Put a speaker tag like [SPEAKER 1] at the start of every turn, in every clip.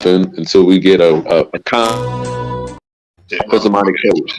[SPEAKER 1] until we get a offensive-minded coach.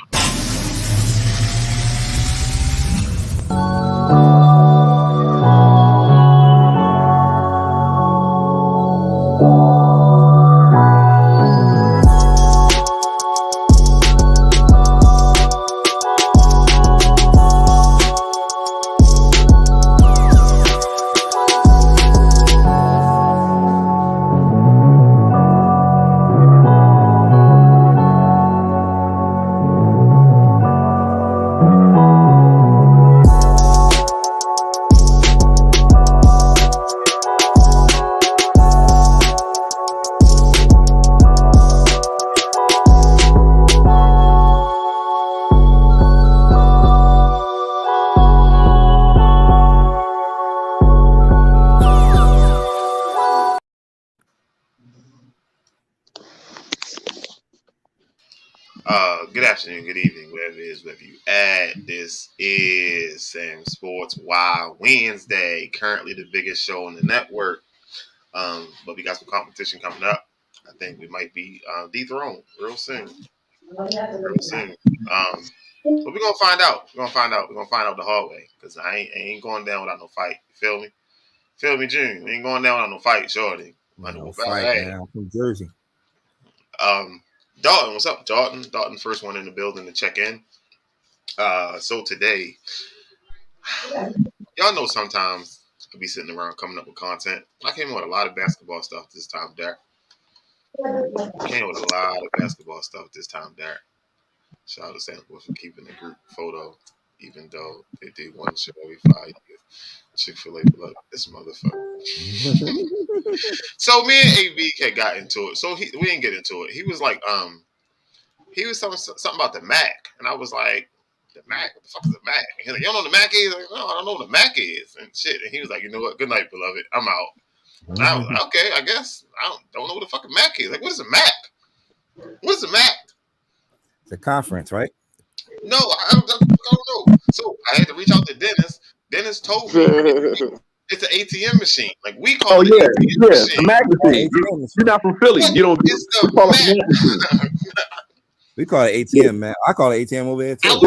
[SPEAKER 2] Good afternoon, good evening, wherever it is, wherever you at. This is SamzSportz Wild Wednesday, currently the biggest show on the network. But we got some competition coming up. I think we might be dethroned real soon. Real soon. But we're gonna find out. We're gonna find out the hard way. Because I ain't going down without no fight. You feel me? Feel me, June? We ain't going down without no fight, shorty.
[SPEAKER 3] No fight, man. I'm from Jersey.
[SPEAKER 2] Dalton, what's up, Dalton? Dalton, first one in the building to check in. So today, y'all know sometimes I be sitting around coming up with content. I came in with a lot of basketball stuff this time, Derek. Shout out to SamzSportz for keeping the group photo, even though they did one show every 5 years. Chick-fil-A, look, this motherfucker. So me and AB had got into it. So we didn't get into it. He was like, he was something about the Mac, and I was like, the Mac? What the fuck is the Mac? And he's like, you don't know what the Mac is? Like, no, I don't know what the Mac is, and shit. And he was like, you know what? Good night, beloved. I'm out. And I was like, okay, I guess I don't know what the fucking Mac is. Like, what is a Mac? What is a Mac?
[SPEAKER 3] It's a conference, right?
[SPEAKER 2] No, I don't know. So I had to reach out to Dennis. Dennis told me it's an ATM machine. Like we call it ATM machine.
[SPEAKER 1] The Mac machine. You're not from Philly. You don't. We call it Mac machine.
[SPEAKER 3] We call it ATM, man. I call it ATM over here too.
[SPEAKER 1] It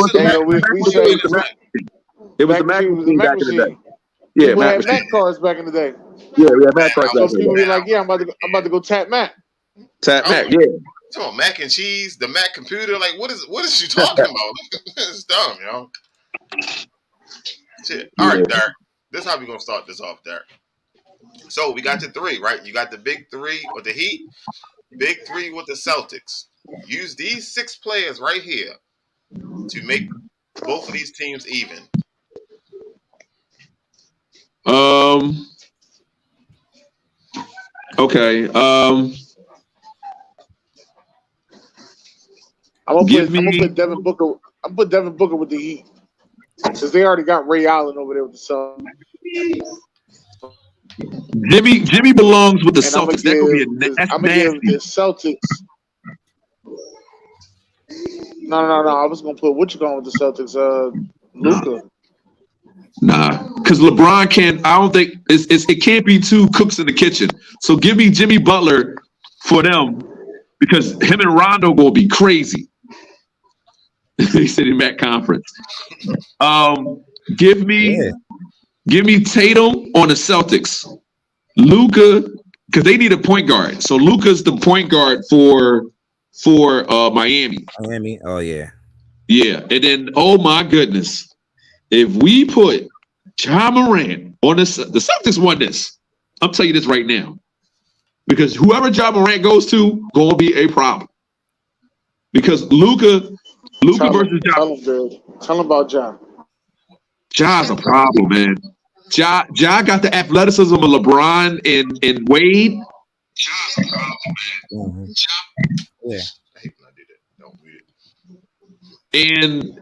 [SPEAKER 1] was the Mac machine back in the day. Yeah,
[SPEAKER 4] we had Mac cards back in the day.
[SPEAKER 1] Yeah, we had Mac cards back in the day.
[SPEAKER 4] People be like, yeah, I'm about to go tap Mac.
[SPEAKER 1] Tap Mac, yeah.
[SPEAKER 2] Talking about mac and cheese, the Mac computer. Like, what is you talking about? It's dumb, yo. Shit. All right, Derek. This is how we gonna start this off, Derek. So we got the three, right? You got the big three with the Heat, big three with the Celtics. Use these 6 players right here to make both of these teams even.
[SPEAKER 1] Okay.
[SPEAKER 4] I'm gonna put Devin Booker. I'm put Devin Booker with the Heat because they already got Ray Allen over there with the Suns.
[SPEAKER 1] Jimmy belongs with the Celtics. That could be
[SPEAKER 4] I'm gonna give the Celtics. No. I was gonna put what you going with the Celtics? Luka.
[SPEAKER 1] Nah, because LeBron can't. I don't think it can't be 2 cooks in the kitchen. So give me Jimmy Butler for them because him and Rondo gonna be crazy. He said in that conference. Give me Tatum on the Celtics. Luka, because they need a point guard. So Luka's the point guard for Miami.
[SPEAKER 3] Miami. Oh yeah.
[SPEAKER 1] Yeah, and then oh my goodness, if we put Ja Morant on the Celtics won this. I'm telling you this right now, because whoever Ja Morant goes to gonna be a problem. Because Luka versus Ja.
[SPEAKER 4] Tell him about Ja.
[SPEAKER 1] Ja's a problem, man. Ja got the athleticism of LeBron and Wade. Ja's a problem, man.
[SPEAKER 3] Yeah.
[SPEAKER 2] I hate when I do that. Don't read it.
[SPEAKER 1] And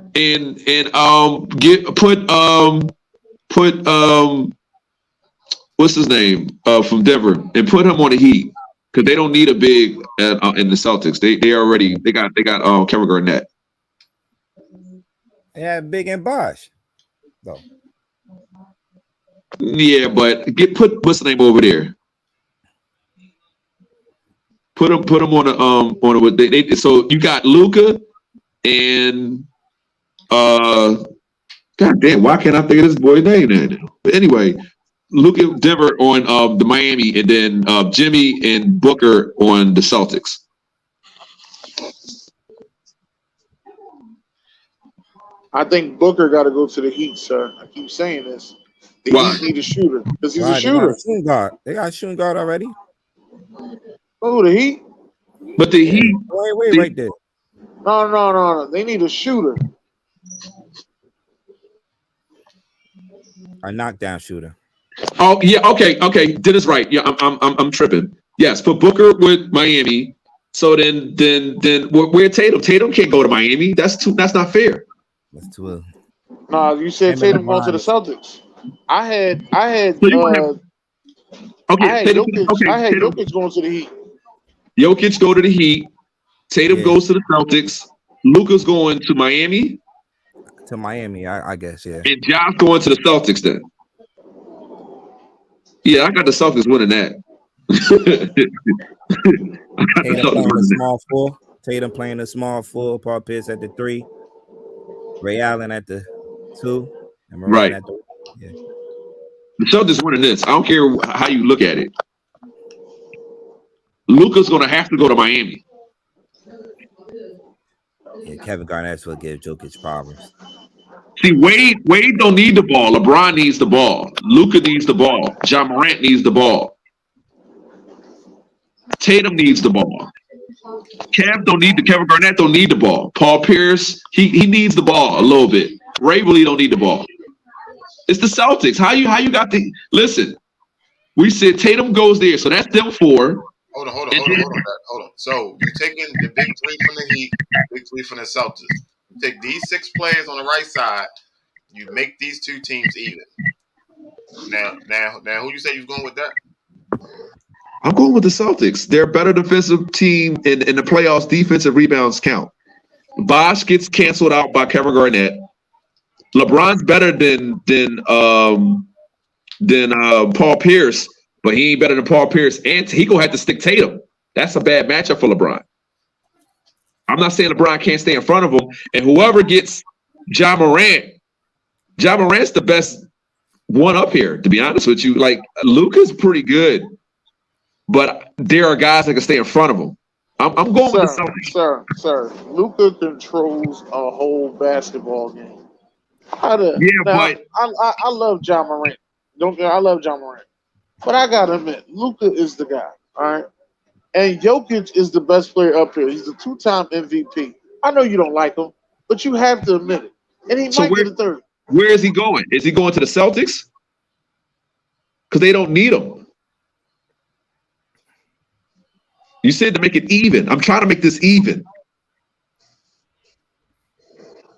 [SPEAKER 1] what's his name from Denver and put him on the Heat because they don't need a big in the Celtics. They got Kevin Garnett.
[SPEAKER 3] Yeah, Big and Bosh. Though.
[SPEAKER 1] Yeah, but put what's the name over there? Put them on a so you got Luka and God damn, why can't I think of this boy's name now? But anyway, Luka Denver on the Miami, and then Jimmy and Booker on the Celtics.
[SPEAKER 4] I think Booker got to go to the Heat, sir. I keep saying this. The
[SPEAKER 1] Why?
[SPEAKER 4] Heat need a shooter because he's a
[SPEAKER 3] Right,
[SPEAKER 4] shooter.
[SPEAKER 3] They got a shooting guard already.
[SPEAKER 4] Oh, the Heat?
[SPEAKER 1] But the Heat,
[SPEAKER 3] Wait, right there.
[SPEAKER 4] No. They need a shooter.
[SPEAKER 3] A knockdown shooter.
[SPEAKER 1] oh yeah, okay, Dennis right. Yeah, I'm tripping. Yes, put Booker with Miami. So then where Tatum? Tatum can't go to Miami. That's not fair.
[SPEAKER 3] That's too.
[SPEAKER 4] No, you said Tatum going to the Celtics. I had
[SPEAKER 1] So you wanna have- okay,
[SPEAKER 4] I had
[SPEAKER 1] Tatum,
[SPEAKER 4] Jokic going to the Heat.
[SPEAKER 1] Jokic go to the Heat. Tatum
[SPEAKER 3] Yeah.
[SPEAKER 1] goes to the Celtics. Luka's going to Miami,
[SPEAKER 3] To Miami, I guess, yeah.
[SPEAKER 1] and Josh going to the Celtics. Then, yeah, I got the Celtics winning that.
[SPEAKER 3] Tatum playing the small four. Paul Pierce at the 3. Ray Allen at the 2. And Moran
[SPEAKER 1] Right.
[SPEAKER 3] at the yeah.
[SPEAKER 1] The Celtics winning this. I don't care how you look at it. Luka's going to have to go to Miami.
[SPEAKER 3] Yeah, Kevin Garnett's will give Jokic problems.
[SPEAKER 1] See, Wade don't need the ball. LeBron needs the ball. Luka needs the ball. John Morant needs the ball. Tatum needs the ball. Kevin Garnett don't need the ball. Paul Pierce, he needs the ball a little bit. Ray really don't need the ball. It's the Celtics. How you got the listen? We said Tatum goes there, so that's them 4.
[SPEAKER 2] Hold on. So you're taking the big 3 from the Heat, big 3 from the Celtics. You take these 6 players on the right side. You make these 2 teams even. Now, who you say you're going with that?
[SPEAKER 1] I'm going with the Celtics. They're a better defensive team in the playoffs. Defensive rebounds count. Bosh gets canceled out by Kevin Garnett. LeBron's better than Paul Pierce, but he ain't better than Paul Pierce. And he gonna have to stick Tatum. That's a bad matchup for LeBron. I'm not saying LeBron can't stay in front of him. And whoever gets John Morant's the best one up here, to be honest with you. Like, Luka's pretty good, but there are guys that can stay in front of him. I'm going with the Celtics.
[SPEAKER 4] Sir. Luka controls a whole basketball game. I love John Morant. I love John Morant. But I gotta admit, Luka is the guy. All right. And Jokic is the best player up here. He's a 2-time MVP. I know you don't like him, but you have to admit it. And he might get a 3rd.
[SPEAKER 1] Where is he going? Is he going to the Celtics? Because they don't need him. You said to make it even. I'm trying to make this even.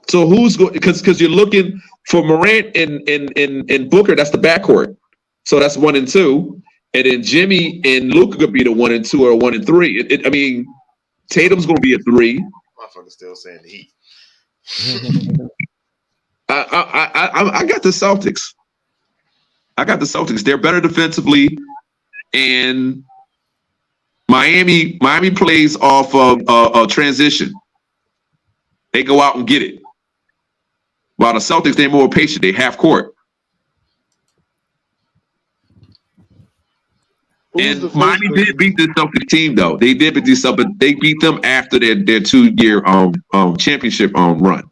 [SPEAKER 1] So who's going? Because you're looking for Morant and Booker. That's the backcourt. So that's 1 and 2, and then Jimmy and Luka could be the 1 and 2 or 1 and 3. I mean, Tatum's going to be a 3.
[SPEAKER 2] Motherfucker still saying the Heat.
[SPEAKER 1] I got the Celtics. They're better defensively, and Miami plays off of a transition. They go out and get it. While the Celtics, they're more patient. They half court. And Miami did beat the Celtics team, though. They did beat these, but they beat them after their 2-year championship run.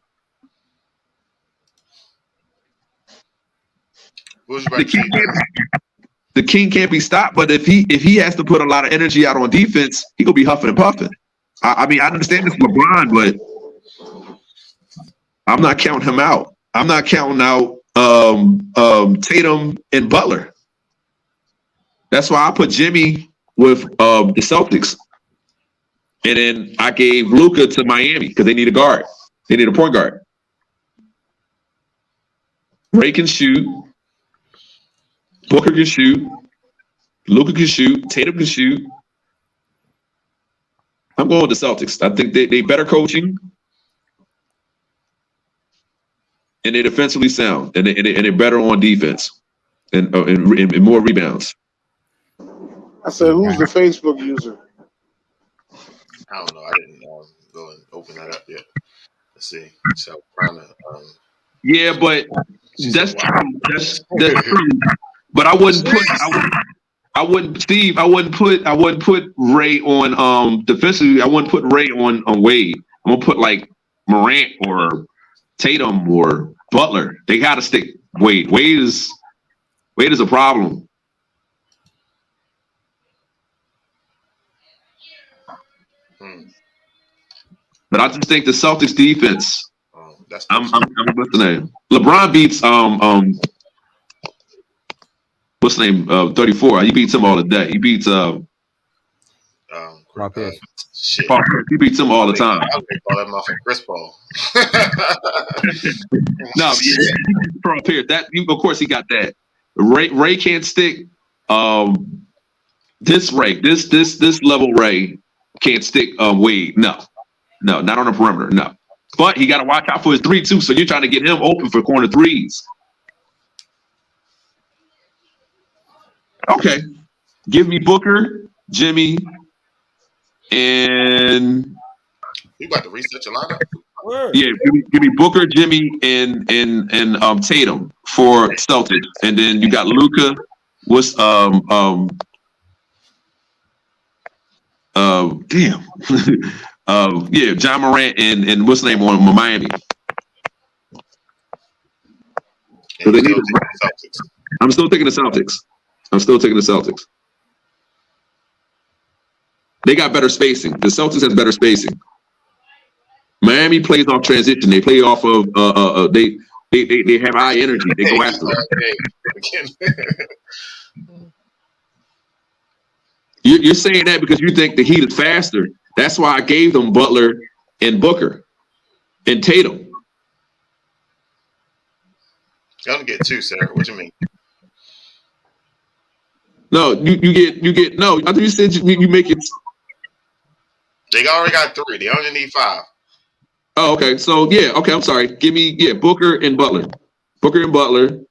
[SPEAKER 1] The king can't be stopped, but if he has to put a lot of energy out on defense, he gonna be huffing and puffing. I mean, I understand it's LeBron, but I'm not counting him out. I'm not counting out Tatum and Butler. That's why I put Jimmy with the Celtics, and then I gave Luka to Miami because they need a guard. They need a point guard. Ray can shoot. Booker can shoot. Luka can shoot. Tatum can shoot. I'm going with the Celtics. I think they better coaching, and they're defensively sound, and they're better on defense, and more rebounds.
[SPEAKER 4] I said, who's the Facebook user?
[SPEAKER 2] I don't know. I didn't go and open that up yet. Let's see. So trying to.
[SPEAKER 1] Yeah, but that's true. That's true. But I wouldn't put. I wouldn't, Steve. I wouldn't put Ray on defensively. I wouldn't put Ray on Wade. I'm gonna put like Morant or Tatum or Butler. They gotta stick Wade. Wade is a problem. But I just think the Celtics defense. I'm what's the name? LeBron beats what's the name? 34. He beats him all the day. He beats shit. He beats him all the time.
[SPEAKER 2] I would call that motherfucker Chris Paul.
[SPEAKER 1] No, Paul Pierce. That of course he got that. Ray can't stick. This level Ray can't stick. Wade. No, not on the perimeter. No, but he got to watch out for his 3 too. So you're trying to get him open for corner threes. Okay, give me Booker, Jimmy, and
[SPEAKER 2] you about to reset your lineup?
[SPEAKER 1] Yeah, give me Booker, Jimmy, and Tatum for Celtics, and then you got Luka. What's damn, yeah, John Morant and what's the name on Miami? So they need I'm still taking the Celtics. They got better spacing. The Celtics has better spacing. Miami plays off transition. They play off of they have high energy. They go after it. You're saying that because you think the Heat is faster. That's why I gave them Butler and Booker and Tatum.
[SPEAKER 2] You only get 2, Sarah. What you mean?
[SPEAKER 1] No, you get no. I think you said you make it.
[SPEAKER 2] They already got 3. They only need 5.
[SPEAKER 1] Oh, okay. So yeah, okay. I'm sorry. Give me Booker and Butler, and then
[SPEAKER 2] Miami.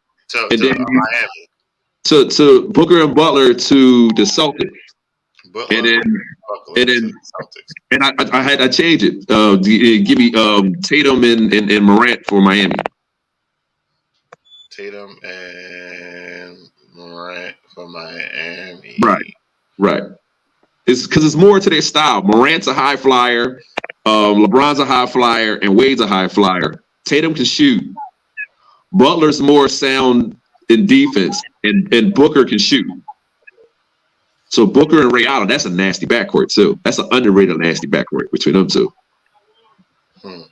[SPEAKER 1] To Booker and Butler to the Celtics, and I changed it. Give me Tatum and Morant for Miami.
[SPEAKER 2] Tatum and Morant for Miami.
[SPEAKER 1] Right. It's because it's more to their style. Morant's a high flyer, LeBron's a high flyer, and Wade's a high flyer. Tatum can shoot. Butler's more sound in defense, and Booker can shoot. So Booker and Ray Allen, that's a nasty backcourt too. That's an underrated nasty backcourt between them two.
[SPEAKER 2] All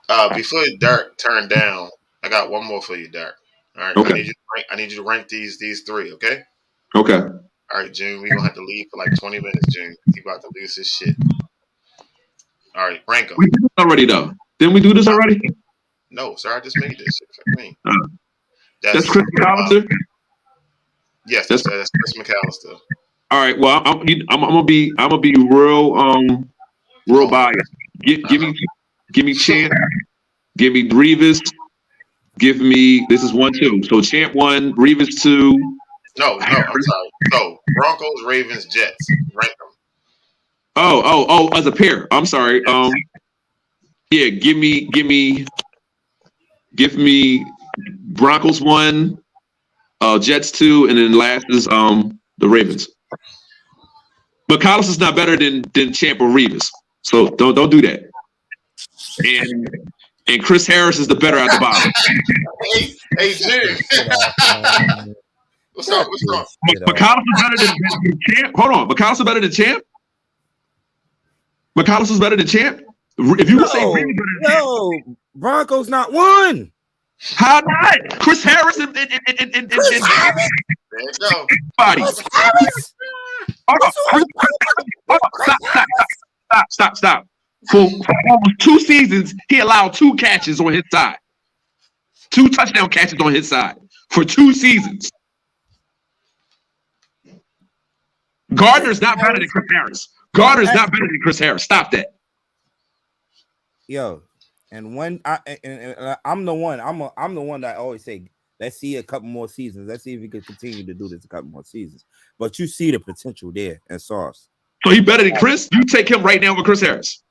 [SPEAKER 2] right. Before Derek turned down, I got one more for you, Derek. All right.
[SPEAKER 1] Okay.
[SPEAKER 2] I need you to rank these 3, okay?
[SPEAKER 1] Okay.
[SPEAKER 2] All right, June, we're going to have to leave for like 20 minutes, June. He about to lose his shit. All right, rank them.
[SPEAKER 1] We did this already, though. Didn't we do this already?
[SPEAKER 2] No, sir. I just made this shit. Fuck me.
[SPEAKER 1] That's Chris McAllister?
[SPEAKER 2] Yes, that's Chris McAllister.
[SPEAKER 1] All right, well, I'm gonna be real biased. Give me Champ, give me Revis, give me this is 1-2. So Champ 1, Revis 2.
[SPEAKER 2] No, I'm sorry. So Broncos, Ravens, Jets. Rank them.
[SPEAKER 1] Oh, as a pair. I'm sorry. Yeah, give me Broncos 1, Jets 2, and then last is the Ravens. But Collins is not better than Champ or Revis. So don't do that. And Chris Harris is the better at the bottom.
[SPEAKER 2] hey, Jim. What's wrong?
[SPEAKER 1] McCollum is better than Champ. Hold on, McCollum is better than Champ. McCollum is better than Champ. If you would say
[SPEAKER 3] Broncos not one.
[SPEAKER 1] How not? Chris Harris and
[SPEAKER 2] There you go.
[SPEAKER 1] Body. Stop. For almost 2 seasons, he allowed 2 catches on his side. 2 touchdown catches on his side for 2 seasons. Gardner's not better than Chris Harris. Stop that.
[SPEAKER 3] Yo, and when I'm the one that I always say, let's see a couple more seasons. Let's see if we can continue to do this a couple more seasons. But you see the potential there in Sauce.
[SPEAKER 1] So he better than Chris? You take him right now with Chris Harris.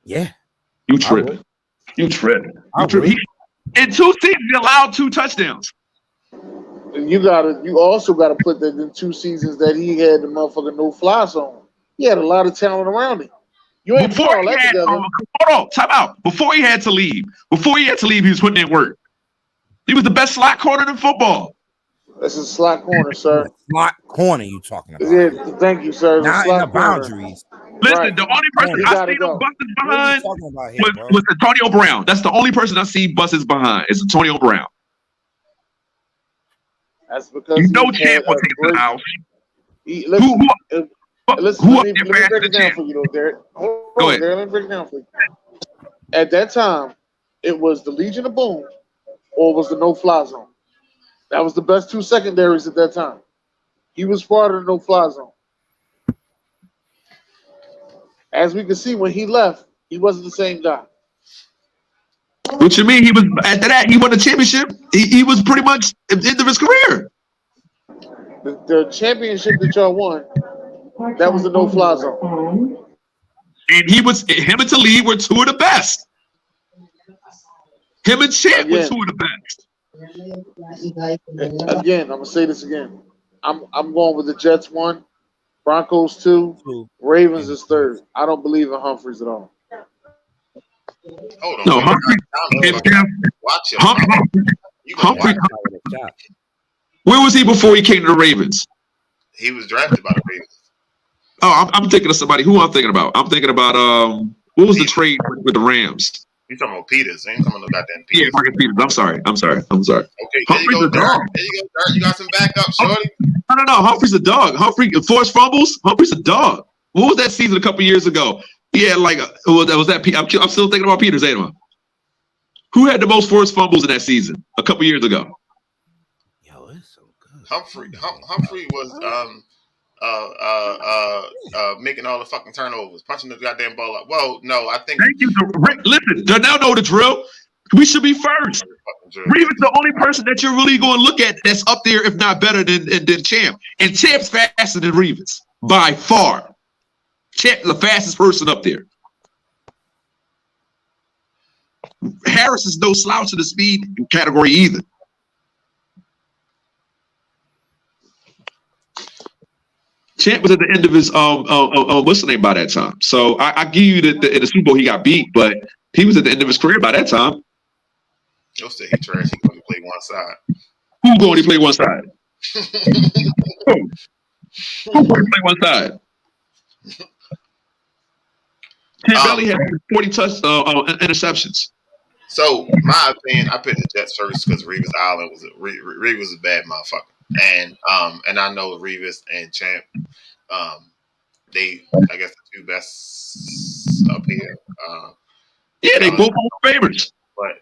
[SPEAKER 3] Yeah.
[SPEAKER 1] You tripping. You tripping. In 2 seasons, he allowed 2 touchdowns.
[SPEAKER 4] And you also gotta put that in 2 seasons that he had the motherfucking no-fly zone. He had a lot of talent around him. You ain't put all that together.
[SPEAKER 1] Hold on, time out. Before he had to leave, he was putting in work. He was the best slot corner in football.
[SPEAKER 4] That's a slot corner, sir.
[SPEAKER 3] Slot corner you talking about?
[SPEAKER 4] Yeah, thank you, sir.
[SPEAKER 3] Not in the boundaries.
[SPEAKER 1] Listen,
[SPEAKER 4] Right.
[SPEAKER 1] the only person I see them buses behind was Antonio Brown. That's the only person I see buses behind. It's Antonio Brown.
[SPEAKER 4] That's because
[SPEAKER 1] Champ will take it to the house.
[SPEAKER 4] Listen, let me break it down for you, though, Derek.
[SPEAKER 1] Go ahead.
[SPEAKER 4] Derek, let me break it down for you. At that time, it was the Legion of Boom or was the no-fly zone. That was the best 2 secondaries at that time. He was part of the no-fly zone. As we can see, when he left, he wasn't the same guy.
[SPEAKER 1] What you mean? He was after that. He won the championship. He was pretty much at the end of his career.
[SPEAKER 4] The championship that y'all won, that was the no-fly zone.
[SPEAKER 1] And him and Talib were 2 of the best. Him and Champ were 2 of the best.
[SPEAKER 4] Again, I'm gonna say this again. I'm going with the Jets 1, Broncos 2, Ravens is 3rd. I don't believe in Humphreys at all.
[SPEAKER 2] Hold on.
[SPEAKER 1] No, Humphrey. Where was he before he came to the Ravens?
[SPEAKER 2] He was drafted by the Ravens.
[SPEAKER 1] Oh, I'm thinking of somebody. Who I'm thinking about? I'm thinking about what was the trade with the Rams?
[SPEAKER 2] You talking about Peters? Ain't talking about no goddamn Peters.
[SPEAKER 1] Yeah, Marcus Peters. I'm sorry.
[SPEAKER 2] Okay, there you go, Dirk. There you go, Dirk. You got some backup, shorty.
[SPEAKER 1] No. Humphrey's a dog. Humphrey forced fumbles. Humphrey's a dog. What was that season a couple years ago? Yeah, I'm still thinking about Peters. Ain't I? Who had the most forced fumbles in that season a couple years ago?
[SPEAKER 3] Yo, it's so good.
[SPEAKER 2] Humphrey was making all the fucking turnovers, punching the goddamn ball up. Well, no, I think.
[SPEAKER 1] Thank you. Listen, they now know the drill. We should be first. Reeves is the only person that you're really going to look at that's up there, if not better than Champ. And Champ's faster than Reeves by far. Champ, the fastest person up there. Harris is no slouch in the speed category either. Champ was at the end of his what's the name by that time. So I give you that in the Super Bowl he got beat, but he was at the end of his career by that time.
[SPEAKER 2] You'll say he trash. He going to play one side.
[SPEAKER 1] Who going to play one side? Who going to play one side? Tim Belly had 40 interceptions.
[SPEAKER 2] So my opinion, I picked the Jets first because Reeves Island was a bad motherfucker, and I know Reeves and Champ, they I guess the 2 best up here.
[SPEAKER 1] Yeah, they both Hall of Famers.
[SPEAKER 2] But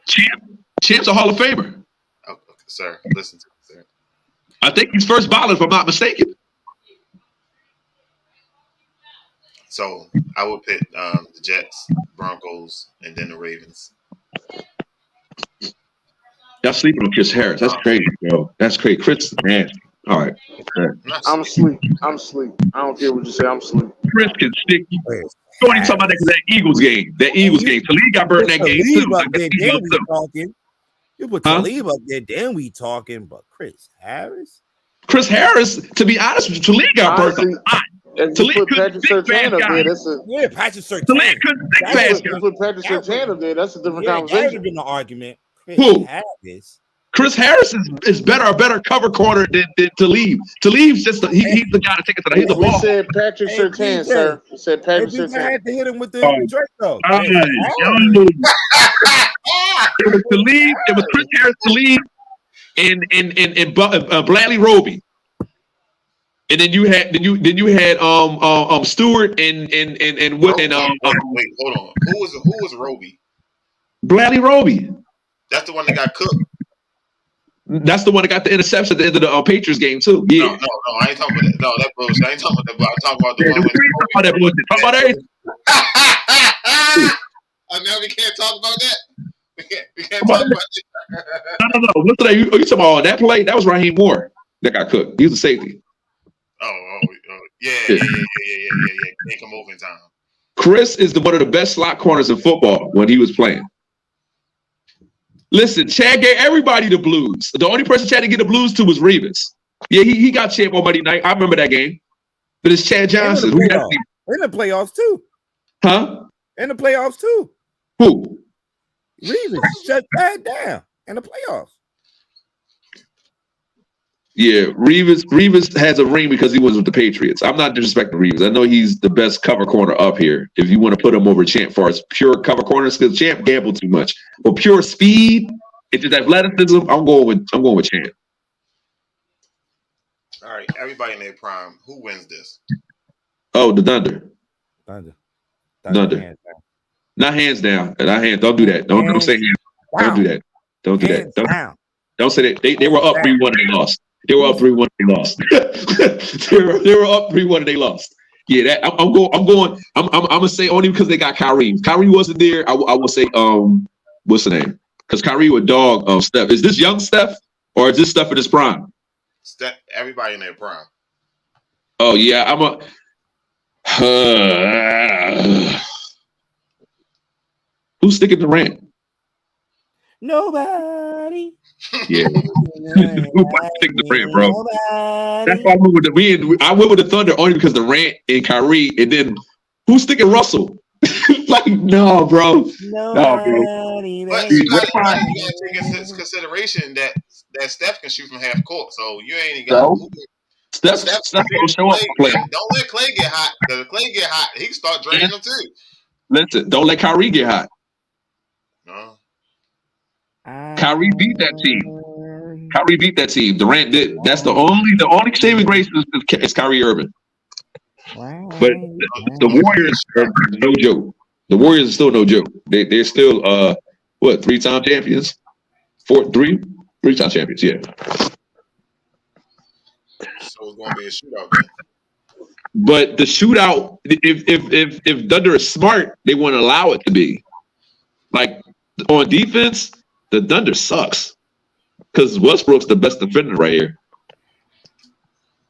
[SPEAKER 1] Champ's a Hall of Famer.
[SPEAKER 2] Okay, sir, listen to me, sir.
[SPEAKER 1] I think he's first ballot, if I'm not mistaken.
[SPEAKER 2] So I would pick the Jets, Broncos, and then the Ravens.
[SPEAKER 1] Y'all sleeping on Chris Harris. That's crazy, bro. That's crazy. Chris, man. All right.
[SPEAKER 4] I'm asleep. I don't care what you say. I'm asleep.
[SPEAKER 1] Chris can stick you. You only talking about that Eagles game. That Eagles game. Talib got burnt in that game.
[SPEAKER 3] You put Talib up there, then we talking. But Chris Harris,
[SPEAKER 1] to be honest with you, Talib got burnt a lot.
[SPEAKER 4] And you put Patrick Surtain up there, that's a
[SPEAKER 3] Patrick Surtain.
[SPEAKER 4] You put Patrick Surtain up there, that's a different conversation.
[SPEAKER 3] That would have been an argument.
[SPEAKER 1] Chris Harris is a better cover corner than Talib. Talib's just he's the guy to take it to the. He's the ball.
[SPEAKER 4] We said Patrick Surtain, sir. We said Patrick Surtain.
[SPEAKER 3] I had to hit him with the Drake though.
[SPEAKER 1] It was Talib. It was Chris Harris, Talib, and Bradley Roby. And then you had Stewart and what and
[SPEAKER 2] wait, hold on. Who was Roby?
[SPEAKER 1] Bradley Roby.
[SPEAKER 2] That's the one that got cooked.
[SPEAKER 1] That's the one that got the interception at the end of the Patriots game too. Yeah.
[SPEAKER 2] No, I ain't talking about that. No, that bullshit. I ain't talking about that. I'm talking about the one.
[SPEAKER 1] That bullshit. Talk about everything.
[SPEAKER 2] Now we can't talk about that. We can't talk about that.
[SPEAKER 1] No. What's that? You talking about that play? That was Raheem Moore that got cooked. He was a safety.
[SPEAKER 2] Yeah. Can't come over in time.
[SPEAKER 1] Chris is one of the best slot corners in football when he was playing. Listen, Chad gave everybody the blues. The only person Chad didn't get the blues to was Revis. Yeah, he got champ on Monday night. I remember that game. But it's Chad Johnson.
[SPEAKER 3] In the playoffs too.
[SPEAKER 1] Huh?
[SPEAKER 3] In the playoffs too.
[SPEAKER 1] Who?
[SPEAKER 3] Revis shut Chad down in the playoffs.
[SPEAKER 1] Yeah, Revis has a ring because he was with the Patriots. I'm not disrespecting Revis. I know he's the best cover corner up here. If you want to put him over Champ for as pure cover corners, because Champ gambled too much. But pure speed, if it's athleticism, I'm going with Champ.
[SPEAKER 2] All right, everybody in their prime. Who wins this?
[SPEAKER 1] Oh, the Thunder.
[SPEAKER 3] Thunder.
[SPEAKER 1] Hands not hands down. Not hands. Don't do that. Don't say hands. Wow. Don't do that. Don't do hands that. Don't say that. They were up 3-1 and they lost. They were up 3-1 and they lost. they were up 3-1 and they lost. Yeah, that I'm gonna say only because they got Kyrie. Kyrie wasn't there. I will say what's the name? Because Kyrie would dog Steph. Is this young Steph or is this Steph in his prime?
[SPEAKER 2] Steph, everybody in their prime.
[SPEAKER 1] Oh yeah, I'm a. Who's sticking the rant?
[SPEAKER 3] Nobody.
[SPEAKER 1] Yeah. Nobody's sticking the rant, bro. Nobody. That's why I went with the Thunder only because the rant and Kyrie, and then who's sticking Russell? Like, no, bro.
[SPEAKER 3] Nobody.
[SPEAKER 2] But you gotta take into consideration that Steph can shoot from half court, so you ain't even got
[SPEAKER 1] Steph don't show up for play.
[SPEAKER 2] Don't let Clay get hot. Because if Clay get hot, he can start draining them too.
[SPEAKER 1] Listen, don't let Kyrie get hot.
[SPEAKER 2] No.
[SPEAKER 1] Kyrie beat that team. Kyrie beat that team. Durant did. That's the only saving grace is Kyrie Irving. But the Warriors are no joke. The Warriors are still no joke. They're still 3-time champions? 3-time champions, yeah.
[SPEAKER 2] So it's gonna be a shootout then.
[SPEAKER 1] But the shootout, if Thunder is smart, they won't allow it to be. Like on defense, the Thunder sucks because Westbrook's the best defender right here.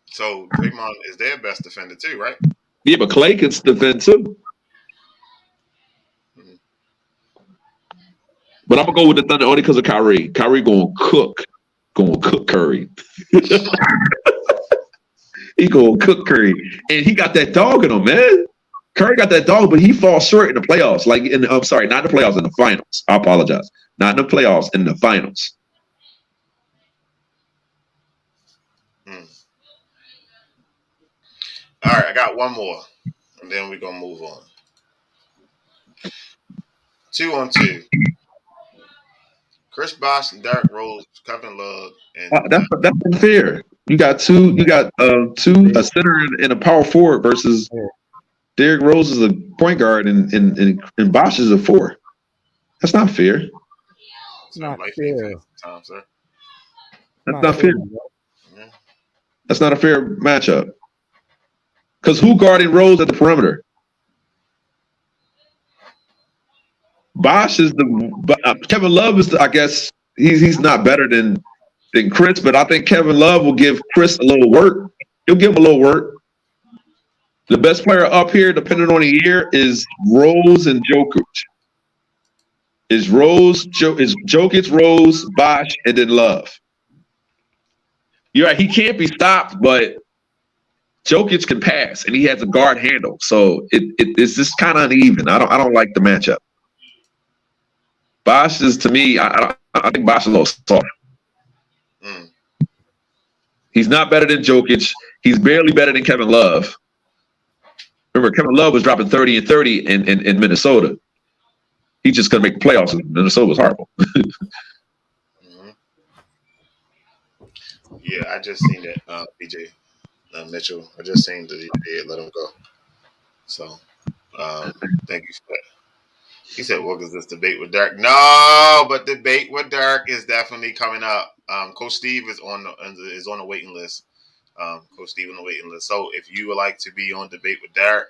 [SPEAKER 2] So Draymond is their best defender too, right?
[SPEAKER 1] Yeah, but Clay can defend too. Mm-hmm. But I'm gonna go with the Thunder only because of Kyrie. Kyrie gonna cook Curry. He gonna cook Curry, and he got that dog in him, man. Curry got that dog, but he falls short in the playoffs. Like I'm sorry, not in the playoffs, in the finals. I apologize. Not in the playoffs, in the finals.
[SPEAKER 2] All right, I got one more, and then we're gonna move on. 2-on-2. Chris Bosh and Derek Rose, Kevin Love, and
[SPEAKER 1] that's unfair. You got two. A center and a power forward versus Derek Rose is a point guard and Bosh is a 4. That's not fair.
[SPEAKER 3] It's not fair.
[SPEAKER 2] Time, sir.
[SPEAKER 1] That's not fair. Yeah. That's not a fair matchup. Because who guarded Rose at the perimeter? Bosh is Kevin Love is I guess he's not better than Chris, but I think Kevin Love will give Chris a little work. He'll give him a little work. The best player up here, depending on the year, is Rose and Jokic. Is Jokic, Rose, Bosh, and then Love. You're right. He can't be stopped, but Jokic can pass, and he has a guard handle. So it's just kind of uneven. I don't like the matchup. Bosh is, to me, I think Bosh is a little soft. He's not better than Jokic. He's barely better than Kevin Love. Remember, Kevin Love was dropping 30 and 30 in Minnesota. He just couldn't make the playoffs. Minnesota was horrible.
[SPEAKER 2] Yeah, I just seen that, BJ Mitchell. I just seen that they let him go. So, thank you for that. He said, "What is this debate with Derek?" No, but debate with Derek is definitely coming up. Coach Steve is on the waiting list. Coach Steve on the waiting list. So if you would like to be on debate with Derek,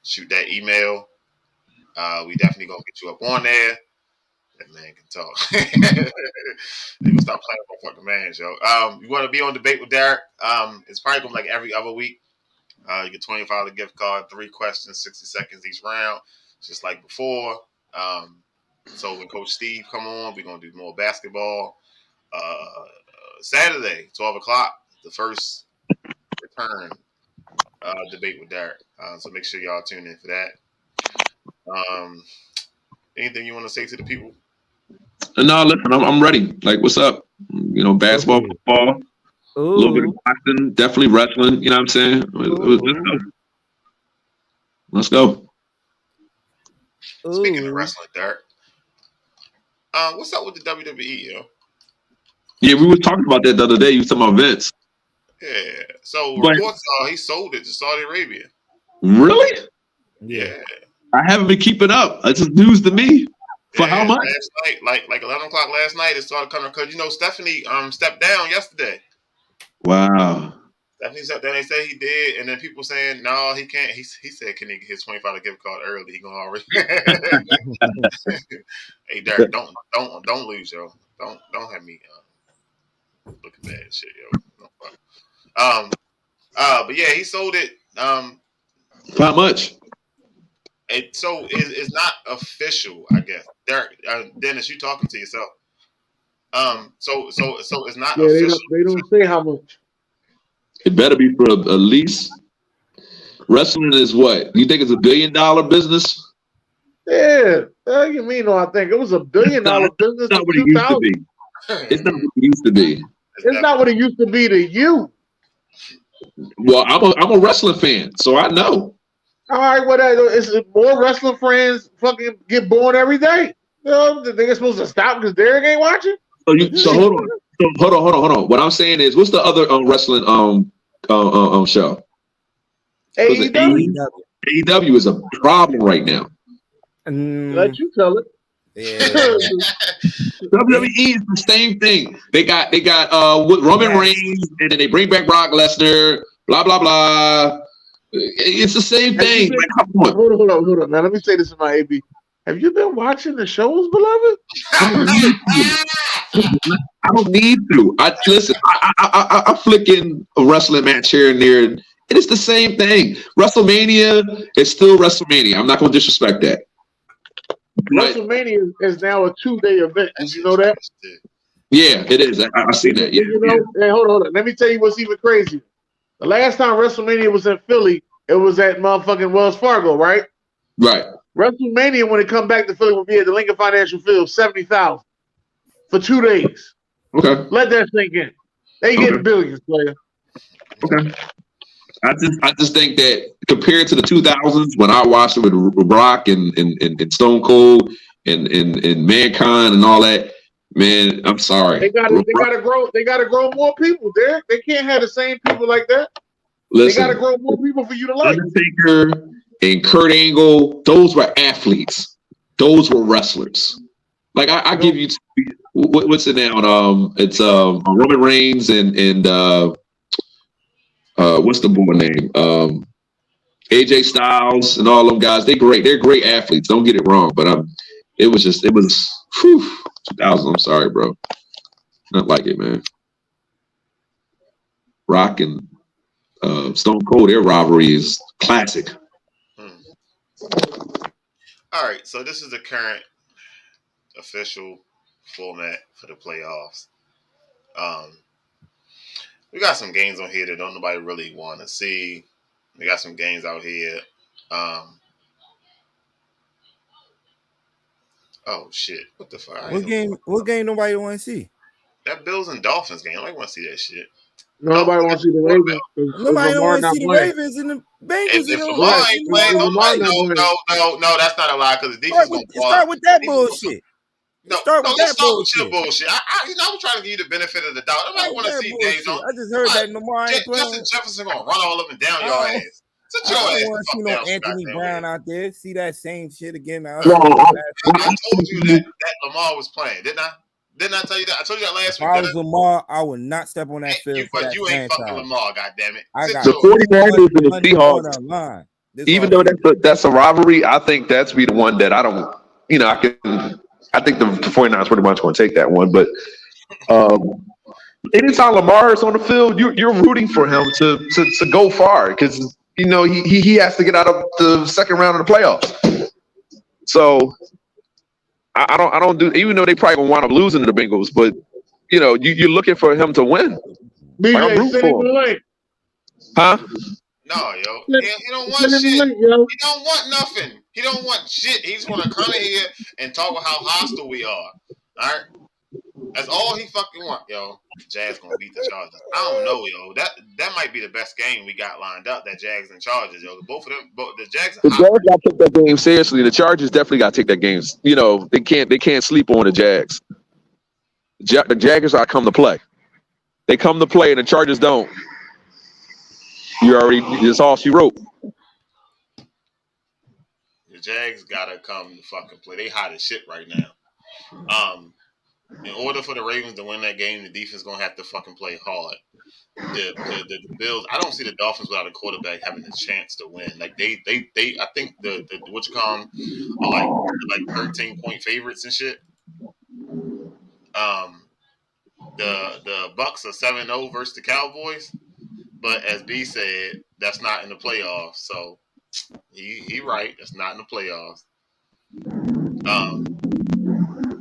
[SPEAKER 2] shoot that email. We definitely gonna get you up on there. That man can talk. They gonna stop playing with my fucking man, yo. You want to be on Debate with Derek? It's probably gonna be like every other week. You get $25 gift card, 3 questions, 60 seconds each round, just like before. So when Coach Steve come on, we're gonna do more basketball. Saturday, 12 o'clock, the first return Debate with Derek. So make sure y'all tune in for that. Anything you want to say to the people?
[SPEAKER 1] No, listen, I'm ready. Like, what's up? You know, basketball, football, a little bit of boxing, definitely wrestling. You know what I'm saying? Let's go.
[SPEAKER 2] Speaking of wrestling, Derek, what's up with the WWE, yo?
[SPEAKER 1] Yeah, we were talking about that the other day. You were talking about Vince.
[SPEAKER 2] Yeah. So reports are he sold it to Saudi Arabia.
[SPEAKER 1] Really?
[SPEAKER 2] Yeah.
[SPEAKER 1] I haven't been keeping up. It's just news to me. For how much?
[SPEAKER 2] Last night, like 11 o'clock last night, it started coming because Stephanie stepped down yesterday.
[SPEAKER 1] Wow.
[SPEAKER 2] Stephanie stepped down. They say he did, and then people saying no, he can't. He said, "Can he get his $25 gift card early? He gonna already." Hey, Derek, don't lose, yo. Don't have me looking bad and shit, yo. No problem. But yeah, he sold it.
[SPEAKER 1] For how much?
[SPEAKER 2] It's not official, I guess. Derek, Dennis, you talking to yourself? So it's not official.
[SPEAKER 4] They don't say how much.
[SPEAKER 1] It better be for at least. Wrestling is what? You think it's $1 billion business?
[SPEAKER 4] Yeah, you mean? No, I think it was $1 billion business.
[SPEAKER 1] It's not what it used to be. It's not what it used to be.
[SPEAKER 4] It's not what it used to be to you.
[SPEAKER 1] Well, I'm a wrestling fan, so I know.
[SPEAKER 4] All right, whatever. It's more wrestling friends fucking get born every day. You know, they're supposed to stop because Derek ain't watching.
[SPEAKER 1] So hold on. Hold on. What I'm saying is, what's the other wrestling show?
[SPEAKER 4] AEW.
[SPEAKER 1] AEW is a problem right now.
[SPEAKER 4] Let you tell it.
[SPEAKER 3] Yeah.
[SPEAKER 1] WWE is the same thing. They got Roman Reigns, and then they bring back Brock Lesnar. Blah blah blah. It's the same thing.
[SPEAKER 4] Hold on. Now let me say this about AB. Have you been watching the shows, beloved?
[SPEAKER 1] I don't need to. Listen. I'm flicking a wrestling match here and there, and it's the same thing. WrestleMania is still WrestleMania. I'm not going to disrespect that.
[SPEAKER 4] WrestleMania is now a 2-day event. Did you know that?
[SPEAKER 1] Yeah, it is. I see that. Yeah.
[SPEAKER 4] Hey, hold on. Let me tell you what's even crazier. The last time WrestleMania was in Philly, it was at motherfucking Wells Fargo, right?
[SPEAKER 1] Right.
[SPEAKER 4] WrestleMania, when it come back to Philly, will be at the Lincoln Financial Field, 70,000 for 2 days.
[SPEAKER 1] Okay.
[SPEAKER 4] Let that sink in. They get billions, player.
[SPEAKER 1] Okay. I just think that compared to the 2000s when I watched it with Rock and Stone Cold and Mankind and all that, man, I'm sorry.
[SPEAKER 4] They gotta grow. They gotta grow more people, Derek. They can't have the same people like that.
[SPEAKER 1] Listen,
[SPEAKER 4] they gotta grow more people for you to like.
[SPEAKER 1] Undertaker and Kurt Angle, those were athletes. Those were wrestlers. Like I give you what's it now? It's Roman Reigns and what's the boy name? AJ Styles and all them guys. They're great athletes. Don't get it wrong, but it was 2000. I'm sorry, bro. Not like it, man. Rock and Stone Cold, their rivalry is classic.
[SPEAKER 2] All right, so this is the current official format for the playoffs. We got some games on here that don't nobody really want to see. We got some games out here. Oh shit! What the fuck?
[SPEAKER 3] What game nobody want to see?
[SPEAKER 2] That Bills and Dolphins game. Nobody want to see that shit.
[SPEAKER 4] Nobody wants to see the Ravens.
[SPEAKER 3] Nobody don't want to see the Ravens and the Bengals.
[SPEAKER 2] If Lamar ain't playing, no, that's not a lie because the defense gonna
[SPEAKER 3] start with that bullshit.
[SPEAKER 2] Start with your bullshit. I was trying to give you the benefit of the doubt. Nobody want to see games on.
[SPEAKER 3] I just heard that Lamar ain't playing.
[SPEAKER 2] Justin Jefferson gonna run all up and down your ass.
[SPEAKER 3] I don't want to see no Anthony Brown out there. See that same shit again. I
[SPEAKER 2] told you that Lamar was playing, didn't I? Didn't I tell you that? I told you that last week.
[SPEAKER 3] If I was Lamar, I would not step on that field.
[SPEAKER 2] But you ain't fucking Lamar, goddammit.
[SPEAKER 1] The 49ers and the Seahawks. Even though that's a rivalry, I think that's be the one that I don't. I can I think the 49ers pretty much going to take that one. But anytime Lamar is on the field, you're rooting for him to go far because he has to get out of the second round of the playoffs. So I don't do, even though they probably gonna wind up losing to the Bengals, but you're looking for him to win.
[SPEAKER 4] BJ, send him the link.
[SPEAKER 1] Huh?
[SPEAKER 2] No, yo. He don't want shit. He don't want nothing. He don't want shit. He just want to come in here and talk about how hostile we are. All right? That's all he fucking want, yo. Jazz gonna beat the Chargers. I don't know, yo. That might be the best game we got lined up. That Jags and Chargers, yo. Both of them, the Jags.
[SPEAKER 1] The Jags got to take that game seriously. The Chargers definitely got to take that game. They can't sleep on the Jags. The Jaggers are come to play. They come to play, and the Chargers don't. It's all she wrote.
[SPEAKER 2] The Jags gotta come to fucking play. They hot as shit right now. In order for the Ravens to win that game, the defense gonna have to fucking play hard. The Bills, I don't see the Dolphins without a quarterback having a chance to win. Like they I think the what you call them are like 13-point favorites and shit. The Bucks are 7-0 versus the Cowboys, but as B said, that's not in the playoffs. So he right, that's not in the playoffs.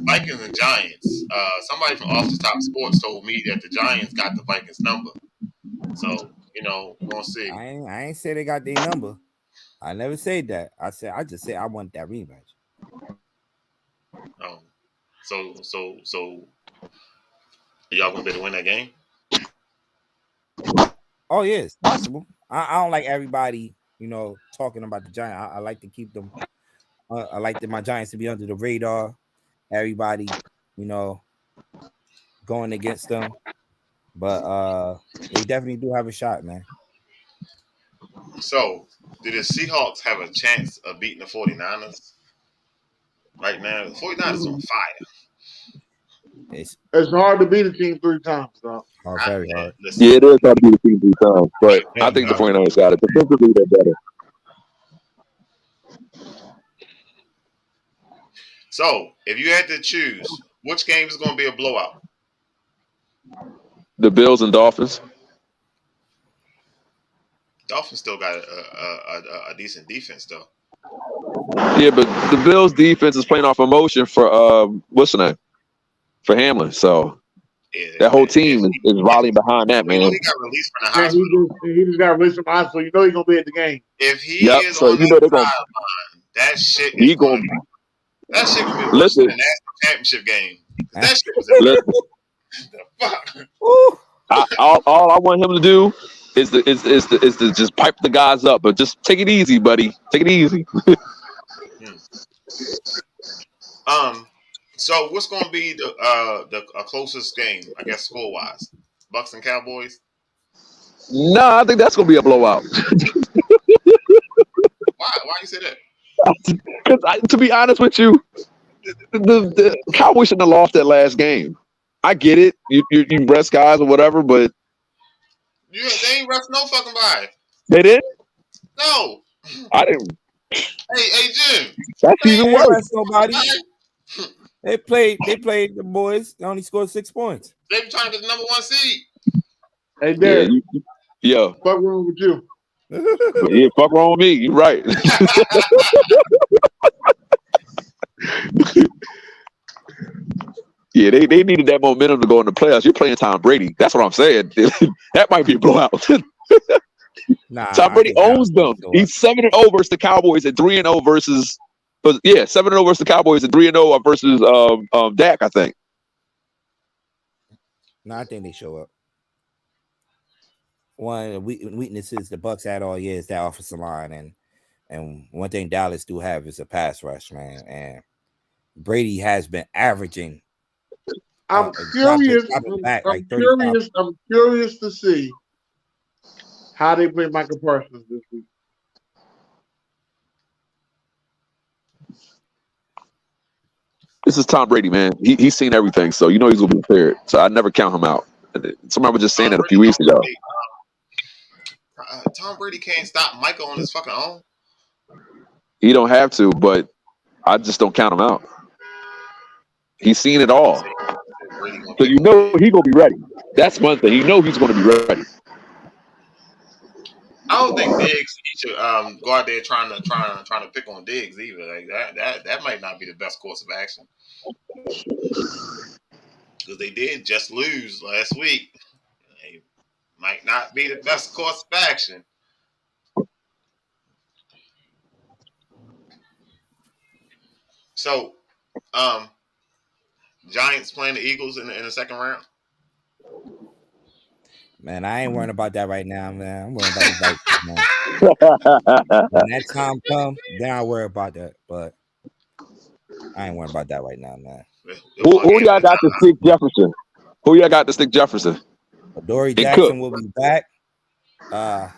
[SPEAKER 2] Vikings and Giants. Somebody from Off the Top Sports told me that the Giants got the Vikings number. So, we're gonna see.
[SPEAKER 3] I ain't say they got their number. I never said that. I just said I want that rematch.
[SPEAKER 2] So y'all gonna be able to win that game?
[SPEAKER 3] Oh yeah, it's possible. I don't like everybody, talking about the Giants. I like to keep them. I like my Giants to be under the radar. Everybody, going against them, but they definitely do have a shot, man.
[SPEAKER 2] So, do the Seahawks have a chance of beating the 49ers right now? The 49ers on fire.
[SPEAKER 4] It's hard to beat a team 3 times, though.
[SPEAKER 3] Oh, very hard.
[SPEAKER 1] Yeah, it is hard to beat a team 3 times, but I think the 49ers got it. Defensively, they're better.
[SPEAKER 2] So, if you had to choose, which game is going to be a blowout?
[SPEAKER 1] The Bills and Dolphins.
[SPEAKER 2] Dolphins still got a decent defense, though.
[SPEAKER 1] Yeah, but the Bills' defense is playing off emotion for what's the name? For Hamlin. So that whole team is rallying behind that, man.
[SPEAKER 2] He got released from the hospital.
[SPEAKER 4] He just got released from the hospital. He's going to be at the game.
[SPEAKER 2] If he is on the sideline, that shit is going to be. That shit gonna be worse than the national championship game. That shit was the fuck.
[SPEAKER 1] All I want him to do is to just pipe the guys up, but just take it easy, buddy. Take it easy.
[SPEAKER 2] So what's gonna be the closest game, I guess, score wise? Bucks and Cowboys?
[SPEAKER 1] No, I think that's gonna be a blowout.
[SPEAKER 2] Why you say that?
[SPEAKER 1] Because to be honest with you, the Cowboys shouldn't have lost that last game. I get it, you rest guys or whatever, but
[SPEAKER 2] they ain't rest no fucking body.
[SPEAKER 1] They did?
[SPEAKER 2] No,
[SPEAKER 1] I didn't.
[SPEAKER 2] Hey, Jim.
[SPEAKER 1] That's even worse.
[SPEAKER 3] Nobody. They played the boys. They only scored 6 points.
[SPEAKER 2] They were trying to get the number 1 seed.
[SPEAKER 4] Hey, Derek.
[SPEAKER 1] Yeah.
[SPEAKER 4] Fuck wrong with you?
[SPEAKER 1] Yeah, fuck wrong with me. You're right. Yeah, they needed that momentum to go in the playoffs. You're playing Tom Brady. That's what I'm saying. That might be a blowout. Tom Brady owns them. He's 7-0 versus the Cowboys and 3-0 versus 7-0 versus the Cowboys and 3-0 versus Dak, I think.
[SPEAKER 3] No, I think they show up. One of the weaknesses the Bucks had all year is that offensive line, and one thing Dallas do have is a pass rush, man. And Brady has been averaging.
[SPEAKER 4] I'm curious. I'm curious to see how they play Michael Parsons this week.
[SPEAKER 1] This is Tom Brady, man. He's seen everything, so he's gonna be prepared. So I never count him out. Somebody was just saying that a few weeks ago.
[SPEAKER 2] Tom Brady can't stop Michael on his fucking own.
[SPEAKER 1] He don't have to, but I just don't count him out. He's seen it all. So you know he's gonna be ready. That's one thing. You know he's gonna be ready.
[SPEAKER 2] I don't think Diggs should go out there trying to pick on Diggs either. Like that might not be the best course of action because they did just lose last week. It might not be the best course of action. So, Giants playing the Eagles in the second round.
[SPEAKER 3] Man, I ain't worrying about that right now, man. I'm worrying about the Vikings, man. When that time comes, then I'll worry about that. But I ain't worrying about that right now, man.
[SPEAKER 1] Who y'all got to stick Jefferson? Who y'all got to stick Jefferson?
[SPEAKER 3] Dory Jackson will be back. I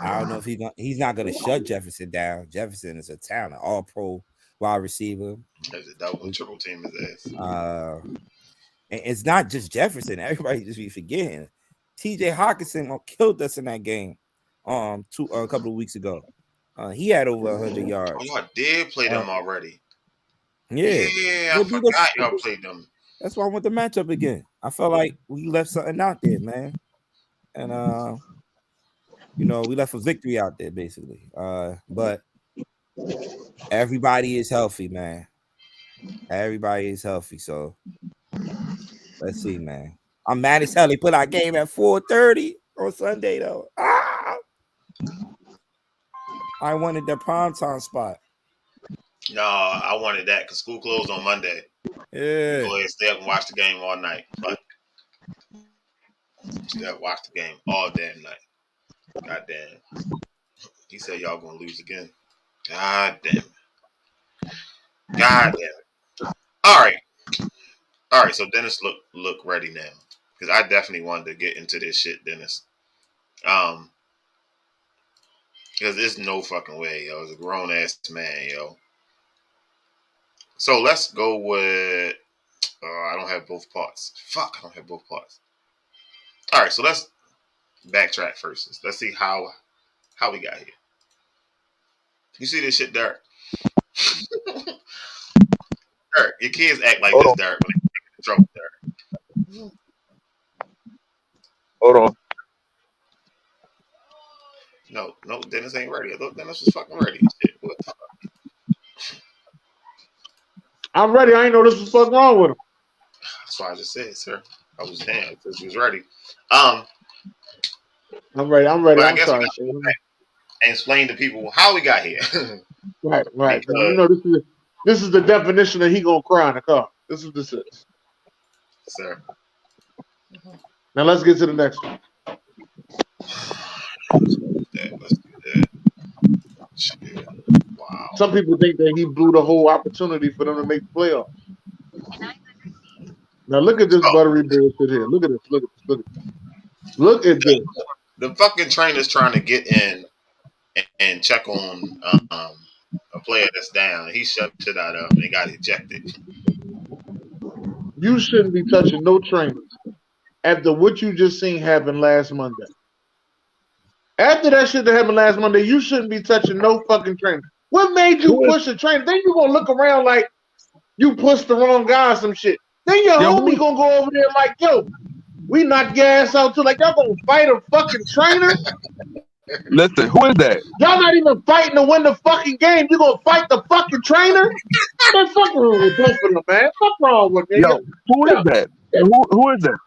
[SPEAKER 3] don't know if he's not gonna shut Jefferson down. Jefferson is a talent, all pro wide receiver.
[SPEAKER 2] There's a double and triple team his
[SPEAKER 3] ass. And it's not just Jefferson. Everybody just be forgetting. TJ Hawkinson killed us in that game a couple of weeks ago. He had over 100 yards.
[SPEAKER 2] Oh, y'all did play them already.
[SPEAKER 3] Yeah.
[SPEAKER 2] I forgot y'all played them.
[SPEAKER 3] That's why I want the matchup again. I felt like we left something out there, man. And we left a victory out there, basically. But everybody is healthy, man. Everybody is healthy. So let's see, man. I'm mad as hell. They put our game at 4:30 on Sunday, though. I wanted the primetime spot.
[SPEAKER 2] No, I wanted that because school closed on Monday.
[SPEAKER 3] Yeah.
[SPEAKER 2] Go ahead, stay up and watch the game all night. But stay up, watch the game all damn night. God damn. He said y'all gonna lose again. God damn it. God damn it. All right. So Dennis look ready now because I definitely wanted to get into this shit, Dennis. Because there's no fucking way, yo. It's a grown ass man, yo. So let's go with. I don't have both parts. Fuck, I don't have both parts. All right, so let's backtrack first. Let's see how we got here. You see this shit, Derek? Derek, your kids act like this, Derek, when they get in trouble, Derek.
[SPEAKER 1] Hold on.
[SPEAKER 2] No, Dennis ain't ready. I thought Dennis was fucking ready. Shit, what the fuck?
[SPEAKER 4] I'm ready. I ain't know this was fucking wrong with him.
[SPEAKER 2] That's why I just said, sir. I was damn because he was ready.
[SPEAKER 4] I'm ready. I'm
[SPEAKER 2] guess
[SPEAKER 4] sorry.
[SPEAKER 2] And explain to people how we got here.
[SPEAKER 4] Right. Because, this is the definition that he gonna cry in the car. This is this is.
[SPEAKER 2] Sir.
[SPEAKER 4] Now let's get to the next one.
[SPEAKER 2] Let's do that. Shit. Wow.
[SPEAKER 4] Some people think that he blew the whole opportunity for them to make the playoffs. Now look at this buttery bullshit here. Look at this. Look at this.
[SPEAKER 2] The fucking trainer's trying to get in and check on a player that's down. He shut shit out of him and he got ejected.
[SPEAKER 4] You shouldn't be touching no trainers after what you just seen happen last Monday. After that shit that happened last Monday, you shouldn't be touching no fucking trainer. What made you push a trainer? Then you gonna look around like you pushed the wrong guy or some shit. Then your homie gonna go over there like, yo, we knocked your ass out too. Like, y'all gonna fight a fucking trainer?
[SPEAKER 1] Listen, who is that?
[SPEAKER 4] Y'all not even fighting to win the fucking game. You gonna fight the fucking trainer? Man, fuck wrong with both of them, man. Fuck wrong with me.
[SPEAKER 1] Yo, who is that? Who is that?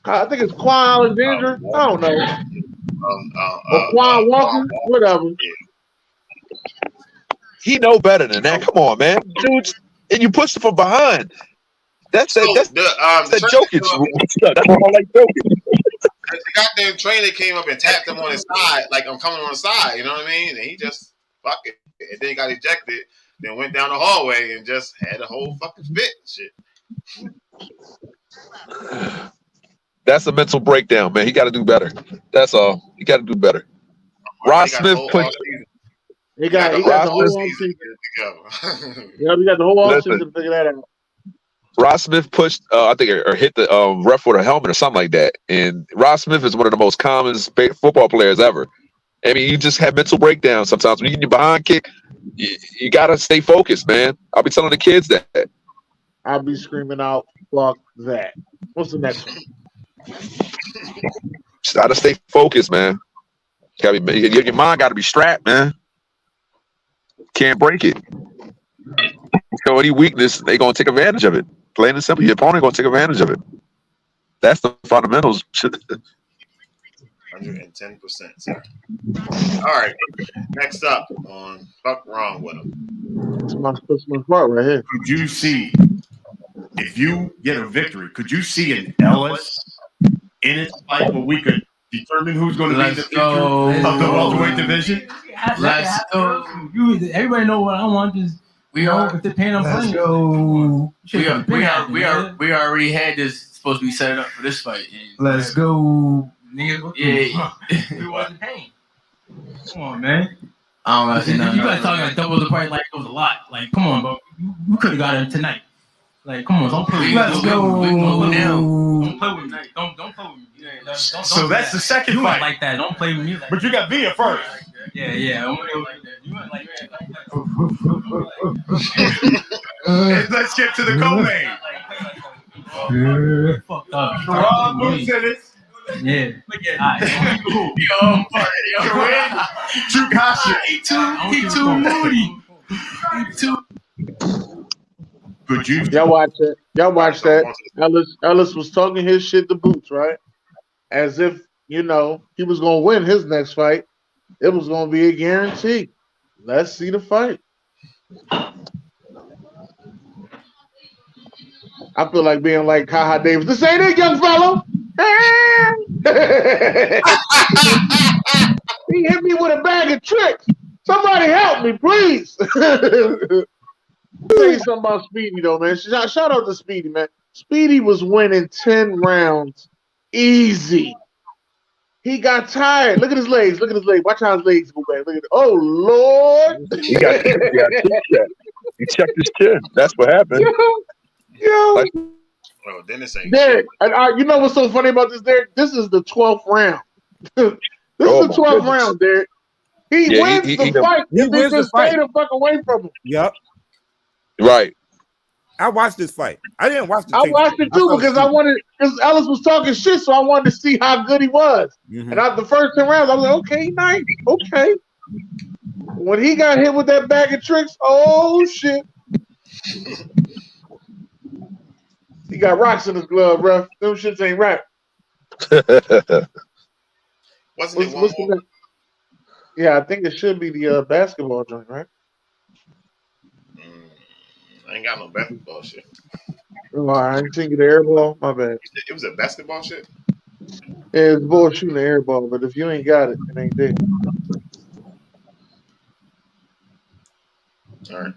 [SPEAKER 4] I think it's Quan Alexander. I don't know. Or Quan Walker, whatever.
[SPEAKER 1] He know better than that. Come on, man. Dude, and you pushed him from behind. That's joking. That's all like joking.
[SPEAKER 2] The goddamn trainer came up and tapped him on his side, like I'm coming on the side, you know what I mean? And he just fuck it. And then he got ejected, then went down the hallway and just had a whole fucking fit and shit.
[SPEAKER 1] That's a mental breakdown, man. He got to do better. That's all. He got to do better. Ross Smith pushed.
[SPEAKER 4] He got the whole offseason. Yeah, we got the whole offseason to figure that out.
[SPEAKER 1] Ross Smith pushed, I think, or hit the ref with a helmet or something like that. And Ross Smith is one of the most common football players ever. I mean, you just have mental breakdowns sometimes. When you get your behind kick, you got to stay focused, man. I'll be telling the kids that.
[SPEAKER 4] I'll be screaming out, "Fuck that!" What's the next one?
[SPEAKER 1] Just gotta stay focused, man. Your mind got to be strapped, man. Can't break it. So any weakness, they gonna take advantage of it. Plain and simple. Your opponent gonna take advantage of it. That's the fundamentals.
[SPEAKER 2] 110%, sir. All right. Next up on Fuk Wrong Wit Em.
[SPEAKER 4] That's my part right here.
[SPEAKER 5] Could you see, if you get a victory, could you see an Ellis in it fight where we could determine who's going to be the future of the welterweight division?
[SPEAKER 6] Let's go. Everybody know what I want. Just we are. If they're paying them, let's go. We already had this supposed to be set up for this fight. Let's go. Yeah, we wasn't paying. Come on, man. I don't know. You guys talking like double the price like it was a lot. Like, come on, bro. You could have got it tonight. Like, come on, don't play with me. Let's go. Don't play with me. Don't play with me. Don't
[SPEAKER 5] so that's the second
[SPEAKER 6] you
[SPEAKER 5] fight.
[SPEAKER 6] Like that. Don't play with me. Like
[SPEAKER 5] but you got Villa first.
[SPEAKER 6] Yeah. Don't play like that. You went like
[SPEAKER 5] that. Let's get to the co-main.
[SPEAKER 6] Fucked up. Yeah. Look at He too moody.
[SPEAKER 5] Could you?
[SPEAKER 4] Y'all watch it. Y'all watch that. Ellis was talking his shit to Boots, right? As if, he was going to win his next fight. It was going to be a guarantee. Let's see the fight. I feel like being like Kaha Davis. This ain't it, young fellow. He hit me with a bag of tricks. Somebody help me, please. Say something about Speedy though, man. Shout out to Speedy, man. Speedy was winning 10 rounds easy. He got tired. Look at his legs. Watch how his legs go back. Look at it. Oh Lord.
[SPEAKER 1] He checked his chin. That's what happened.
[SPEAKER 4] Yo.
[SPEAKER 2] Oh, then this ain't
[SPEAKER 4] Derek, you know what's so funny about this, Derek? This is the 12th round. This is the 12th round, Derek. He wins the fight. He wins the fight. Stay the fuck away from him.
[SPEAKER 3] Yep.
[SPEAKER 1] Right.
[SPEAKER 3] I watched this fight. I didn't watch the
[SPEAKER 4] I watched it too because because Ellis was talking shit, so I wanted to see how good he was. Mm-hmm. And after the first 10 rounds, I was like, okay, nice. Okay. When he got hit with that bag of tricks, oh shit. He got rocks in his glove, ref. Them shits ain't right.
[SPEAKER 2] Wasn't it one more?
[SPEAKER 4] Yeah, I think it should be the basketball joint, right?
[SPEAKER 2] I ain't got no basketball shit.
[SPEAKER 4] Oh, I ain't think of the air ball. My bad.
[SPEAKER 2] It was a basketball shit?
[SPEAKER 4] Yeah, it's bull shooting the air ball, but if you ain't got it, it ain't there.
[SPEAKER 2] All right.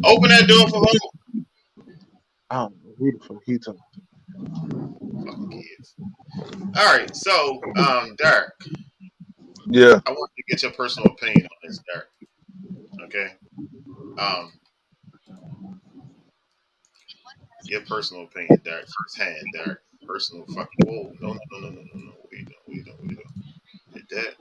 [SPEAKER 2] Open that door for who?
[SPEAKER 4] I don't know who the fuck he talking.
[SPEAKER 2] Fucking kids. All right, so Derek.
[SPEAKER 1] Yeah.
[SPEAKER 2] I want to get your personal opinion on this, Derek. Okay. Your personal opinion, Derek. Firsthand, Derek. Personal fucking. Whoa, no. We don't. Hit that.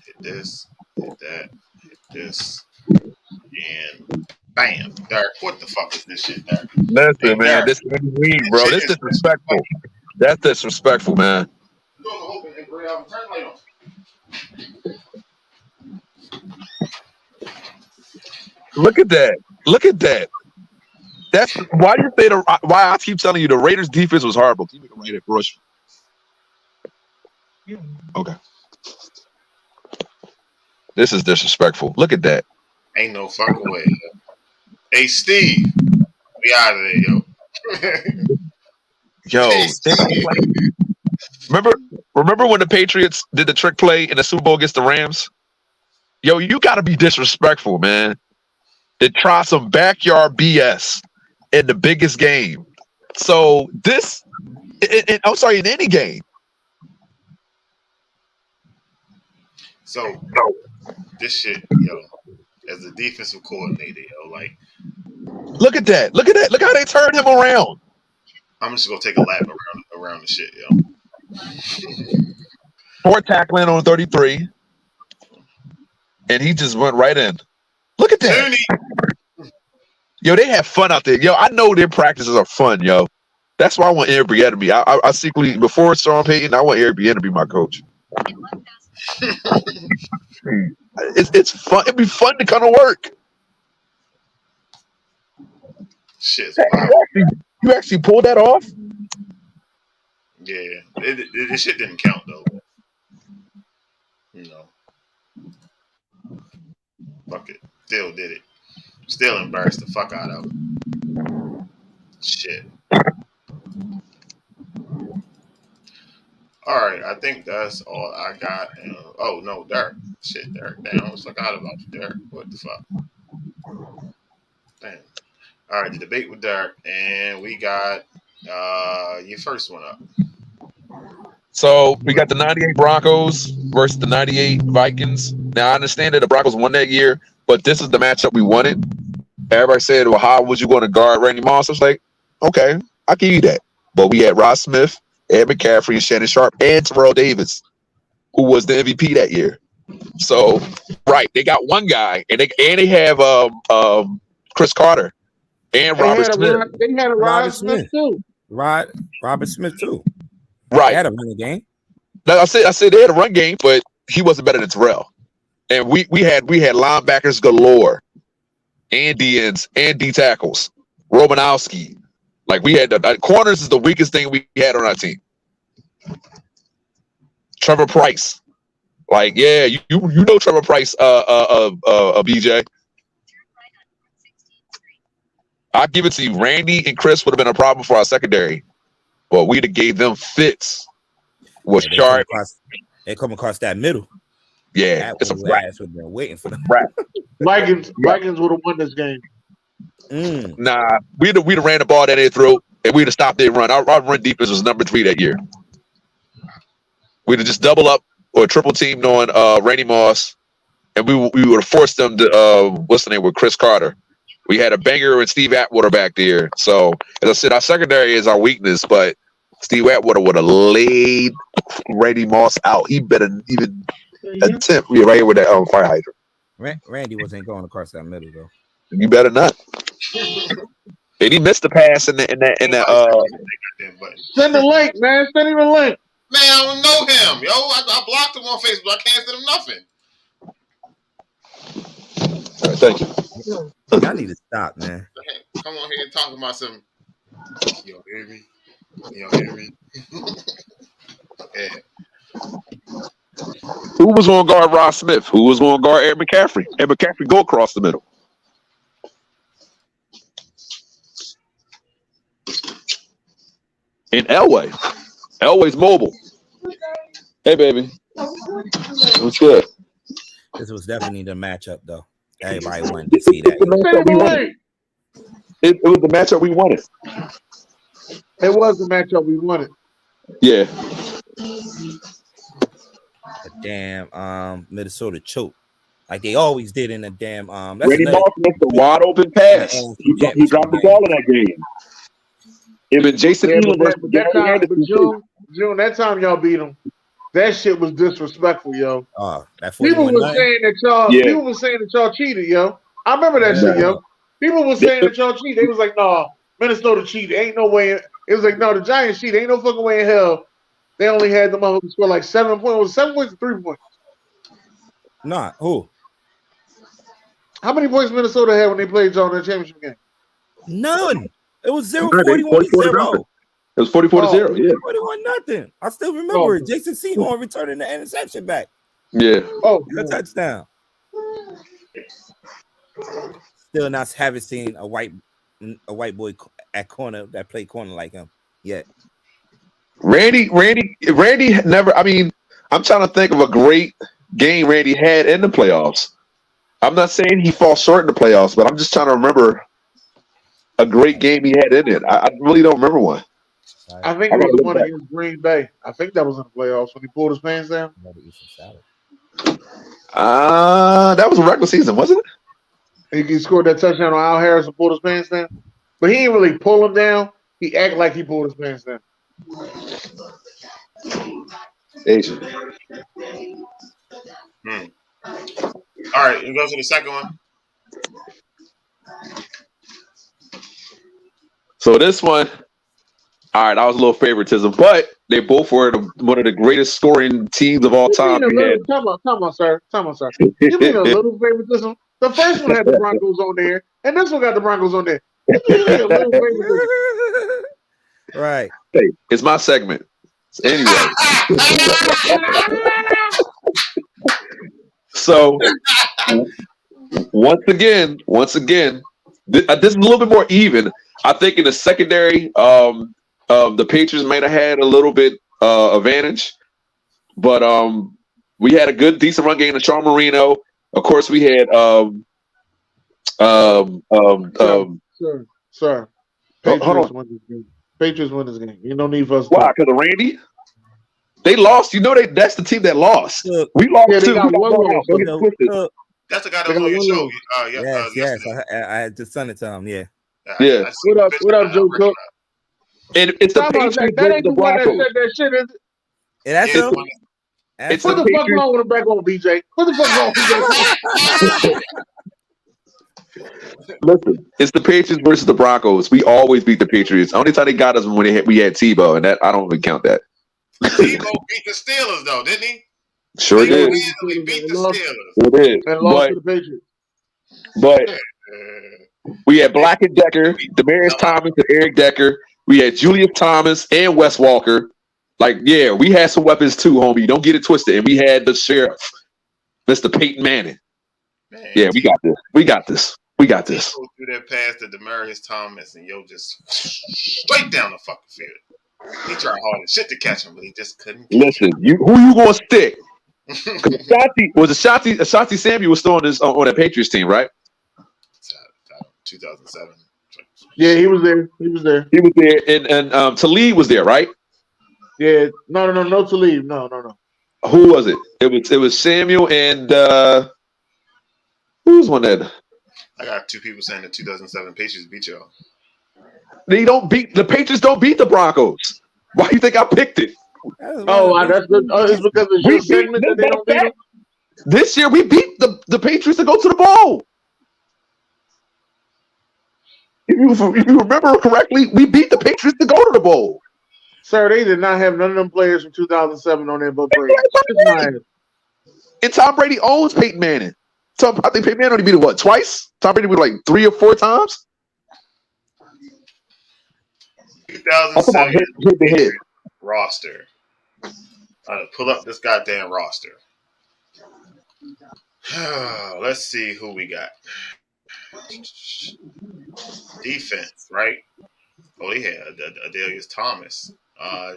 [SPEAKER 2] Hit this. Hit that. Hit this. And bam, Derek. What the fuck is this shit, Derek?
[SPEAKER 1] Listen,
[SPEAKER 2] hey,
[SPEAKER 1] man.
[SPEAKER 2] Derek,
[SPEAKER 1] this is weed, bro. This is disrespectful. That's disrespectful, man.
[SPEAKER 2] Turn the light on.
[SPEAKER 1] Look at that. That's why you say why I keep telling you the Raiders defense was horrible. Keep it right at Brush. Okay. This is disrespectful. Look at that.
[SPEAKER 2] Ain't no fucking way. Yo. Hey Steve, we out of there, yo.
[SPEAKER 1] Yo, remember when the Patriots did the trick play in the Super Bowl against the Rams? Yo, you got to be disrespectful, man. To try some backyard BS in the biggest game. So this, in any game.
[SPEAKER 2] So this shit, yo, as a defensive coordinator, yo, like,
[SPEAKER 1] look at that. Look how they turned him around.
[SPEAKER 2] I'm just gonna take a lap around the shit, yo.
[SPEAKER 1] 4 tackling on 33, and he just went right in. Look at that. Yo, they have fun out there. Yo, I know their practices are fun, yo. That's why I want Eric Bieniemy to be. I secretly, before Sean Payton, I want Eric Bieniemy to be my coach. It's fun. It'd be fun to come to work.
[SPEAKER 2] Shit.
[SPEAKER 1] You actually pulled that off?
[SPEAKER 2] Yeah. This shit didn't count, though. You know. Fuck it. Still did it. Still embarrassed the fuck out of him. Shit. All right, I think that's all I got. Oh no, Derek. Shit, Derek. Damn, I forgot about you, Derek. What the fuck? Damn. All right, the debate with Derek, and we got your first one up.
[SPEAKER 1] So we got the 98 Broncos versus the 98 Vikings. Now I understand that the Broncos won that year, but this is the matchup we wanted. Everybody said, well, how was you going to guard Randy Moss? I was like, okay, I'll give you that. But we had Ross Smith, Ed McCaffrey, and Shannon Sharp, and Terrell Davis, who was the MVP that year. So, right, they got one guy, and they have Chris Carter and Robert Smith.
[SPEAKER 4] They had a Robert Smith too.
[SPEAKER 3] Robert Smith too.
[SPEAKER 1] Right.
[SPEAKER 3] They had a running game.
[SPEAKER 1] No, I said they had a run game, but he wasn't better than Terrell. And we had linebackers galore, and DNs and D tackles, Romanowski. Like we had the corners is the weakest thing we had on our team. Trevor Price, like you know Trevor Price, BJ. I'll give it to you. Randy and Chris would have been a problem for our secondary, but we'd have gave them fits. Was sharp.
[SPEAKER 3] They come across that middle.
[SPEAKER 1] Yeah,
[SPEAKER 3] it's a ass would have been waiting for them.
[SPEAKER 4] Vikings would have won this game.
[SPEAKER 1] Nah, we'd have ran the ball down their throat, and we'd have stopped their run. Our run defense was number 3 that year. We'd have just double up or triple teamed on Randy Moss, and we would have forced them to what's the name with Chris Carter. We had a banger and Steve Atwater back there. So as I said, our secondary is our weakness, but Steve Atwater would have laid Randy Moss out. He better even attempt. We're right here with that fire hydrant.
[SPEAKER 3] Randy wasn't going across that middle though.
[SPEAKER 1] You better not. And he missed the pass in that.
[SPEAKER 4] Send the link, man. Send him the link.
[SPEAKER 2] Man, I don't know him, yo. I blocked him on Facebook. I can't send him nothing.
[SPEAKER 1] All right, thank you.
[SPEAKER 3] I need to stop, man.
[SPEAKER 2] Come on here and talk about some. You don't hear me? You don't hear me? Yeah.
[SPEAKER 1] Who was going to guard Ross Smith? Who was going to guard Ed McCaffrey? Ed McCaffrey go across the middle. And Elway's mobile. Hey, baby. What's good?
[SPEAKER 3] This was definitely the matchup, though. Everybody wanted to see that.
[SPEAKER 1] It was the matchup we wanted.
[SPEAKER 4] It was the matchup we wanted.
[SPEAKER 1] Yeah.
[SPEAKER 3] A damn Minnesota choke. Like they always did in the damn
[SPEAKER 1] Randy Moss missed a wide open pass. He dropped the ball in that game. It was Jason Elam versus
[SPEAKER 4] June, that time y'all beat them. That shit was disrespectful, yo. People were saying that y'all cheated, yo. I remember that shit, yo. People were saying that y'all cheated. They was like, no, Minnesota cheated. Ain't no way. It was like, no, the Giants cheated. Ain't no fucking way in hell. They only had the motherfuckers score like 7 points. Was 7 points or 3 points?
[SPEAKER 3] Nah, who?
[SPEAKER 4] How many points Minnesota had when they played y'all in the championship game?
[SPEAKER 3] None. It was 41-0.
[SPEAKER 1] It was 44-0. Yeah.
[SPEAKER 3] 41-0. I still remember it. Jason Seymour returning the interception back.
[SPEAKER 1] Yeah.
[SPEAKER 3] A touchdown. Still not haven't seen a white boy at corner that played corner like him yet.
[SPEAKER 1] Randy never. I mean, I'm trying to think of a great game Randy had in the playoffs. I'm not saying he falls short in the playoffs, but I'm just trying to remember a great game he had in it. I really don't remember one.
[SPEAKER 4] I think it was the one against Green Bay. I think that was in the playoffs when he pulled his pants down.
[SPEAKER 1] That was a regular season, wasn't it?
[SPEAKER 4] He scored that touchdown on Al Harris and pulled his pants down. But he didn't really pull him down. He acted like he pulled his pants down.
[SPEAKER 1] Asian.
[SPEAKER 2] All right, you go to the second one.
[SPEAKER 1] So this one, all right, that was a little favoritism, but they both were one of the greatest scoring teams of all time.
[SPEAKER 4] Come on, sir. You mean a little favoritism? The first one had the Broncos on there, and this one got the Broncos on there. You mean a little favoritism?
[SPEAKER 3] Right.
[SPEAKER 1] Hey, it's my segment. Anyway. So once again, this is a little bit more even. I think in the secondary, the Patriots might have had a little bit advantage, but we had a good, decent run game to Sean Marino. Of course, we had
[SPEAKER 4] Sir. Patriots win this game. You don't need us.
[SPEAKER 1] Why? Because of Randy? They lost. You know that's the team that lost. We lost too.
[SPEAKER 2] That's the guy that was on your show.
[SPEAKER 3] Yes. I had to send it to him. Yeah.
[SPEAKER 4] What up, Joe Cook?
[SPEAKER 1] And it's the Patriots versus the Broncos.
[SPEAKER 4] That shit is.
[SPEAKER 3] That's him.
[SPEAKER 4] What the fuck wrong with him back on, BJ? What the fuck wrong with BJ?
[SPEAKER 1] Listen, it's the Patriots versus the Broncos. We always beat the Patriots. Only time they got us when we had Tebow, and that I don't even count that.
[SPEAKER 2] Tebow beat the Steelers, though, didn't he?
[SPEAKER 1] Sure did.
[SPEAKER 2] He beat the Steelers.
[SPEAKER 1] Sure did.
[SPEAKER 4] And lost to the Patriots.
[SPEAKER 1] But we had Black and Decker, Demaryius Thomas and Eric Decker. We had Julius Thomas and Wes Walker. Like, yeah, we had some weapons too, homie. Don't get it twisted. And we had the sheriff, Mr. Peyton Manning. Man, yeah, we got this. We got this.
[SPEAKER 2] Go through that pass to Demaryius Thomas, and just straight down the fucking field. He tried hard as shit to catch him, but he just couldn't.
[SPEAKER 1] Listen, who you gonna stick? Ashanti Samuel was still on that Patriots team, right?
[SPEAKER 2] 2007.
[SPEAKER 4] Yeah, he was there.
[SPEAKER 1] And Talib was there, right?
[SPEAKER 4] Yeah, no, Talib, no.
[SPEAKER 1] Who was it? It was Samuel and who was one that?
[SPEAKER 2] I got two people saying the 2007 Patriots beat y'all.
[SPEAKER 1] The Patriots don't beat the Broncos. Why do you think I picked it?
[SPEAKER 4] It's because of your segment that they don't beat them?
[SPEAKER 1] This year we beat the Patriots to go to the bowl. If you remember correctly, we beat the Patriots to go to the bowl.
[SPEAKER 4] Sir, they did not have none of them players from 2007 on their book.
[SPEAKER 1] And Tom Brady owns Peyton Manning. So I think Peyton Manning only beat it, what, twice? Tom Brady beat it like 3 or 4 times?
[SPEAKER 2] 2007 roster. Pull up this goddamn roster. Let's see who we got. Defense, right? Oh, they had Adelius Thomas,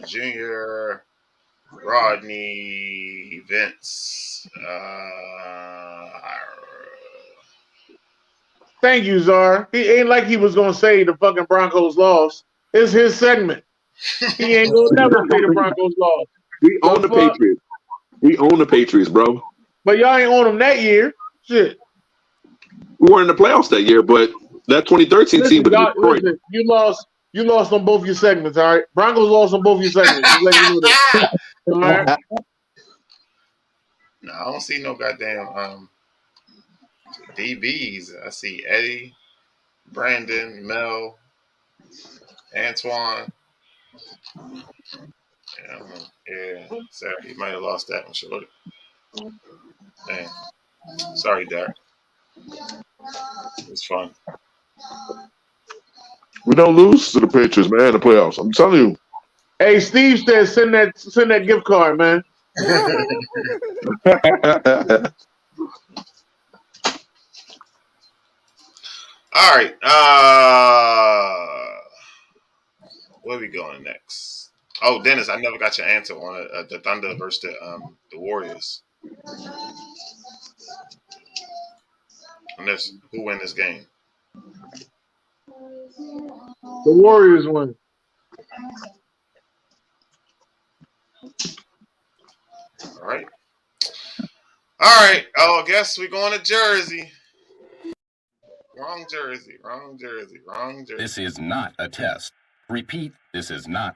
[SPEAKER 2] Junior, Rodney, Vince.
[SPEAKER 4] Thank you, Czar. He ain't like he was gonna say the fucking Broncos lost. It's his segment. He ain't gonna never say the Broncos lost.
[SPEAKER 1] We own the Patriots. We own the Patriots, bro.
[SPEAKER 4] But y'all ain't own them that year. Shit.
[SPEAKER 1] We weren't in the playoffs that year, but that 2013 team was Detroit.
[SPEAKER 4] Listen, you lost on both your segments, all right? Broncos lost on both your segments. Just let you know that. All right?
[SPEAKER 2] No, I don't see no goddamn DBs. I see Eddie, Brandon, Mel, Antoine. Yeah, sorry, he might have lost that one, sure. Man, sorry, Derek. It was fun.
[SPEAKER 7] We don't lose to the Patriots, man, in the playoffs. I'm telling you.
[SPEAKER 4] Hey, Steve said send that gift card, man.
[SPEAKER 2] All right. Where are we going next? Oh, Dennis, I never got your answer on the Thunder versus the Warriors. And that's who win this game?
[SPEAKER 4] The Warriors win.
[SPEAKER 2] All right. Oh, I guess we're going to Jersey. Wrong Jersey.
[SPEAKER 8] This is not a test. Repeat, this is not.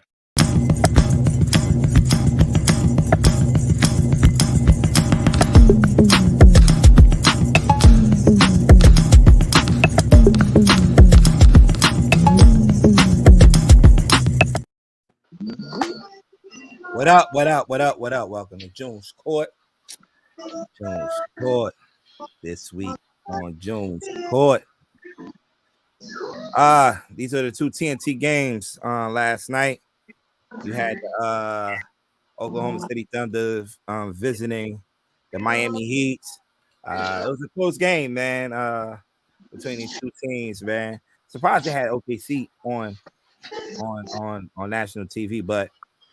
[SPEAKER 3] What up? Welcome to June's Court. June's Court this week on June's Court. These are the two TNT games last night. You had Oklahoma City Thunder visiting the Miami Heat. It was a close game, man, between these two teams, man. Surprised they had OKC on national TV, but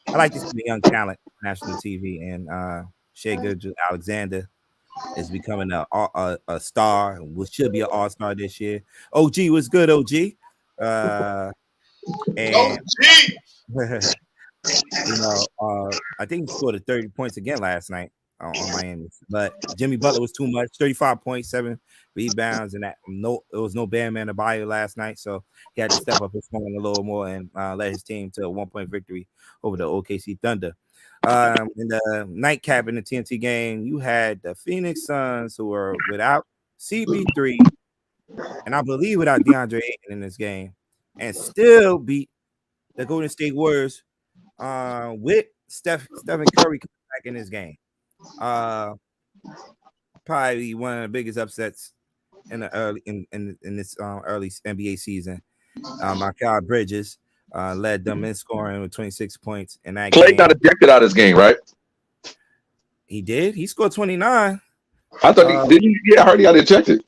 [SPEAKER 3] I like to see the young talent on national TV, and Shai Gilgeous-Alexander is becoming a star, which should be an all-star this year. OG was good, OG. And I think he scored 30 points again last night on Miami, but Jimmy Butler was too much. 35.7 rebounds, and it was no Bam Adebayo last night, so he had to step up his scoring a little more and led his team to a 1-point victory over the OKC Thunder. In the nightcap in the TNT game, you had the Phoenix Suns, who were without CP3 and I believe without DeAndre Ayton in this game, and still beat the Golden State Warriors with Stephen Curry coming back in this game. Probably one of the biggest upsets in the early in this early NBA season. Mikal Bridges led them in scoring with 26 points in that game.
[SPEAKER 1] Clay got ejected out of this game, right?
[SPEAKER 3] He did. He scored 29.
[SPEAKER 1] I thought did he? Yeah, I heard he got ejected.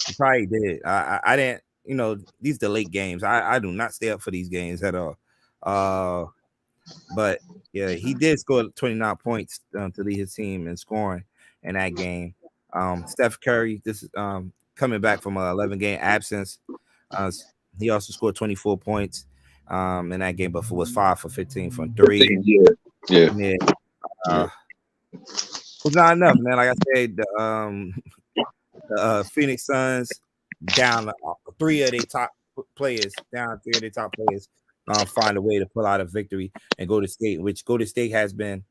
[SPEAKER 3] He probably did. I didn't. These the late games. I do not stay up for these games at all. But yeah, he did score 29 points to lead his team in scoring in that game. Steph Curry, this is coming back from an 11-game absence. He also scored 24 points in that game, but was 5 for 15 from 3.
[SPEAKER 1] Yeah.
[SPEAKER 3] Was not enough, man. Like I said, the Phoenix Suns down three of their top players, find a way to pull out a victory and go to state, which Golden State has been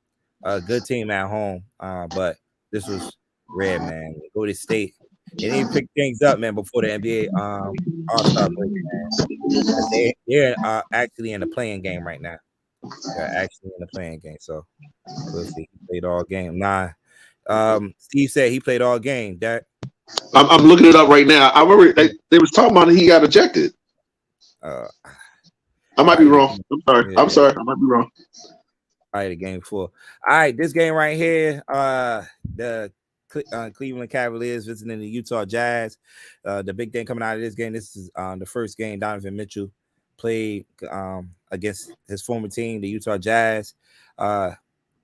[SPEAKER 3] a good team at home. But this was rare, man. Golden State, they didn't pick things up, man, before the NBA All-Star break, man. They're actually in the playing game right now. They're actually in the playing game, so we'll see. He played all game. Steve said he played all game. Derek?
[SPEAKER 1] I'm looking it up right now. I remember they was talking about it. He got ejected. I might be wrong. I'm sorry.
[SPEAKER 3] Yeah.
[SPEAKER 1] I'm sorry. I might be wrong.
[SPEAKER 3] All right, the game 4. All right, this game right here, the Cleveland Cavaliers visiting the Utah Jazz. The big thing coming out of this game, this is the first game Donovan Mitchell played against his former team, the Utah Jazz.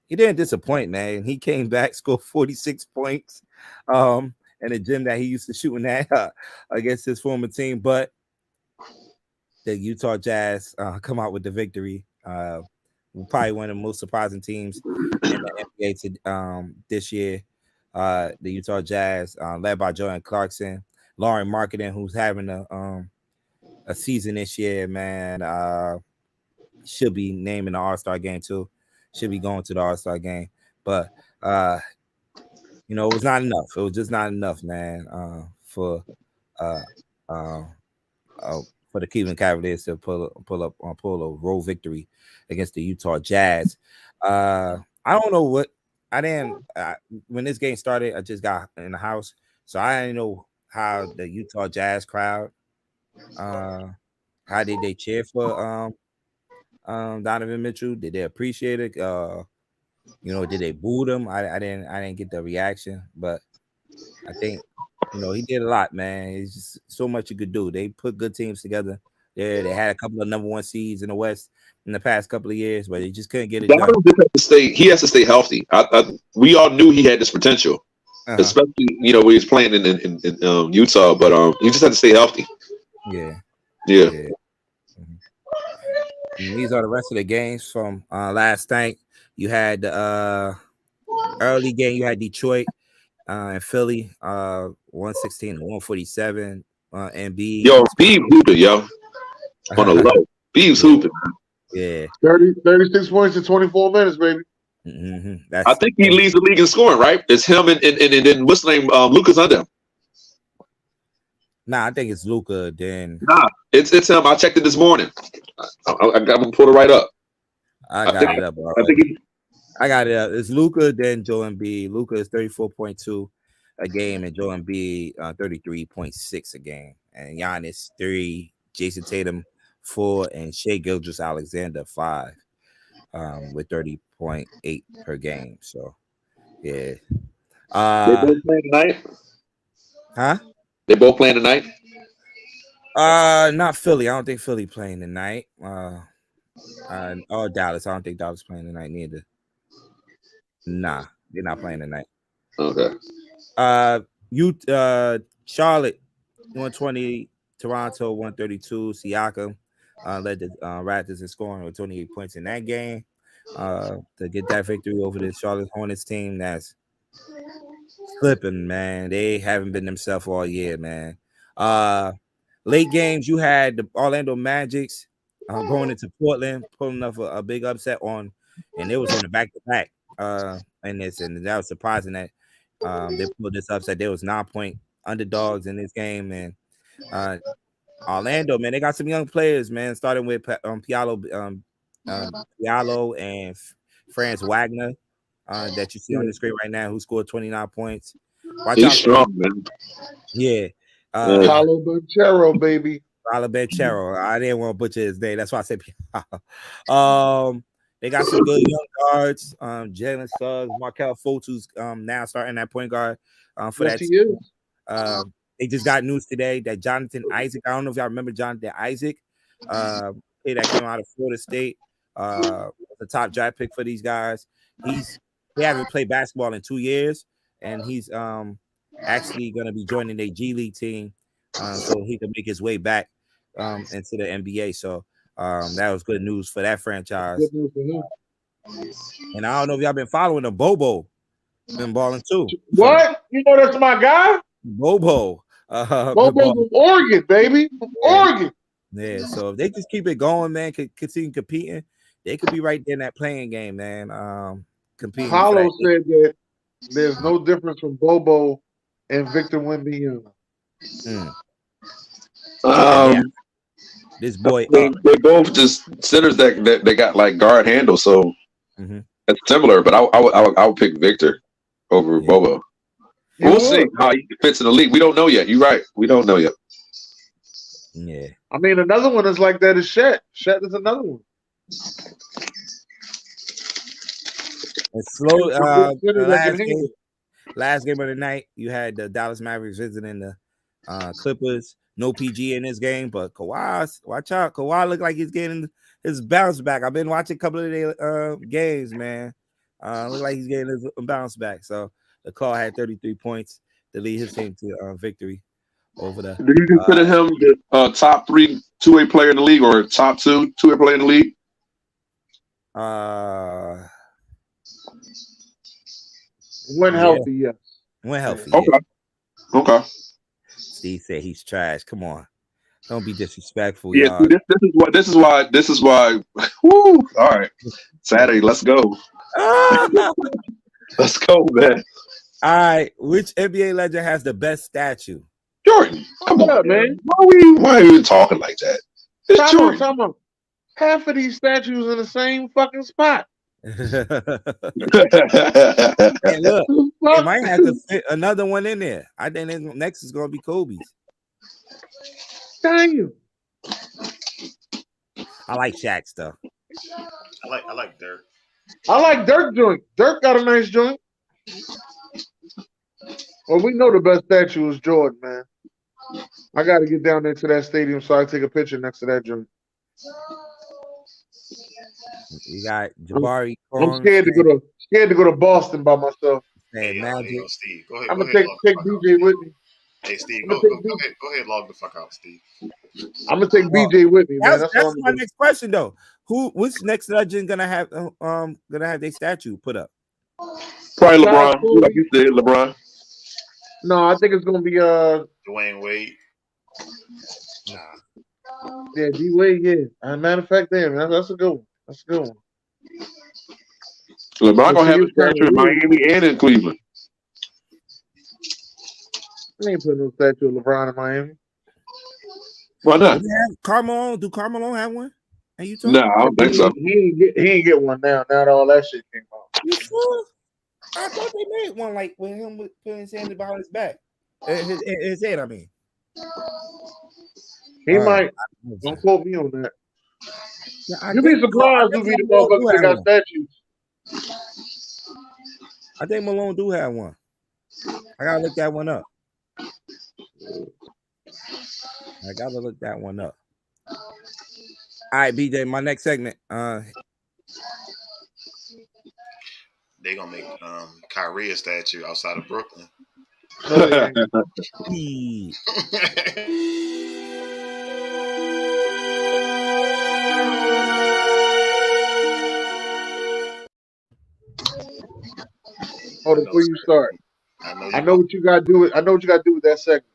[SPEAKER 3] He didn't disappoint, man. He came back, scored 46 points in the gym that he used to shoot in that against his former team. But the Utah Jazz come out with the victory. Probably one of the most surprising teams in the NBA this year. The Utah Jazz, led by Jordan Clarkson, Lauren Marketing, who's having a season this year, man. Should be naming the All-Star game too. Should be going to the All-Star game, but it was not enough. It was just not enough, man. For the Cleveland Cavaliers to pull a road victory against the Utah Jazz. I don't know what when this game started. I just got in the house, so I didn't know how the Utah Jazz crowd, how did they cheer for Donovan Mitchell? Did they appreciate it? Did they boo them? I didn't get the reaction, but I think he did a lot, man. It's just so much you could do. They put good teams together. They had a couple of number 1 seeds in the West in the past couple of years, but they just couldn't get it done.
[SPEAKER 1] He has to stay healthy. We all knew he had this potential, especially when he was playing in Utah. But he just had to stay healthy.
[SPEAKER 3] Yeah.
[SPEAKER 1] Mm-hmm.
[SPEAKER 3] And these are the rest of the games from last night. You had the early game. You had Detroit and Philly, 116 to 147. Embiid.
[SPEAKER 1] Yo, Beebs hooping, yo. On the low. Beebs hooping.
[SPEAKER 3] Yeah.
[SPEAKER 4] 36 points in 24 minutes, baby.
[SPEAKER 3] Mm-hmm.
[SPEAKER 1] I think he leads the league in scoring, right? It's him and then what's the name? Luka's under him.
[SPEAKER 3] Nah, I think it's Luka. Then
[SPEAKER 1] it's him. I checked it this morning. I'm gonna pull it right up.
[SPEAKER 3] I got it up, bro. I got it up. It's Luka, then Joel Embiid. Luka is 34.2 a game, and Joel Embiid 33.6 a game. And Giannis 3, Jason Tatum 4, and Shai Gilgeous-Alexander 5, with 30.8 per game. So yeah.
[SPEAKER 1] They both playing tonight?
[SPEAKER 3] Huh?
[SPEAKER 1] They both playing tonight?
[SPEAKER 3] Not Philly. I don't think Philly playing tonight. Or Dallas. I don't think Dallas playing tonight neither. Nah, they're not playing tonight.
[SPEAKER 1] Okay.
[SPEAKER 3] Charlotte 120, Toronto 132. Siakam led the Raptors in scoring with 28 points in that game to get that victory over the Charlotte Hornets team that's slipping, man. They haven't been themselves all year, man. Late games, you had the Orlando Magics going into Portland, pulling off a big upset and it was on the back-to-back in this, and that was surprising that they pulled this upset. There was 9-point underdogs in this game, and Orlando, man, they got some young players, man, starting with Pialo and Franz Wagner that you see on the screen right now, who scored 29 points.
[SPEAKER 1] He's strong, man.
[SPEAKER 3] Yeah.
[SPEAKER 4] Paolo Banchero, baby.
[SPEAKER 3] Paolo Banchero. I didn't want to butcher his name. That's why I said Pialo. They got some good young guards. Jalen Suggs, Markelle Fultz, who's now starting at point guard for that team. They just got news today that Jonathan Isaac, I don't know if y'all remember Jonathan Isaac, that came out of Florida State, the top draft pick for these guys. He haven't played basketball in 2 years, and he's actually going to be joining a G League team so he can make his way back into the NBA. So that was good news for that franchise. Good news for him. And I don't know if y'all been following him. Bobo been balling too.
[SPEAKER 4] What? You know that's my guy?
[SPEAKER 3] Bobo.
[SPEAKER 4] Bobo from Oregon, baby. From Oregon.
[SPEAKER 3] Yeah, so if they just keep it going, man, continue competing, they could be right there in that playing game, man. Competing.
[SPEAKER 4] Paulo said that there's no difference from Bobo and Victor Wembanyama.
[SPEAKER 3] This boy,
[SPEAKER 1] they both just centers that they got like guard handle, so it's similar. But I would pick Victor over Bobo. We'll see how he fits in the league. We don't know yet. You're right. We don't know yet.
[SPEAKER 3] Yeah.
[SPEAKER 4] I mean, another one is like that is Shet. Shet is another one.
[SPEAKER 3] It's slow. Last game of the night, you had the Dallas Mavericks visiting the Clippers. No PG in this game, but Kawhi, watch out. Kawhi look like he's getting his bounce back. I've been watching a couple of their games, man. Look like he's getting his bounce back. So the call had 33 points to lead his team to victory over the.
[SPEAKER 1] Do you consider him the top 3 two-way player in the league, or top 2 two-way player in the league?
[SPEAKER 4] When healthy, yes.
[SPEAKER 3] When healthy,
[SPEAKER 1] Okay.
[SPEAKER 3] Steve said he's trash. Come on, don't be disrespectful.
[SPEAKER 1] Yeah, see, this is why. Woo! All right, Saturday, let's go. Let's go, man.
[SPEAKER 3] All right, which NBA legend has the best statue?
[SPEAKER 1] Jordan. Come on,
[SPEAKER 4] man.
[SPEAKER 1] Why are you even talking like that? It's Jordan.
[SPEAKER 4] Time on. Half of these statues in the same fucking spot.
[SPEAKER 3] Hey, look, they might have to fit another one in there. I think next is going to be Kobe's.
[SPEAKER 4] Dang you.
[SPEAKER 3] I like Shaq's stuff.
[SPEAKER 2] I like Dirk.
[SPEAKER 4] I like Dirk joint. Dirk got a nice joint. Well, we know the best statue is Jordan, man. I got to get down there to that stadium so I can take a picture next to that joint.
[SPEAKER 3] You got Jabari.
[SPEAKER 4] I'm scared to go to Boston by myself.
[SPEAKER 3] Hey, Magic.
[SPEAKER 2] Steve, go ahead.
[SPEAKER 4] I'm gonna take BJ with me.
[SPEAKER 2] Hey, Steve, go ahead, log the fuck out, Steve.
[SPEAKER 4] I'm gonna take BJ with me, man.
[SPEAKER 3] That's my next question, though. Which next legend gonna have their statue put up?
[SPEAKER 1] Probably LeBron. Like you said, LeBron.
[SPEAKER 4] No, I think it's gonna be
[SPEAKER 2] Dwayne Wade.
[SPEAKER 4] Nah. Yeah, D Wade. Yeah. As a matter of fact, that's a good one. That's a good one.
[SPEAKER 1] LeBron gonna have a statue in Miami and in Cleveland.
[SPEAKER 4] I ain't putting no statue of LeBron in Miami.
[SPEAKER 1] Why not?
[SPEAKER 3] Carmelo? Do Carmelo have one? And you talking?
[SPEAKER 1] No, I don't think so.
[SPEAKER 4] He ain't get one now. Now that all that shit came out.
[SPEAKER 3] You sure? I thought they made one like with him putting his hand behind his back, his head. I mean,
[SPEAKER 4] he might. Don't quote me on that.
[SPEAKER 3] Yeah,
[SPEAKER 4] You'd be surprised who be the motherfuckers that got statues.
[SPEAKER 3] I think Malone do have one. I gotta look that one up. All right, BJ, my next segment.
[SPEAKER 2] They gonna make Kyrie a statue outside of Brooklyn.
[SPEAKER 4] Hold on, before you start, I know what you gotta do. I know what you gotta do with that segment.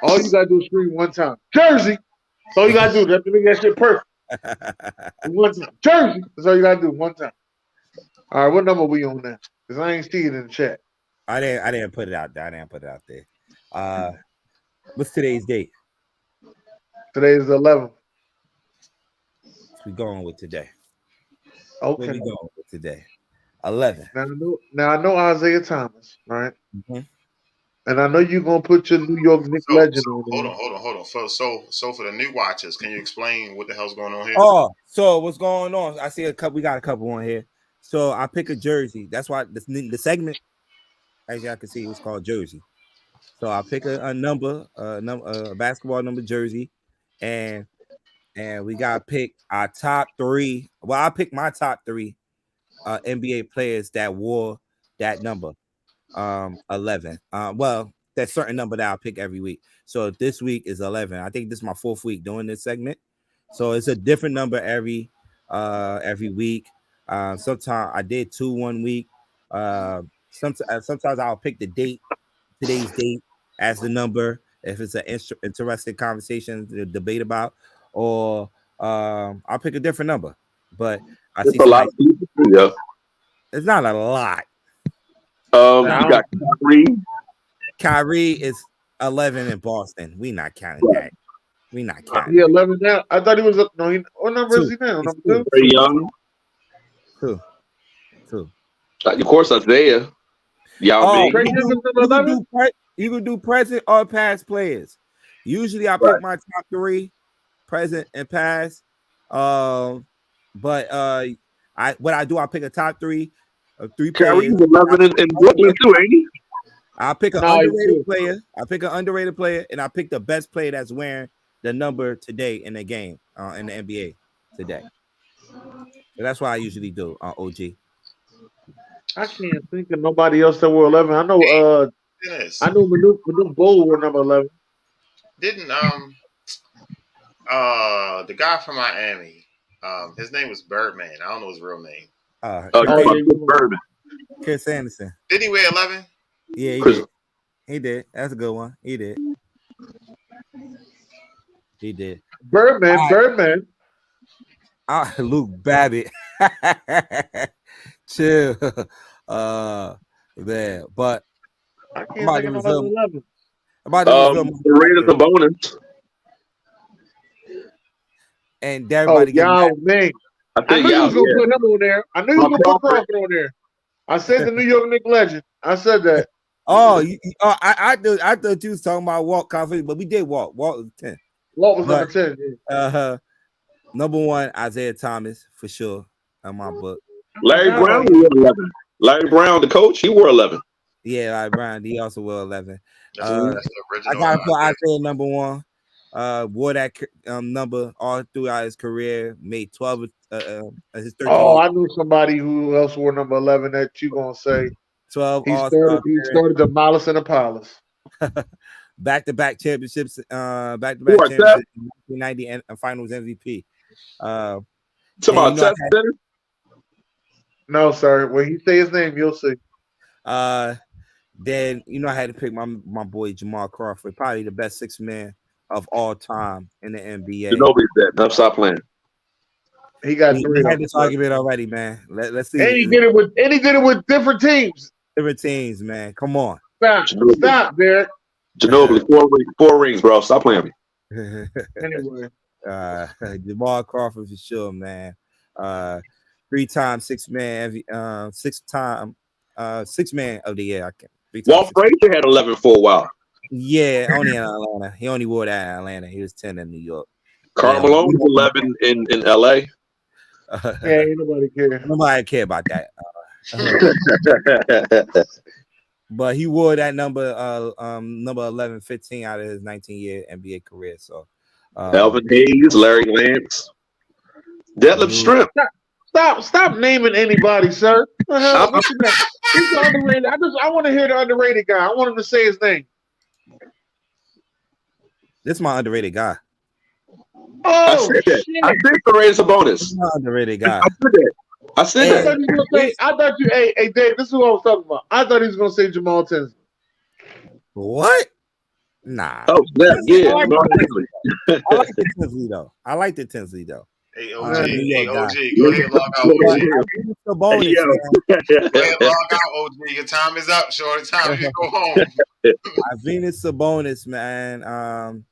[SPEAKER 4] All you gotta do is scream one time, Jersey. That's all you gotta do. That's to make that shit perfect. One time, Jersey. That's all you gotta do. One time. All right, what number we on now? Because I ain't see it in the chat.
[SPEAKER 3] I didn't put it out there. What's today's date?
[SPEAKER 4] Today is the 11th.
[SPEAKER 3] We going with today.
[SPEAKER 4] Okay.
[SPEAKER 3] Where we going with today? 11.
[SPEAKER 4] Now I know Isaiah Thomas, right? Mm-hmm. And I know you're gonna put your New York Knicks legend on there.
[SPEAKER 2] Hold on. So for the new watchers, can you explain what the hell's going on here?
[SPEAKER 3] Oh, so what's going on? I see a couple. We got a couple on here. So I pick a jersey. That's why the segment, as y'all can see, was called Jersey. So I pick a number, a basketball number jersey, and we gotta pick our top 3. Well, I pick my top 3 NBA players that wore that number, 11. Well, that certain number that I'll pick every week. So this week is 11. I think this is my 4th week doing this segment. So it's a different number every week. Sometimes I did 2 one week. Sometimes I'll pick the date, today's date, as the number if it's an interesting conversation to debate about, or I'll pick a different number. But I see a lot of people. Yeah, it's not a lot.
[SPEAKER 1] You got Kyrie.
[SPEAKER 3] Kyrie is 11 in Boston. We not counting that. We not counting.
[SPEAKER 4] He 11 now. I thought he was up. No, what number is he now? Number 2.
[SPEAKER 1] Very young.
[SPEAKER 3] 2.
[SPEAKER 1] Of course, Isaiah.
[SPEAKER 3] You can do present or past players. Usually, I pick my top 3, present and past. But I pick a top 3 of 3 players.
[SPEAKER 1] 11 in Brooklyn too, ain't he?
[SPEAKER 3] I'll pick an underrated player. And I pick the best player that's wearing the number today in the game, in the NBA today. So that's what I usually do, OG.
[SPEAKER 4] I can't think of nobody else that wore 11. I know Manu Bol wore number 11.
[SPEAKER 2] Didn't the guy from Miami, his name was Birdman. I don't know his real name.
[SPEAKER 1] Birdman.
[SPEAKER 3] Chris Anderson.
[SPEAKER 2] Didn't he wear 11?
[SPEAKER 3] Yeah, he did. He did. That's a good one. He did.
[SPEAKER 4] Birdman.
[SPEAKER 3] Luke Babbitt. Chill. Man. But
[SPEAKER 4] I can't think of number 11.
[SPEAKER 1] The Raiders of bonus.
[SPEAKER 3] And everybody
[SPEAKER 4] man. I knew you was gonna put him on there. I knew you was gonna put Crawford on there. I said the New York Knicks legend. I said that.
[SPEAKER 3] I thought you was talking about Walt confidence, but we did Walt. Walt was 10.
[SPEAKER 4] Walt was number 10. Yeah.
[SPEAKER 3] Number 1, Isaiah Thomas for sure in my book.
[SPEAKER 1] Larry Brown wore 11. Larry Brown, the coach, he wore 11.
[SPEAKER 3] Yeah, Larry Brown, he also wore 11. I gotta put Isaiah number 1. Wore that number all throughout his career. Made 12 his 13.
[SPEAKER 4] Oh, I knew somebody who else wore number 11 that you gonna say.
[SPEAKER 3] 12.
[SPEAKER 4] He started demolishing the palace.
[SPEAKER 3] Back-to-back championships. Back-to-back championships. 1990 and Finals MVP.
[SPEAKER 4] No, sir. When he say his name, you'll see.
[SPEAKER 3] Then I had to pick my boy Jamal Crawford, probably the best 6 man of all time in the NBA.
[SPEAKER 1] Nobody's that. No, stop playing.
[SPEAKER 4] He got 3.
[SPEAKER 3] We had this argument already, man. Let's see.
[SPEAKER 4] And he did it with different teams.
[SPEAKER 3] Different teams, man. Come on.
[SPEAKER 4] Stop, Derek.
[SPEAKER 1] Ginobili, 4 rings, bro. Stop playing me.
[SPEAKER 4] Anyway,
[SPEAKER 3] Jamal Crawford for sure, man. 3-time six-man of the year. I can.
[SPEAKER 1] Walt Frazier had 11 for a while.
[SPEAKER 3] Yeah, only in Atlanta. He only wore that in Atlanta. He was 10 in New York.
[SPEAKER 1] Karl Malone was 11 in LA.
[SPEAKER 4] Yeah, ain't nobody care.
[SPEAKER 3] Nobody care about that. But he wore that number 11, 15 out of his 19-year NBA career. So
[SPEAKER 1] Elvin Hayes, Larry Lance, Detlef Schrempf.
[SPEAKER 4] Stop naming anybody, sir. What's your name? He's underrated. I want to hear the underrated guy. I want him to say his name.
[SPEAKER 3] This is my underrated guy.
[SPEAKER 4] Oh,
[SPEAKER 1] I said Ferreira's a bonus.
[SPEAKER 3] This is my underrated guy.
[SPEAKER 1] I said that.
[SPEAKER 4] I thought you. Hey, Dave. This is what I was talking about. I thought he was gonna say Jamal Tinsley.
[SPEAKER 3] What? Nah.
[SPEAKER 1] Oh, yeah.
[SPEAKER 3] I like the Tinsley though.
[SPEAKER 2] Hey, OG, go ahead, log out, OG.
[SPEAKER 3] It's a bonus, man.
[SPEAKER 2] Go ahead, log out, OG. Your time is up. Short time, you go home.
[SPEAKER 3] Venus Sabonis, man.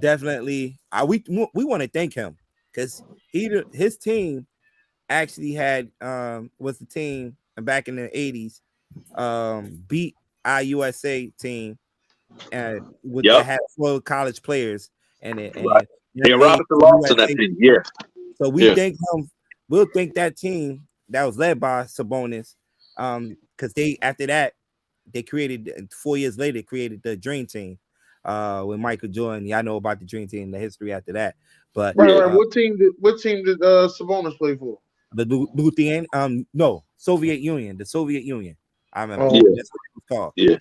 [SPEAKER 3] Definitely. We want to thank him because his team actually had was the team back in the 80s beat our USA team and that had 4 college players and
[SPEAKER 1] Robinson lost in that team. Yeah.
[SPEAKER 3] So we thank him. We'll thank that team that was led by Sabonis because after that they created 4 years later created the Dream Team with Michael Jordan. Y'all know about the Dream Team, the history after that. But
[SPEAKER 4] right. What team did Sabonis play for?
[SPEAKER 3] The Luthian, Soviet Union. The Soviet Union. I remember.
[SPEAKER 1] Yeah.
[SPEAKER 3] That's what it was called.
[SPEAKER 1] Yeah.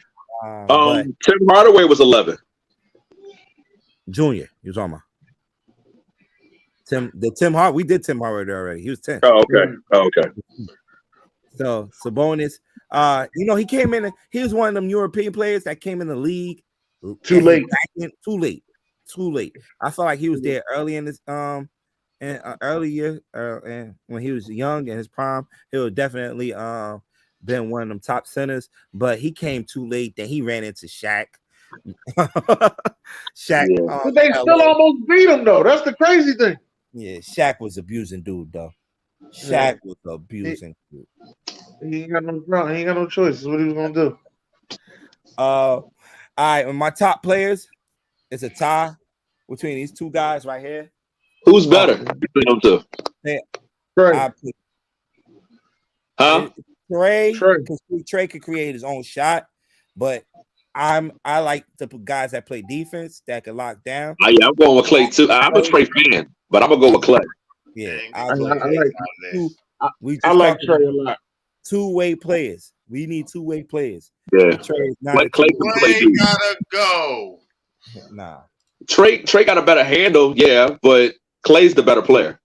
[SPEAKER 1] Tim Hardaway was 11.
[SPEAKER 3] Junior. You was talking about we did Tim Hardaway already. He was 10.
[SPEAKER 1] Oh, okay.
[SPEAKER 3] So Sabonis, he came in. He was one of them European players that came in the league
[SPEAKER 4] too late.
[SPEAKER 3] I felt like he was there early in this early year, and when he was young in his prime, he would definitely been one of them top centers. But he came too late. Then he ran into Shaq. Shaq,
[SPEAKER 4] but they still almost beat him though. That's the crazy thing.
[SPEAKER 3] Yeah, Shaq was abusing dude though. Shaq was abusing dude.
[SPEAKER 4] He ain't got no choice. That's what he was gonna do.
[SPEAKER 3] All right, my top players, it's a tie between these two guys right here.
[SPEAKER 1] Who's better between them two?
[SPEAKER 3] Trey could create his own shot, but I like the guys that play defense that can lock down.
[SPEAKER 1] I'm going with Clay too. I'm a Trey fan, but I'm gonna go with Clay.
[SPEAKER 3] Yeah,
[SPEAKER 4] I like Trey a lot.
[SPEAKER 3] Two-way players. We need two-way players.
[SPEAKER 1] Yeah,
[SPEAKER 3] Trey
[SPEAKER 1] Clay
[SPEAKER 2] gotta go.
[SPEAKER 3] Nah,
[SPEAKER 1] Trey got a better handle, but Clay's the better player.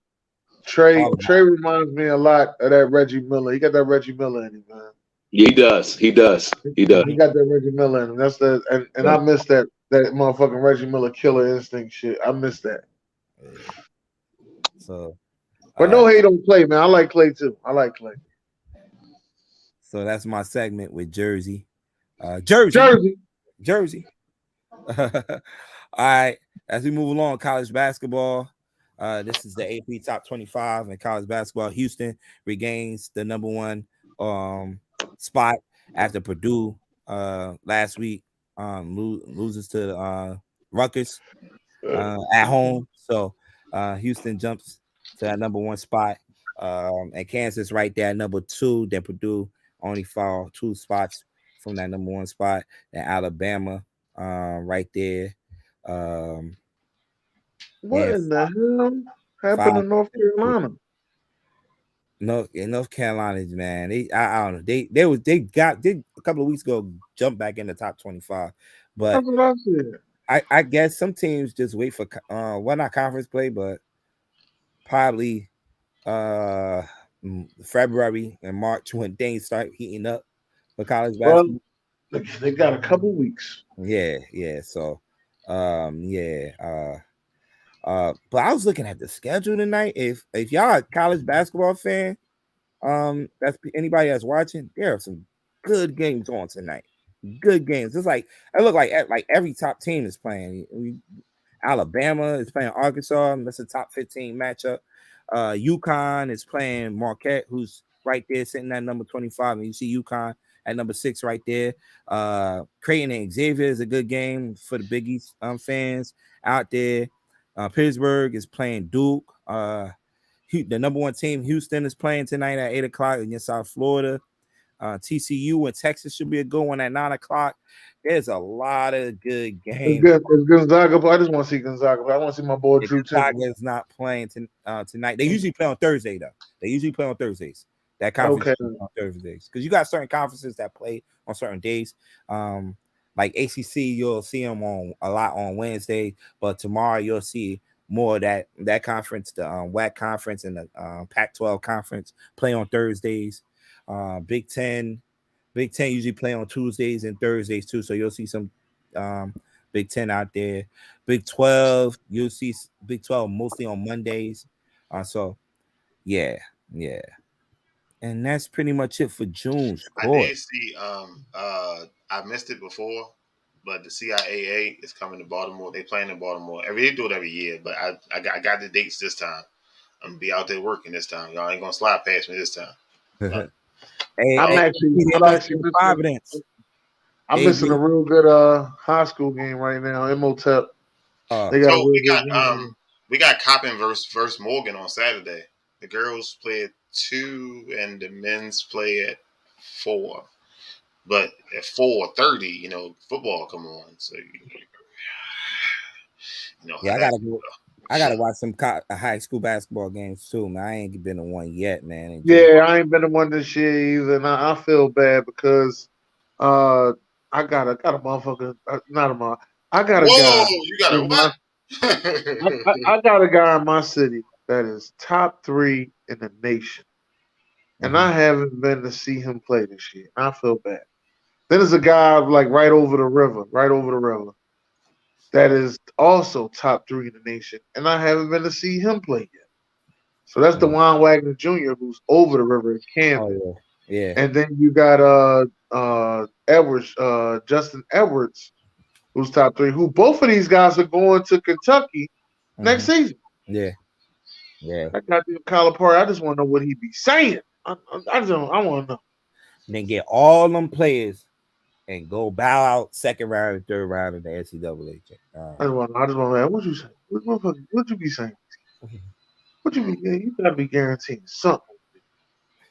[SPEAKER 4] Trey reminds me a lot of that Reggie Miller. He got that Reggie Miller in him, man.
[SPEAKER 1] Yeah, he does. He got
[SPEAKER 4] that Reggie Miller in him. That's and I miss that motherfucking Reggie Miller killer instinct shit. I miss that.
[SPEAKER 3] So,
[SPEAKER 4] but no hate on Clay, man. I like Clay too. I like Clay.
[SPEAKER 3] So that's my segment with Jersey. Jersey. All right, as we move along, college basketball. This is the AP Top 25 in college basketball. Houston regains the number 1 spot after Purdue last week loses to Rutgers at home. So Houston jumps to that number 1 spot. And Kansas right there at number 2. Then Purdue only fall 2 spots from that number 1 spot. And Alabama right there.
[SPEAKER 4] What in the hell happened in North Carolina?
[SPEAKER 3] No, in North Carolina, man. I don't know. They did a couple of weeks ago jump back in the top 25. But
[SPEAKER 4] that's what I said.
[SPEAKER 3] I guess some teams just wait for not conference play, but probably February and March when things start heating up for college basketball.
[SPEAKER 4] Well, they got a couple weeks.
[SPEAKER 3] Yeah. So but I was looking at the schedule tonight. If y'all a college basketball fan, that's anybody that's watching, there are some good games on tonight. Good games. It's like I look like every top team is playing. Alabama is playing Arkansas. That's a top 15 matchup. UConn is playing Marquette, who's right there sitting at number 25. And you see UConn at number 6 right there. Creighton and Xavier is a good game for the Big East fans out there. Pittsburgh is playing Duke. The number 1 team, Houston, is playing tonight at 8 o'clock against South Florida. TCU and Texas should be a good one at 9 o'clock. There's a lot of good games.
[SPEAKER 4] It's Gonzaga, but I just want to see Gonzaga. But I want to see my boy Drew
[SPEAKER 3] Gonzaga is not playing tonight. They usually play on Thursday, though. They usually play on Thursdays. That conference on Thursdays, because you got certain conferences that play on certain days. Like ACC, you'll see them a lot on Wednesday, but tomorrow you'll see more of that conference, the WAC conference and the Pac-12 conference play on Thursdays. Big Ten usually play on Tuesdays and Thursdays too, so you'll see some Big Ten out there. Big 12, you'll see Big 12 mostly on Mondays. So yeah, and that's pretty much it for June.
[SPEAKER 2] I did see. I missed it before, but the CIAA is coming to Baltimore. They playing in Baltimore. They do it every year, but I got the dates this time. I'm gonna be out there working this time. Y'all ain't gonna slide past me this time.
[SPEAKER 4] I'm actually Providence. I'm missing a real good high school game right now. Imhotep.
[SPEAKER 2] We got Coppin versus Morgan on Saturday. The girls play at 2 and the men's play at 4. But at 4:30, football come on. So
[SPEAKER 3] I gotta watch some high school basketball games too, man. I ain't been to one yet, man.
[SPEAKER 4] I ain't been to one this year either, and I feel bad because I got a motherfucker, not a motherfucker. I got a guy.
[SPEAKER 2] You got a what?
[SPEAKER 4] I got a guy in my city that is top 3 in the nation, and I haven't been to see him play this year. I feel bad. Then there's a guy like right over the river, that is also top 3 in the nation, and I haven't been to see him play yet. So that's the Juan Wagner Jr., who's over the river in Camden.
[SPEAKER 3] Oh, yeah.
[SPEAKER 4] And then you got Edwards, Justin Edwards, who's top 3. Who both of these guys are going to Kentucky next season.
[SPEAKER 3] Yeah.
[SPEAKER 4] I got the Kyler Party. I just want to know what he be saying. I want to know.
[SPEAKER 3] Then get all them players and go bow out second round and third round in the NCAA.
[SPEAKER 4] I just want to know, what you say? What you be saying? What you be? You gotta be guaranteeing something.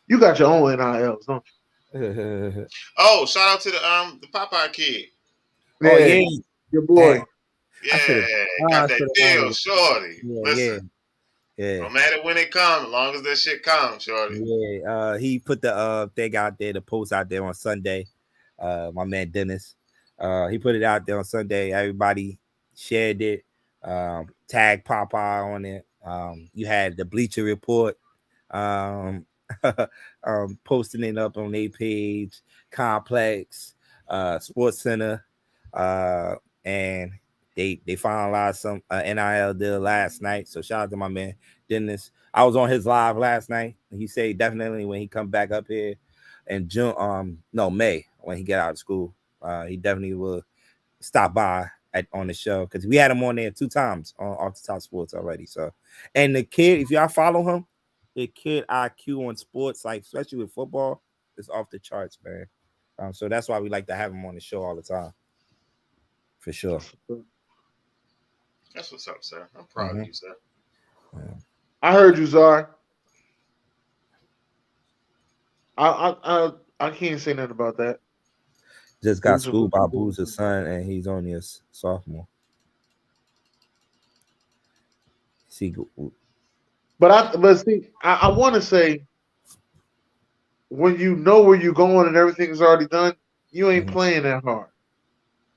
[SPEAKER 4] You got your own NILs, don't you?
[SPEAKER 2] Oh, shout out to the Popeye kid.
[SPEAKER 4] Yeah, your boy.
[SPEAKER 2] Yeah, got that deal, shorty. Listen. Yeah. No matter when it comes, as long as that shit comes, shorty.
[SPEAKER 3] Yeah. He put the thing out there, the post out there on Sunday. My man Dennis. He put it out there on Sunday. Everybody shared it. Tagged Popeye on it. You had the Bleacher Report posting it up on their page, Complex, Sports Center, and they finalized some NIL deal last night. So shout out to my man Dennis. I was on his live last night. He said definitely when he come back up here in May, when he get out of school, he definitely will stop by on the show, because we had him on there 2 times on Off the Top Sports already. So, and the kid, if y'all follow him, the kid IQ on sports, like especially with football, is off the charts, man. So that's why we like to have him on the show all the time, for sure.
[SPEAKER 2] That's what's up, sir. I'm proud of you, sir.
[SPEAKER 4] Yeah. I heard you, Czar. I can't say nothing about that.
[SPEAKER 3] Just got schooled by Boozer's son, and he's only a sophomore.
[SPEAKER 4] But see, I want to say, when you know where you're going and everything's already done, you ain't playing that hard.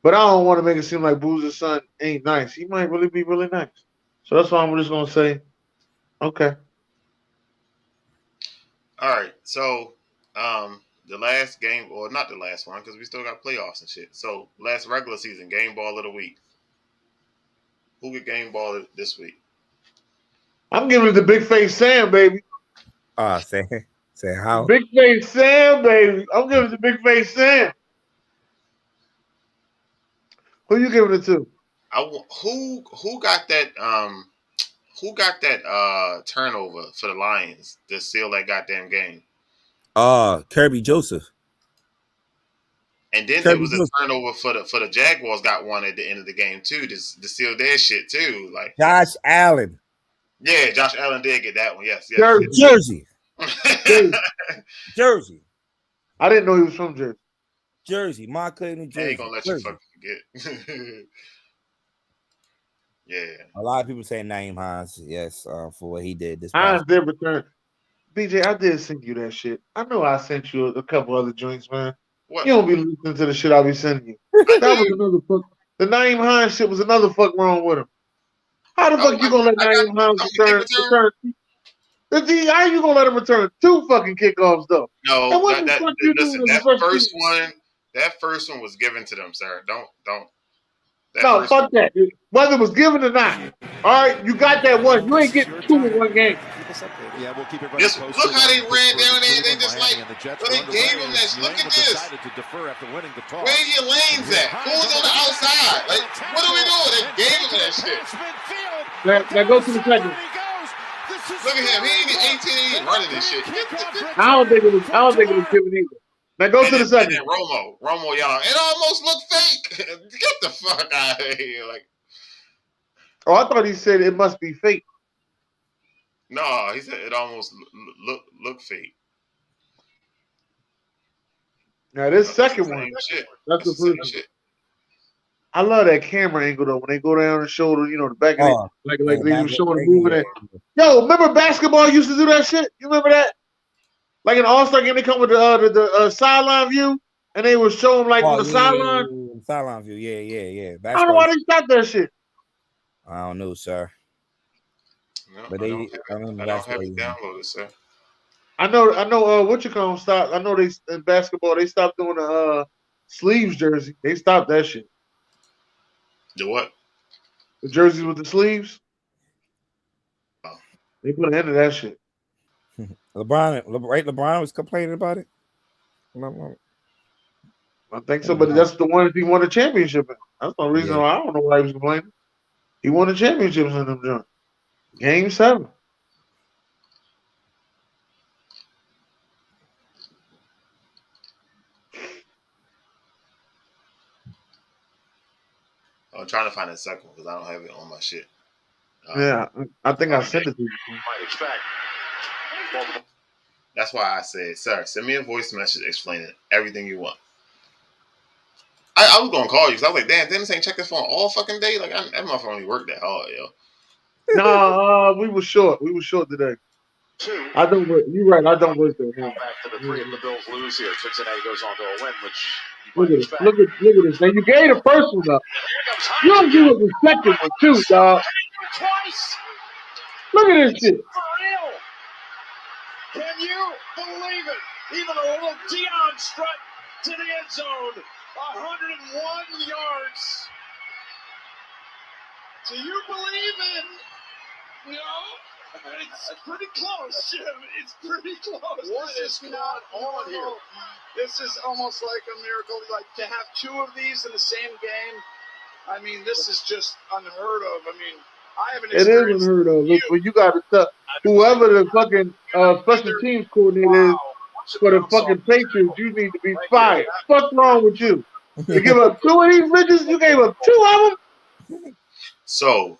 [SPEAKER 4] But I don't want to make it seem like Boozer's son ain't nice. He might really be really nice. So that's why I'm just gonna say, okay.
[SPEAKER 2] All right. So, the last game, or not the last one, because we still got playoffs and shit. So, last regular season game ball of the week. Who get game ball this week?
[SPEAKER 4] I'm giving it to Big Face Sam, baby.
[SPEAKER 3] Say how?
[SPEAKER 4] Big Face Sam, baby. I'm giving it to Big Face Sam. Who you giving it to?
[SPEAKER 2] Who got that? Who got that turnover for the Lions to seal that goddamn game?
[SPEAKER 3] Kirby Joseph.
[SPEAKER 2] And then there was a turnover for the Jaguars. Got one at the end of the game too to seal their shit too. Like
[SPEAKER 3] Josh Allen.
[SPEAKER 2] Yeah, Josh Allen did get that one. Yes.
[SPEAKER 3] Jersey. Jersey.
[SPEAKER 4] I didn't know he was from Jersey.
[SPEAKER 3] Jersey, Montclair, New Jersey.
[SPEAKER 2] I ain't gonna let you fucking forget. Yeah.
[SPEAKER 3] A lot of people say Naeem Hines, yes, for what he did. This
[SPEAKER 4] Hines did return. BJ, I did send you that shit. I know I sent you a couple other joints, man.
[SPEAKER 2] What?
[SPEAKER 4] You don't be listening to the shit I'll be sending you. That was another fuck. The Naeem Hines shit was another fuck wrong with him. How the fuck you gonna let Naeem Hines return? How you gonna let him return 2 fucking kickoffs though?
[SPEAKER 2] No,
[SPEAKER 4] that
[SPEAKER 2] first one was given to them, sir. Don't.
[SPEAKER 4] No, fuck that. Whether it was given or not. All right, you got that one. You ain't getting 2 in one game.
[SPEAKER 9] Yeah, we'll keep it right
[SPEAKER 2] Just look how they ran down there. They just like, they gave him that. Look at this. Where your lanes at? Who's on the outside? Like, what are we doing? They gave him that shit.
[SPEAKER 4] Now go to the second.
[SPEAKER 2] Look at him. He ain't get 18. He ain't running this shit.
[SPEAKER 4] I don't think it was given either. Now go to the second.
[SPEAKER 2] Romo, y'all. It almost looked fake. Get the fuck out of here. Like,
[SPEAKER 4] oh, I thought he said it must be fake.
[SPEAKER 2] No, he said it almost looked fake.
[SPEAKER 4] Now this second one, that's the first one. I love that camera angle though when they go down the shoulder, you know, the back of it, like they were showing the moving it. Yo, remember basketball used to do that shit? You remember that? Like in All-Star game, they come with the sideline view, and they would show them like on the sideline.
[SPEAKER 3] Sideline view, yeah.
[SPEAKER 4] I don't know why they stopped that shit.
[SPEAKER 3] I don't know, sir.
[SPEAKER 2] No, but I don't have it downloaded, sir.
[SPEAKER 4] I know. What you call them? Stop. I know they in basketball they stopped doing the sleeves jersey. They stopped that shit.
[SPEAKER 2] The what?
[SPEAKER 4] The jerseys with the sleeves.
[SPEAKER 2] Oh.
[SPEAKER 4] They put an end to that shit.
[SPEAKER 3] LeBron was complaining about it.
[SPEAKER 4] I think so, but that's the one he won a championship in. That's the reason why I don't know why he was complaining. He won the championships in them joints. Game 7.
[SPEAKER 2] I'm trying to find a second because I don't have it on my shit.
[SPEAKER 4] Yeah, I think I sent it to you.
[SPEAKER 2] That's why I said, sir, send me a voice message explaining everything you want. I was gonna call you because I was like, damn, Dennis ain't checked his phone all fucking day. Like that motherfucker only worked that hard, yo.
[SPEAKER 4] No, we were short. We were short today. I don't work. You're right. I don't work there. Back
[SPEAKER 9] to the 3 if the Bills lose here. Cincinnati goes on to a win, which
[SPEAKER 4] look at this. Now you gave the first one up. You don't give it the second one too, dog. Look at this shit.
[SPEAKER 9] Can you believe it? Even a little Dion strut to the end zone. 101 yards. Do you believe it? No. It's pretty close, Jim. It's pretty close. What is going on here? This is almost like a miracle. Like to have 2 of these in the same game. I mean, this is just unheard of. I mean, I haven't experienced
[SPEAKER 4] it is unheard of. But you got to tell whoever the fucking special teams coordinator is for the fucking Patriots, you need to be fired. What's wrong with you? You give up 2 of these bitches? You gave up 2 of them?
[SPEAKER 2] So,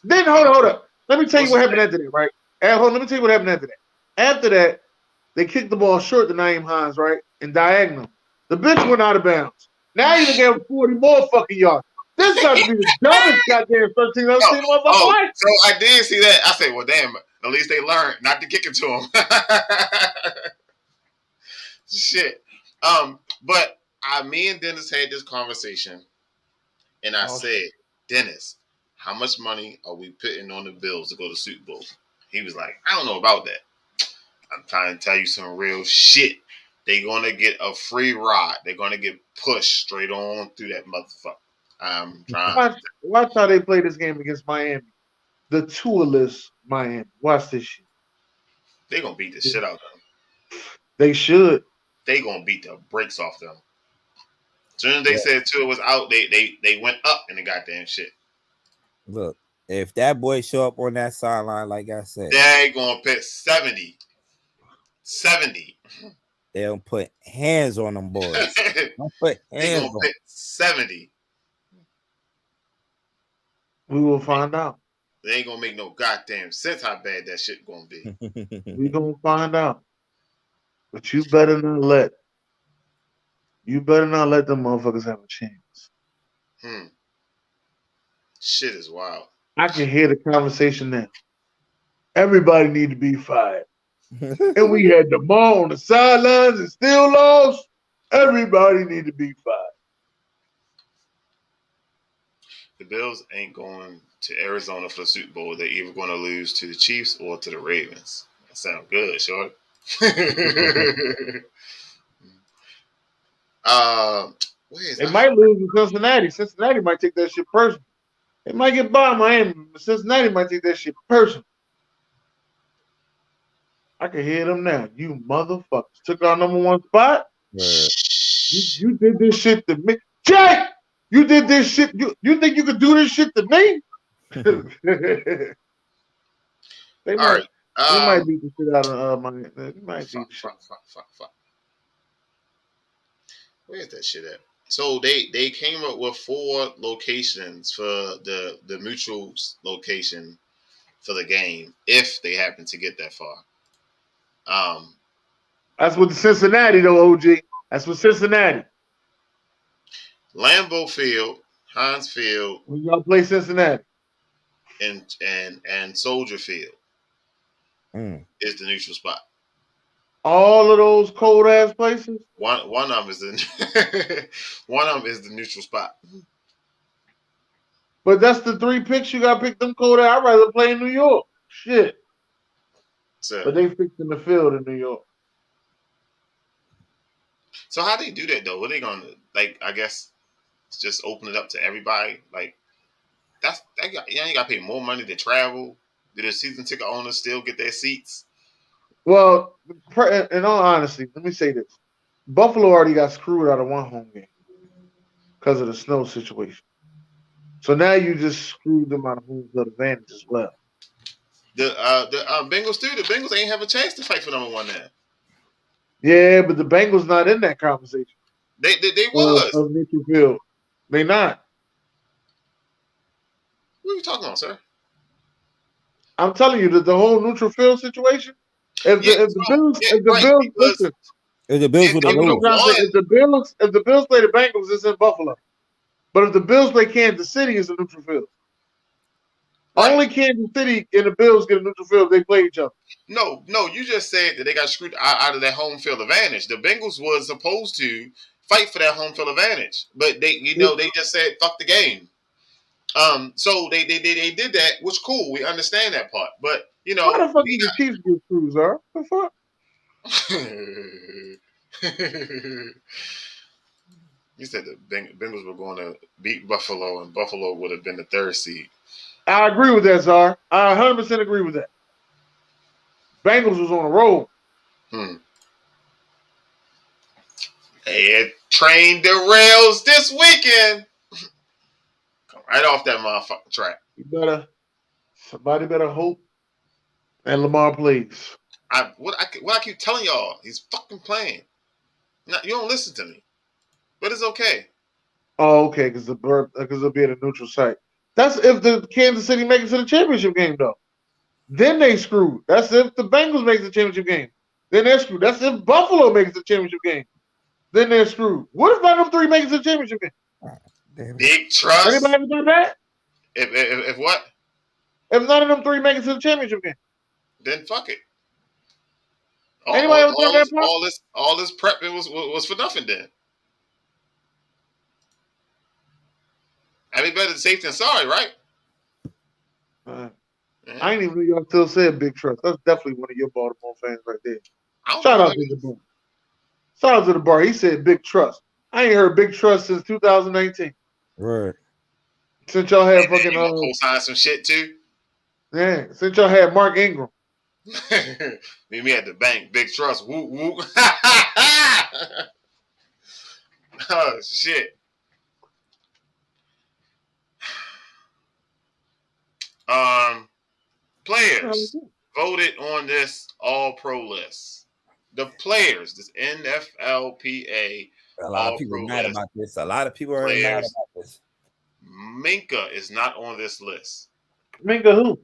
[SPEAKER 4] then hold up. Let me tell you what happened after that, right? Let me tell you what happened after that. After that, they kicked the ball short to Naeem Hines, right? And diagonal. The bitch went out of bounds. Now you gave him 40 more fucking yards. This got to be the dumbest goddamn 13 I've seen in my life.
[SPEAKER 2] So I did see that. I said, well, damn, at least they learned not to kick it to him. Shit. But me and Dennis had this conversation, and I said, Dennis, how much money are we putting on the Bills to go to Super Bowl? He was like, I don't know about that. I'm trying to tell you some real shit. They're going to get a free ride. They're going to get pushed straight on through that motherfucker. I'm trying.
[SPEAKER 4] Watch how they play this game against Miami. The tool-less Miami. Watch this shit.
[SPEAKER 2] They're going to beat the shit out of them.
[SPEAKER 4] They should.
[SPEAKER 2] They're going to beat the brakes off them. soon as they said Tua was out, they went up in the goddamn shit.
[SPEAKER 3] Look, if that boy show up on that sideline, like I said,
[SPEAKER 2] they gonna put 70. 70.
[SPEAKER 3] They'll put hands on them boys. Don't put
[SPEAKER 2] They
[SPEAKER 3] hands
[SPEAKER 2] gonna
[SPEAKER 3] on.
[SPEAKER 2] put 70.
[SPEAKER 4] We will find out.
[SPEAKER 2] They ain't gonna make no goddamn sense how bad that shit gonna be.
[SPEAKER 4] We gonna find out. But you better not let them motherfuckers have a chance.
[SPEAKER 2] Shit is wild.
[SPEAKER 4] I can hear the conversation now. Everybody need to be fired. And we had the ball on the sidelines and still lost. Everybody need to be fired.
[SPEAKER 2] The Bills ain't going to Arizona for the Super Bowl. They're either going to lose to the Chiefs or to the Ravens. That sounds good, short.
[SPEAKER 4] They might lose to Cincinnati. Cincinnati might take that shit personal. They might get by Miami, but Cincinnati might take that shit personal. I can hear them now. You motherfuckers took our number one spot. You did this shit to me. Jack! You did this shit. You think you could do this shit to me? They might beat the shit out of Miami. They might beat the shit.
[SPEAKER 2] Fuck. Where's that shit at? So they came up with 4 locations for the neutral location for the game if they happen to get that far.
[SPEAKER 4] That's with Cincinnati though, OG. That's with Cincinnati.
[SPEAKER 2] Lambeau Field, Heinz Field.
[SPEAKER 4] When y'all play Cincinnati.
[SPEAKER 2] And Soldier Field is the neutral spot.
[SPEAKER 4] All of those cold ass places.
[SPEAKER 2] One of them is the neutral spot.
[SPEAKER 4] But that's the 3 picks you got to pick them cold ass. I'd rather play in New York. Shit.
[SPEAKER 2] So,
[SPEAKER 4] but they fixing the field in New York.
[SPEAKER 2] So how they do that though? What are they gonna I guess just open it up to everybody? You ain't got to pay more money to travel. Do the season ticket owners still get their seats?
[SPEAKER 4] Well, in all honesty, let me say this: Buffalo already got screwed out of one home game because of the snow situation. So now you just screwed them out of home field advantage as well.
[SPEAKER 2] The Bengals too. The Bengals ain't have a chance to fight for number 1 now.
[SPEAKER 4] Yeah, but the Bengals not in that conversation.
[SPEAKER 2] They was.
[SPEAKER 4] Of neutral field. They not.
[SPEAKER 2] What are you talking about, sir?
[SPEAKER 4] I'm telling you that the whole neutral field situation. If the Bills play the Bengals, it's in Buffalo. But if the Bills play Kansas City, it's a neutral field. Right. Only Kansas City and the Bills get a neutral field if they play each other.
[SPEAKER 2] No, you just said that they got screwed out of that home field advantage. The Bengals was supposed to fight for that home field advantage, but they just said fuck the game. So they did that, which cool. We understand that part, but
[SPEAKER 4] why the fuck did the Chiefs get screwed, sir? The fuck?
[SPEAKER 2] You said the Bengals were going to beat Buffalo, and Buffalo would have been the 3rd seed.
[SPEAKER 4] I agree with that, Czar. I 100% agree with that. Bengals was on a roll.
[SPEAKER 2] They trained the rails this weekend. Come right off that motherfucking track.
[SPEAKER 4] Somebody better hope and Lamar plays.
[SPEAKER 2] What I keep telling y'all, he's fucking playing. Now, you don't listen to me, but it's okay.
[SPEAKER 4] Oh, okay, because it'll be at a neutral site. That's if the Kansas City makes it to the championship game, though. Then they screwed. That's if the Bengals make the championship game. Then they're screwed. That's if Buffalo makes the championship game. Then they're screwed. What if none of them 3 makes the championship game?
[SPEAKER 2] Big trust.
[SPEAKER 4] Anybody ever done that?
[SPEAKER 2] If what?
[SPEAKER 4] If none of them 3 make it to the championship game,
[SPEAKER 2] then fuck it.
[SPEAKER 4] Anybody ever done that?
[SPEAKER 2] All this prep was for nothing. Then I mean, better safe than sorry, right?
[SPEAKER 4] I ain't even know y'all still said Big Trust. That's definitely one of your Baltimore fans right there. Shout out to the bar. Shout out to the bar. He said Big Trust. I ain't heard Big Trust since 2019.
[SPEAKER 3] Right.
[SPEAKER 4] Since y'all had fucking
[SPEAKER 2] co-sign some shit too.
[SPEAKER 4] Yeah. Since y'all had Mark Ingram.
[SPEAKER 2] Meet me at the bank. Big Trust. Woo woo. Oh shit. Players voted on this All-Pro list. The players, this NFLPA
[SPEAKER 3] A lot of people are
[SPEAKER 2] All-Pro
[SPEAKER 3] mad
[SPEAKER 2] list.
[SPEAKER 3] about this. A lot of people are mad
[SPEAKER 2] Players.
[SPEAKER 3] about this.
[SPEAKER 2] Minka is not on this list.
[SPEAKER 4] Minka who?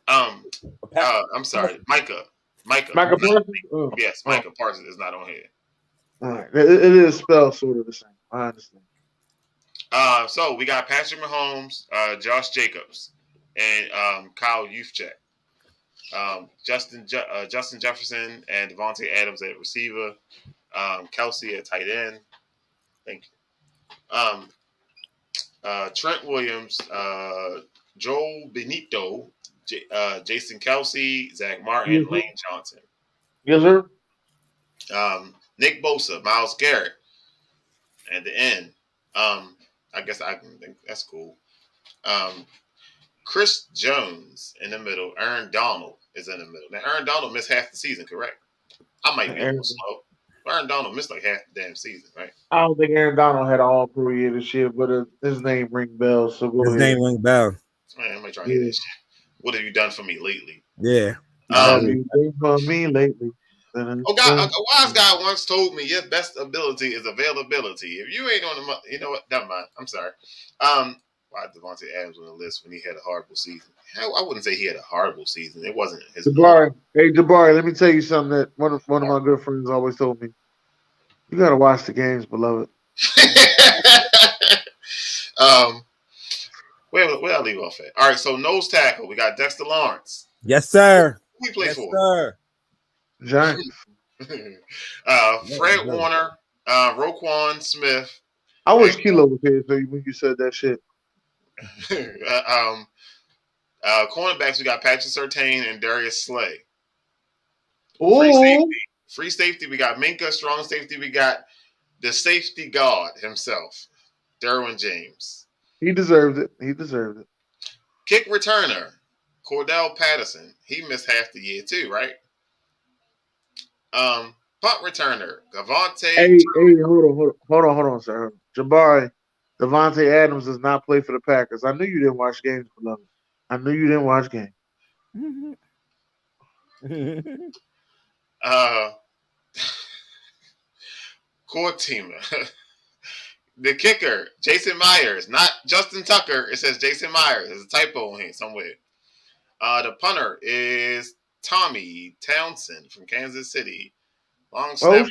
[SPEAKER 2] I'm sorry, Micah.
[SPEAKER 4] Micah Parsons? Oh.
[SPEAKER 2] Yes, Micah Parsons is not on here.
[SPEAKER 4] All right. It is spelled sort of the same. I understand.
[SPEAKER 2] So we got Patrick Mahomes, Josh Jacobs, and Kyle Juszczyk. Justin Jefferson and Devontae Adams at receiver. Kelsey at tight end. Thank you. Trent Williams, Joel Benito, Jason Kelsey, Zach Martin, Lane Johnson.
[SPEAKER 4] Yes, sir.
[SPEAKER 2] Nick Bosa, Myles Garrett at the end. I guess I can think that's cool. Chris Jones in the middle. Aaron Donald is in the middle. Now, Aaron Donald missed half the season, correct? I might be a little slow. Aaron Donald missed like half the damn season, right?
[SPEAKER 4] I don't think Aaron Donald had an all-pro year this year, but his name rings bells. So go ahead.
[SPEAKER 3] His name rings bells.
[SPEAKER 2] Man, I'm trying to hear this shit. What have you done for me lately?
[SPEAKER 3] Yeah.
[SPEAKER 4] What have you done for me lately?
[SPEAKER 2] A wise guy once told me your best ability is availability. If you ain't on the, you know what? Never mind. I'm sorry. Why Devontae Adams on the list when he had a horrible season? I wouldn't say he had a horrible season. It wasn't his.
[SPEAKER 4] Jabari, hey Jabari, let me tell you something that one of my good friends always told me. You gotta watch the games, beloved.
[SPEAKER 2] Where I leave off at? All right, so nose tackle. We got Dexter Lawrence.
[SPEAKER 3] Yes, sir.
[SPEAKER 2] Who he play for?
[SPEAKER 3] Sir.
[SPEAKER 4] Giants.
[SPEAKER 2] Fred Warner, Roquan Smith.
[SPEAKER 4] I wish Kilo was here when you said that shit.
[SPEAKER 2] Cornerbacks, we got Patrick Surtain and Darius Slay. Free safety, we got Minka. Strong safety, we got the safety god himself, Derwin James.
[SPEAKER 4] He deserved it.
[SPEAKER 2] Kick returner, Cordell Patterson. He missed half the year too, right? Punt returner, Devontae.
[SPEAKER 4] Hey, hold on, sir. Jabari, Devontae Adams does not play for the Packers. I knew you didn't watch games, beloved. I knew you didn't watch games.
[SPEAKER 2] Core teamer. The kicker, Jason Myers, not Justin Tucker. It says Jason Myers. There's a typo in here somewhere. The punter is Tommy Townsend from Kansas City. Long snapper,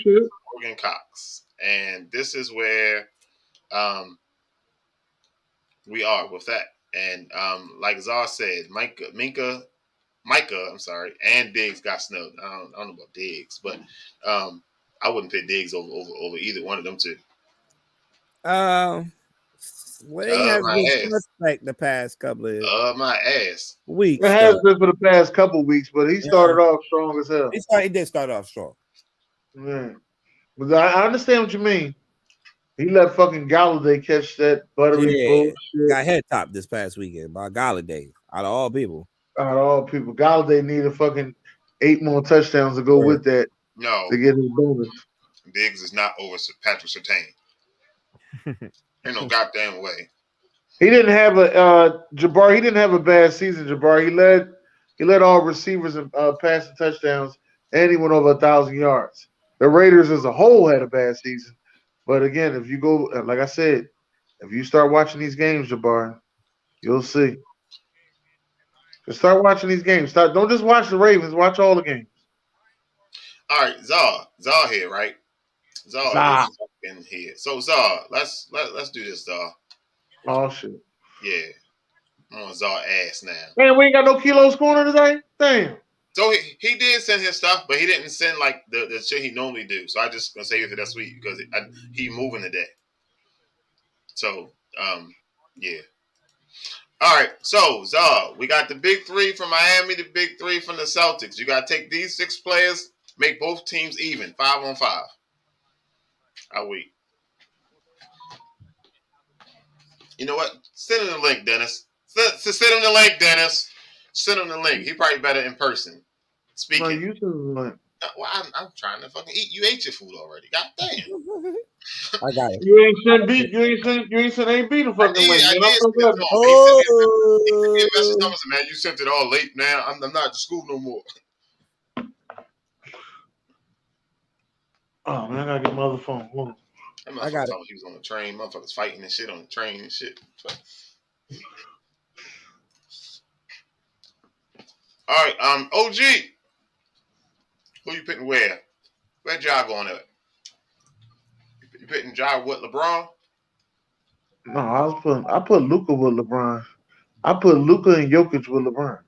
[SPEAKER 2] Morgan Cox. And this is where we are with that. And like Zar said, Micah, and Diggs got snubbed. I don't know about Diggs, but I wouldn't pick Diggs over either one of them two.
[SPEAKER 3] Well, they have been suspect the past couple of
[SPEAKER 2] my ass
[SPEAKER 3] weeks.
[SPEAKER 4] It has been for the past couple weeks, but he started off strong as hell.
[SPEAKER 3] He did start off strong.
[SPEAKER 4] Yeah. But I understand what you mean. He let fucking Galladay catch that buttery bullshit.
[SPEAKER 3] Got head top this past weekend by Galladay. Out of all people.
[SPEAKER 4] Galladay needed fucking 8 more touchdowns to go with that.
[SPEAKER 2] No.
[SPEAKER 4] To get his bonus.
[SPEAKER 2] Diggs is not over Patrick Surtain. Ain't no goddamn way.
[SPEAKER 4] He didn't have Jabbar. He didn't have a bad season, Jabbar. He led all receivers in passing touchdowns, and he went over 1,000 yards. The Raiders as a whole had a bad season, but again, if you go, like I said, if you start watching these games, Jabbar, you'll see. Just start watching these games. Don't just watch the Ravens. Watch all the games.
[SPEAKER 2] All right, Zar here, right? Zar is in here. So Zar, let's do this, Zar.
[SPEAKER 4] Oh shit.
[SPEAKER 2] Yeah, I'm on Zar ass now.
[SPEAKER 4] Man, we ain't got no Kilo's corner today. Damn.
[SPEAKER 2] So he did send his stuff, but he didn't send like the shit he normally do. So I just gonna save it for this week because he moving today. So yeah. All right, so Zar, we got the big 3 from Miami, the big 3 from the Celtics. You gotta take these 6 players, make both teams even, 5-on-5. I'll wait. You know what? Send him the link, Dennis. Send him the link, Dennis. Send him the link. He probably better in person. Speaking.
[SPEAKER 4] No, you send him the link.
[SPEAKER 2] Well, I'm trying to fucking eat. You ate your food already. God damn.
[SPEAKER 3] I got it.
[SPEAKER 4] You ain't sent beat. You ain't sent ain't beat the fucking link,
[SPEAKER 2] I
[SPEAKER 4] man.
[SPEAKER 2] did
[SPEAKER 4] I'm so
[SPEAKER 2] send it
[SPEAKER 4] glad.
[SPEAKER 2] to him. He sent me a message.
[SPEAKER 3] Oh,
[SPEAKER 2] Man, you sent it all late now. I'm not at school no more.
[SPEAKER 4] Oh man, I gotta get my other phone. Hold on.
[SPEAKER 2] That
[SPEAKER 3] I got
[SPEAKER 2] motherfucker
[SPEAKER 3] it.
[SPEAKER 2] thought he was on the train. Motherfuckers fighting and shit on the train and shit. All right, OG. Who you picking where? Where Ja going at? You picking Ja with LeBron?
[SPEAKER 4] No, I put Luka with LeBron. I put Luka and Jokic with LeBron.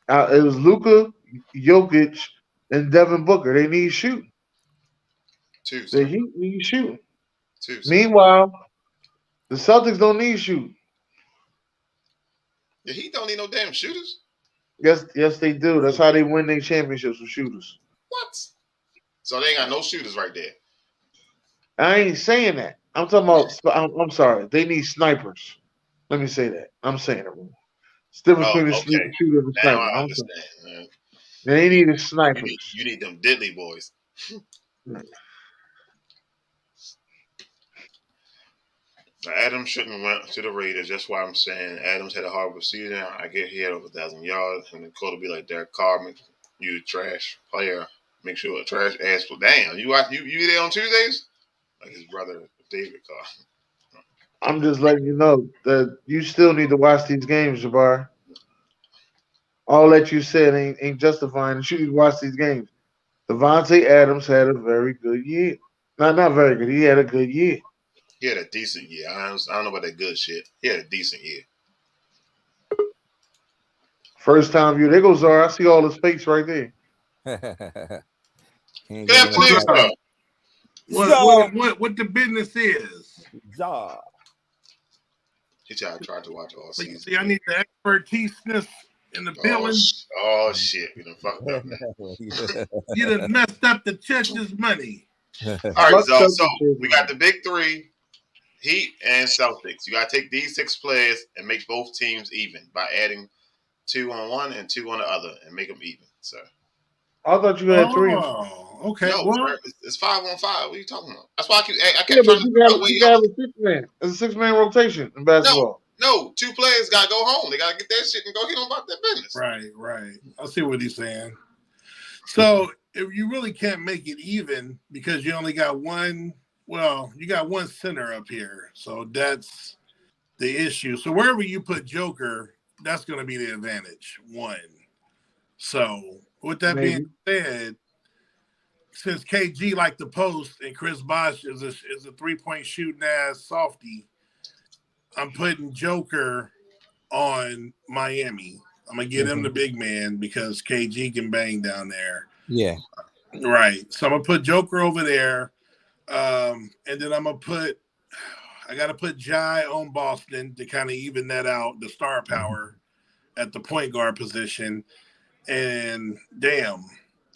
[SPEAKER 4] It was Luka, Jokic, and Devin Booker. They need shooting.
[SPEAKER 2] Two,
[SPEAKER 4] The
[SPEAKER 2] sir.
[SPEAKER 4] Heat need shooting.
[SPEAKER 2] Two, sir.
[SPEAKER 4] Meanwhile, the Celtics don't need shooting.
[SPEAKER 2] The Heat don't need no damn shooters.
[SPEAKER 4] Yes, they do. That's how they win their championships with shooters.
[SPEAKER 2] What? So they ain't got no shooters right there.
[SPEAKER 4] I ain't saying that. I'm talking about. I'm sorry. They need snipers. Let me say that. I'm saying it wrong. It's the difference
[SPEAKER 2] Oh,
[SPEAKER 4] between
[SPEAKER 2] okay.
[SPEAKER 4] a shooter and a
[SPEAKER 2] Now
[SPEAKER 4] sniper.
[SPEAKER 2] I understand. Man.
[SPEAKER 4] They need the snipers.
[SPEAKER 2] You need them diddly boys. Adams shouldn't have went to the Raiders. That's why I'm saying Adams had a horrible season. I get he had over 1,000 yards, and then Cole be like Derek Carr, you a trash player. Make sure a trash ass. Damn, you there on Tuesdays? Like his brother David Carr.
[SPEAKER 4] I'm just letting you know that you still need to watch these games, Jabbar. All that you said ain't justifying. You need to watch these games. Devontae Adams had a very good year. Not very good. He had a good year.
[SPEAKER 2] He had a decent year. I don't know about that good shit. He had a decent year.
[SPEAKER 4] First time view. There goes Zara. I see all his face right there.
[SPEAKER 2] Good afternoon, sir.
[SPEAKER 10] What the business is?
[SPEAKER 2] He tried to watch all season.
[SPEAKER 10] See, I need the expertise in the building.
[SPEAKER 2] Oh shit, we done fucked up, man.
[SPEAKER 10] You done messed up the church's money.
[SPEAKER 2] All right, so we got the big three, Heat and Celtics. You got to take these 6 players and make both teams even by adding 2 on one and 2 on the other and make them even, sir.
[SPEAKER 4] I thought you had 3.
[SPEAKER 10] Oh, okay.
[SPEAKER 2] No,
[SPEAKER 10] well,
[SPEAKER 2] sir, it's 5 on 5. What are you talking about? That's why I kept
[SPEAKER 4] Yeah,
[SPEAKER 2] trying
[SPEAKER 4] but
[SPEAKER 2] to
[SPEAKER 4] you got
[SPEAKER 2] figure out
[SPEAKER 4] a 6-man. It's a 6-man rotation in basketball.
[SPEAKER 2] No, 2 players got to go home. They got to get that shit and go hit on about their business.
[SPEAKER 10] Right. I see what he's saying. So if you really can't make it even because you only got one, you got one center up here. So that's the issue. So wherever you put Joker, that's going to be the advantage. 1. So with that being said, since KG like the post and Chris Bosh is a 3-point shooting ass softy, I'm putting Joker on Miami. I'm gonna get him the big man because KG can bang down there.
[SPEAKER 3] Yeah.
[SPEAKER 10] Right. So I'm gonna put Joker over there. And then I gotta put Jai on Boston to kind of even that out, the star power at the point guard position. And damn,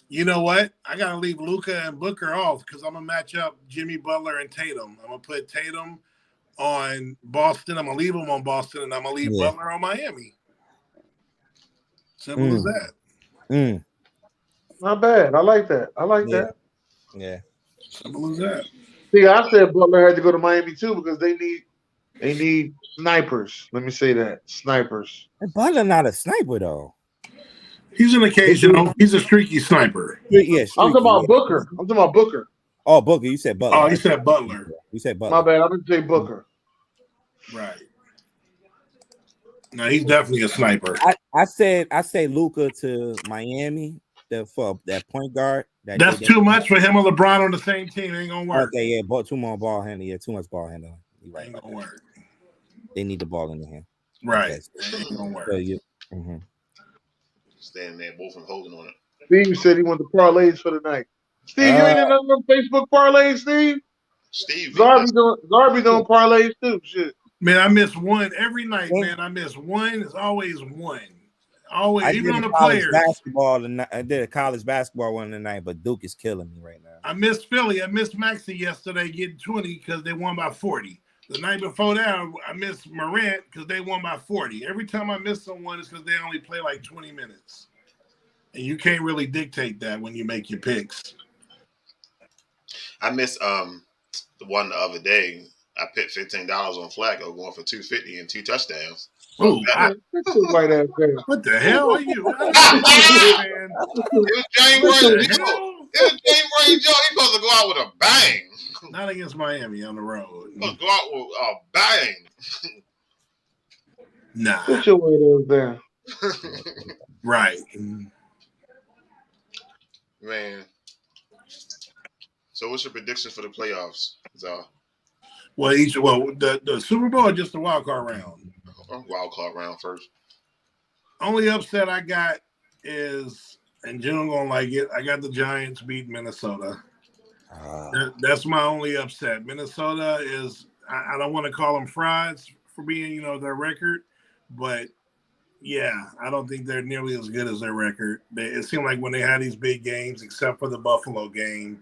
[SPEAKER 10] you know what? I gotta leave Luka and Booker off because I'm gonna match up Jimmy Butler and Tatum. I'm gonna put Tatum on Boston. I'm gonna leave him on Boston, and I'm gonna leave Butler on Miami. Simple as that.
[SPEAKER 4] Not bad. I like that. That.
[SPEAKER 3] Yeah.
[SPEAKER 10] Simple as that.
[SPEAKER 4] See, I said Butler had to go to Miami too because they need snipers. Let me say that. Snipers.
[SPEAKER 3] Butler not a sniper though.
[SPEAKER 10] He's an occasional. He's a streaky sniper.
[SPEAKER 3] Yeah, streaky,
[SPEAKER 4] I'm talking about Booker. I'm talking about Booker.
[SPEAKER 3] Oh, Booker. You said Butler.
[SPEAKER 10] Oh, you said Butler.
[SPEAKER 3] You said Butler.
[SPEAKER 4] My bad. I didn't say Booker.
[SPEAKER 10] Right. No, he's definitely a sniper.
[SPEAKER 3] I say Luka to Miami for that point guard.
[SPEAKER 10] That's too much for him and LeBron on the same team. It ain't gonna work.
[SPEAKER 3] Okay, yeah, but too much ball handling. Yeah, too much ball handling. You're right.
[SPEAKER 10] Ain't gonna work.
[SPEAKER 3] They need the ball in the hand.
[SPEAKER 10] Right.
[SPEAKER 3] Okay.
[SPEAKER 10] Ain't gonna work.
[SPEAKER 3] So
[SPEAKER 2] Standing there, both of them holding on it.
[SPEAKER 4] Steve said he wanted the parlays for the night. Steve, you ain't in none of them Facebook parlays, Steve? Zarby doing parlays too. Shit.
[SPEAKER 10] Man, I miss one every night, man. I miss one. It's always one. Always, even on the players.
[SPEAKER 3] I did a college basketball one tonight, but Duke is killing me right now.
[SPEAKER 10] I missed Philly. I missed Maxey yesterday getting 20 because they won by 40. The night before that, I missed Morant because they won by 40. Every time I miss someone, it's because they only play like 20 minutes. And you can't really dictate that when you make your picks.
[SPEAKER 2] I missed the one the other day. I picked $15 on Flacco going for 250 and 2 touchdowns.
[SPEAKER 10] Oh, what the hell are you?
[SPEAKER 2] It was January Joe. He supposed to go out with a bang.
[SPEAKER 10] Not against Miami on the road.
[SPEAKER 2] Supposed to go out with a bang.
[SPEAKER 10] Nah.
[SPEAKER 4] Put your way there.
[SPEAKER 10] Right.
[SPEAKER 2] Man. So what's your prediction for the playoffs, Zal?
[SPEAKER 10] Well, the Super Bowl or just the wild card round?
[SPEAKER 2] Wild card round first.
[SPEAKER 10] Only upset I got is, and June gonna like it, I got the Giants beat Minnesota. That's my only upset. Minnesota is, I don't want to call them frauds for being, their record, but yeah, I don't think they're nearly as good as their record. It seemed like when they had these big games, except for the Buffalo game,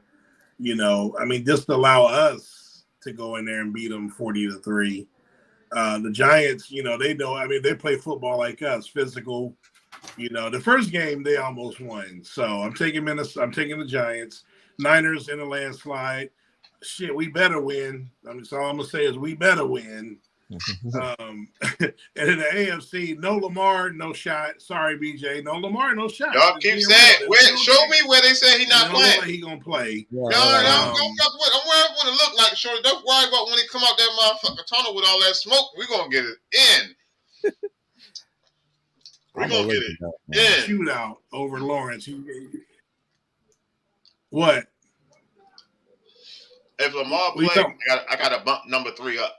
[SPEAKER 10] just allow us to go in there and beat them 40-3. The Giants, they play football like us, physical. The first game they almost won. So I'm taking Minnesota. I'm taking the Giants. Niners in a landslide. Shit, we better win. So all I'm gonna say is we better win. And in the AFC, no Lamar, no shot. Sorry, BJ, no Lamar, no shot.
[SPEAKER 2] Y'all keep saying, show me where they say he's not playing.
[SPEAKER 10] He gonna play.
[SPEAKER 2] Don't worry what it look like. Shorty, don't worry about when he come out that motherfucking tunnel with all that smoke. We're gonna get it in. We're gonna get it in.
[SPEAKER 10] Shootout over Lawrence. What?
[SPEAKER 2] If Lamar plays, I got to bump number 3 up.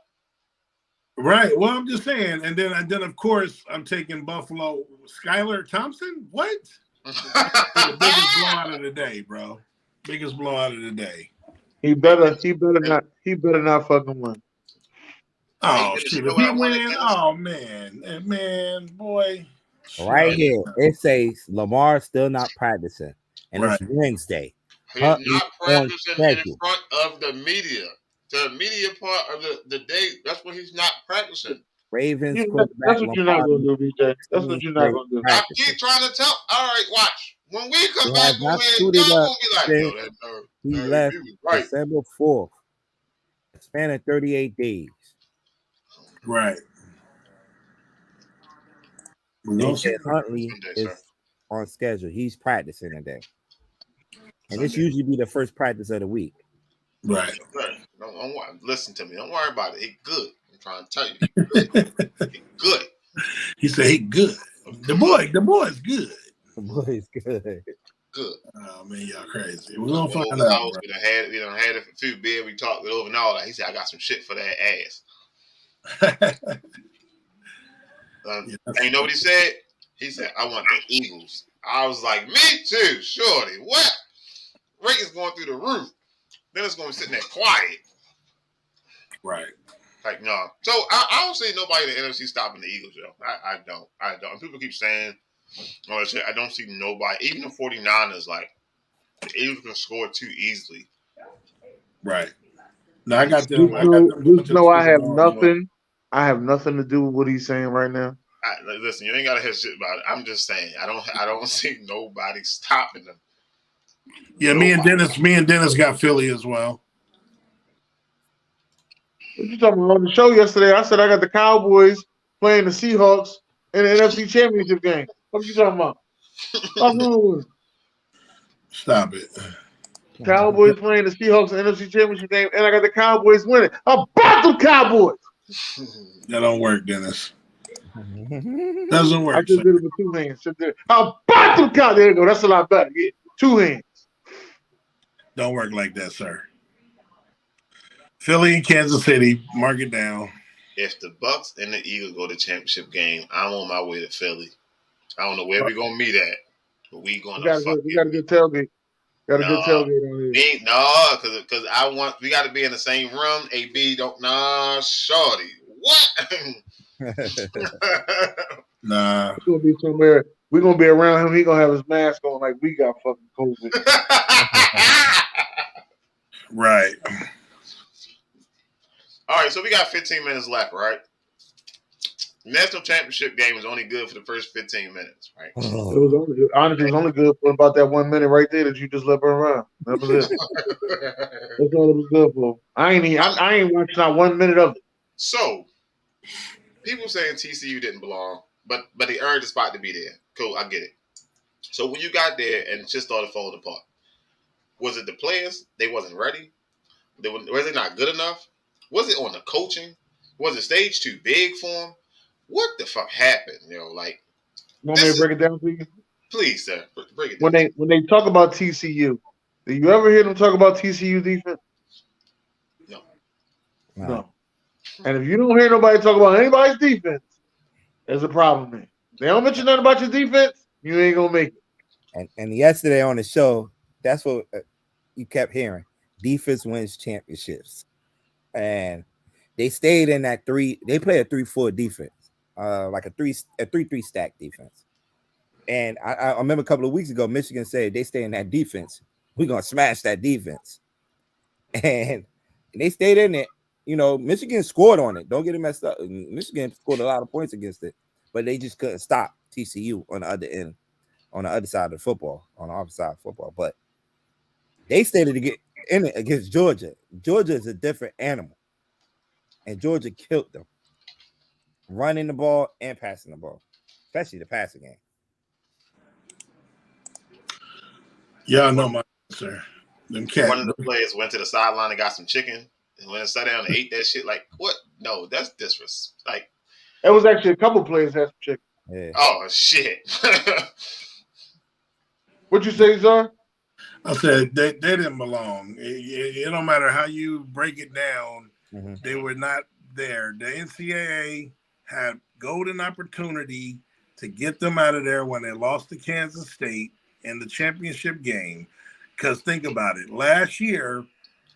[SPEAKER 10] Right. Well, I'm just saying, and then of course I'm taking Buffalo. Skylar Thompson. What? The biggest blowout of the day, bro. Biggest blowout of the day.
[SPEAKER 4] He better not fucking win.
[SPEAKER 10] Oh shit! If he win, oh man, boy.
[SPEAKER 3] Right here, it says Lamar still not practicing, and it's Wednesday.
[SPEAKER 2] He's not practicing in front of the media. The media part of the day, that's what he's not practicing.
[SPEAKER 3] Ravens.
[SPEAKER 4] That's what you're not going to do, BJ. That's what you're not going to do.
[SPEAKER 2] I keep trying to tell. All right, watch. When we come back, y'all gonna be like,
[SPEAKER 3] he left December 4th. Span of 38 days.
[SPEAKER 10] Right.
[SPEAKER 3] Huntley is on schedule. He's practicing today. And this usually be the first practice of the week.
[SPEAKER 10] Right.
[SPEAKER 2] Don't listen to me. Don't worry about it. He good. I'm trying to tell you. He good.
[SPEAKER 10] He said he good. The boy is good.
[SPEAKER 3] The boy is good.
[SPEAKER 2] Good.
[SPEAKER 10] Oh man, y'all crazy. We're gonna find out.
[SPEAKER 2] We done had a few beers. We talked it over and all that. He said, "I got some shit for that ass." And you know what he said? He said, "I want the Eagles." I was like, "Me too, shorty. What? Ratings going through the roof. Then it's going to be sitting there quiet."
[SPEAKER 10] Right.
[SPEAKER 2] Like, no. So I don't see nobody in the NFC stopping the Eagles, yo. I don't. And people keep saying, "Oh, shit," I don't see nobody. Even the 49ers, like, the Eagles can score too easily.
[SPEAKER 10] Right. No, I got them.
[SPEAKER 4] I have nothing to do with what he's saying right now.
[SPEAKER 2] Listen, you ain't got to hear shit about it. I'm just saying, I don't see nobody stopping them.
[SPEAKER 10] Yeah, me and Dennis got Philly as well.
[SPEAKER 4] What you talking about on the show yesterday? I said I got the Cowboys playing the Seahawks in the NFC Championship game. What you talking about?
[SPEAKER 10] Stop it.
[SPEAKER 4] Cowboys playing the Seahawks in the NFC Championship game, and I got the Cowboys winning. I'm about the Cowboys.
[SPEAKER 10] That don't work, Dennis. Doesn't work.
[SPEAKER 4] I just did it with 2 hands. I'm about the Cowboys. There you go. That's a lot better. Yeah. 2 hands.
[SPEAKER 10] Don't work like that, sir. Philly and Kansas City, mark it down.
[SPEAKER 2] If the Bucks and the Eagles go to the championship game, I'm on my way to Philly. I don't know where we're gonna meet at, but we got a
[SPEAKER 4] good tailgate. Got a good tailgate on here.
[SPEAKER 2] No, because we got to be in the same room. AB shorty. What?
[SPEAKER 10] Nah.
[SPEAKER 4] It's gonna be somewhere. We're gonna be around him. He gonna have his mask on like we got fucking COVID.
[SPEAKER 10] Right.
[SPEAKER 2] All right, so we got 15 minutes left, right? National championship game was only good for the first 15 minutes, right?
[SPEAKER 4] It was only, honestly, it was only good for about that 1 minute right there that you just let burn around. That was it. That's all it was good for. I ain't watched not 1 minute of it.
[SPEAKER 2] So, people saying TCU didn't belong, but they earned the spot to be there. Cool, I get it. So when you got there and just started falling apart, was it the players? They wasn't ready? Was it not good enough? Was it on the coaching? Was the stage too big for them? What the fuck happened? Like.
[SPEAKER 4] You want me to break it down for you?
[SPEAKER 2] Please, sir, break it down.
[SPEAKER 4] When they talk about TCU, do you ever hear them talk about TCU defense? No. And if you don't hear nobody talk about anybody's defense, there's a problem there. They don't mention nothing about your defense, you ain't gonna make it.
[SPEAKER 3] And yesterday on the show, that's what you kept hearing. Defense wins championships, and they stayed in that 3. They play a 3-4 defense, like a 3-3 stack defense. And I remember a couple of weeks ago, Michigan said they stay in that defense. We're gonna smash that defense, and they stayed in it. Michigan scored on it. Don't get it messed up. Michigan scored a lot of points against it, but they just couldn't stop TCU on the other end, on the other side of the football, on the opposite side of football. But they stayed to get in it against Georgia. Georgia is a different animal, and Georgia killed them, running the ball and passing the ball, especially the passing game.
[SPEAKER 10] Yeah, I know my answer. Them cats.
[SPEAKER 2] One of the players went to the sideline and got some chicken, and when they sat down and ate that shit, like, what? No, that's disrespect. Like,
[SPEAKER 4] it was actually a couple players had some chicken.
[SPEAKER 3] Yeah.
[SPEAKER 2] Oh shit.
[SPEAKER 4] What you say, Zar?
[SPEAKER 10] I said they didn't belong. It don't matter how you break it down.
[SPEAKER 3] Mm-hmm.
[SPEAKER 10] They were not there. The NCAA had golden opportunity to get them out of there when they lost to Kansas State in the championship game. Because think about it. Last year,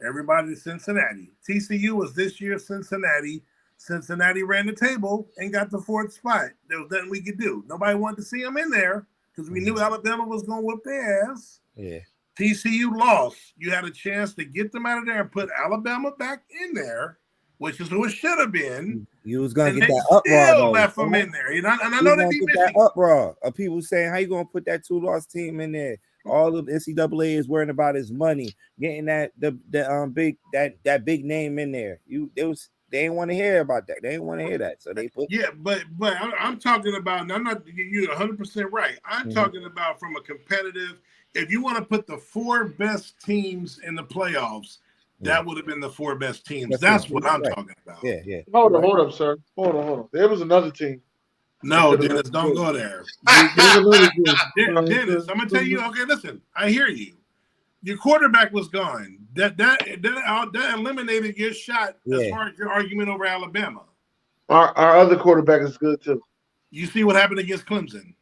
[SPEAKER 10] everybody Cincinnati. TCU was this year Cincinnati. Cincinnati ran the table and got the 4th spot. There was nothing we could do. Nobody wanted to see them in there because we knew Alabama was going to whip their ass.
[SPEAKER 3] Yeah.
[SPEAKER 10] TCU lost. You had a chance to get them out of there and put Alabama back in there, which is who it should have been.
[SPEAKER 3] You was gonna
[SPEAKER 10] and
[SPEAKER 3] get
[SPEAKER 10] they
[SPEAKER 3] that uproar.
[SPEAKER 10] still
[SPEAKER 3] Though,
[SPEAKER 10] left them in there. And I know they beat
[SPEAKER 3] that uproar of people saying, "How you gonna put that 2-loss team in there?" All of the NCAA is worrying about is money, getting that big name in there. They didn't want to hear about that. They didn't want to hear that, so they put.
[SPEAKER 10] Yeah, but I'm talking about. I'm not. You're 100% right. I'm talking about from a competitive. If you want to put the 4 best teams in the playoffs, that would have been the 4 best teams. That's what I'm talking about.
[SPEAKER 3] Yeah.
[SPEAKER 4] Hold up, sir. Hold on. There was another team.
[SPEAKER 10] No, Dennis, don't go there. Dennis, I'm gonna tell you. Okay, listen. I hear you. Your quarterback was gone. That eliminated your shot as far as your argument over Alabama.
[SPEAKER 4] Our other quarterback is good too.
[SPEAKER 10] You see what happened against Clemson?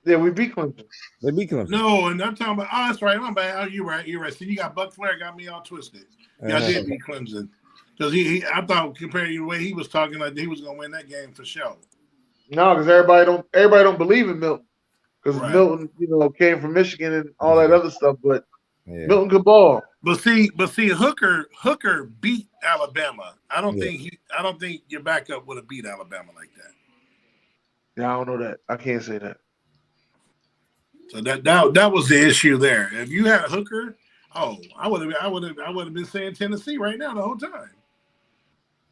[SPEAKER 4] Yeah, we beat Clemson.
[SPEAKER 3] They beat Clemson.
[SPEAKER 10] No, and I'm talking about. Oh, that's right. I'm bad. Oh, you're right. See, you got Buck Flair got me all twisted. Yeah, I did beat Clemson because I thought compared to the way he was talking, like he was gonna win that game for sure.
[SPEAKER 4] No, because everybody don't believe in Milton. Because Milton, came from Michigan and all that other stuff, but Milton could ball.
[SPEAKER 10] But see, Hooker beat Alabama. I don't think your backup would have beat Alabama like that.
[SPEAKER 4] Yeah, I don't know that. I can't say that.
[SPEAKER 10] So that was the issue there. If you had Hooker, I would have been saying Tennessee right now the whole time.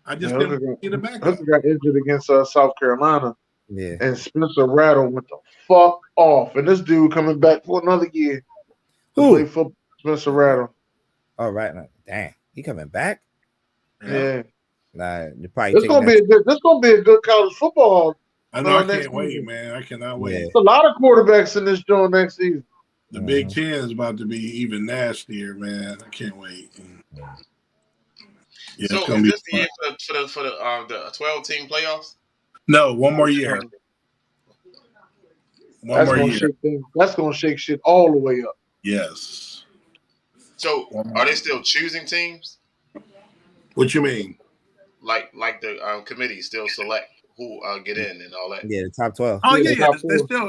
[SPEAKER 10] I just didn't get it back.
[SPEAKER 4] Hooker got injured against South Carolina.
[SPEAKER 3] Yeah.
[SPEAKER 4] And Spencer Rattle went the fuck off. And this dude coming back for another year.
[SPEAKER 3] Who?
[SPEAKER 4] For Spencer Rattle.
[SPEAKER 3] All right. Dang. He coming back?
[SPEAKER 4] Yeah.
[SPEAKER 3] Nah,
[SPEAKER 4] this gonna be a good college football.
[SPEAKER 10] I know. I can't wait, man. I cannot wait.
[SPEAKER 4] There's a lot of quarterbacks in this joint next season.
[SPEAKER 10] The Big Ten is about to be even nastier, man. I can't wait.
[SPEAKER 2] Yeah, so is this the year for the 12-team playoffs?
[SPEAKER 10] No, one more year.
[SPEAKER 4] That's gonna shake shit all the way up.
[SPEAKER 10] Yes.
[SPEAKER 2] So are they still choosing teams?
[SPEAKER 10] What you mean?
[SPEAKER 2] Like the committee still select who get in and all that?
[SPEAKER 3] Yeah, the top 12.
[SPEAKER 10] Oh yeah.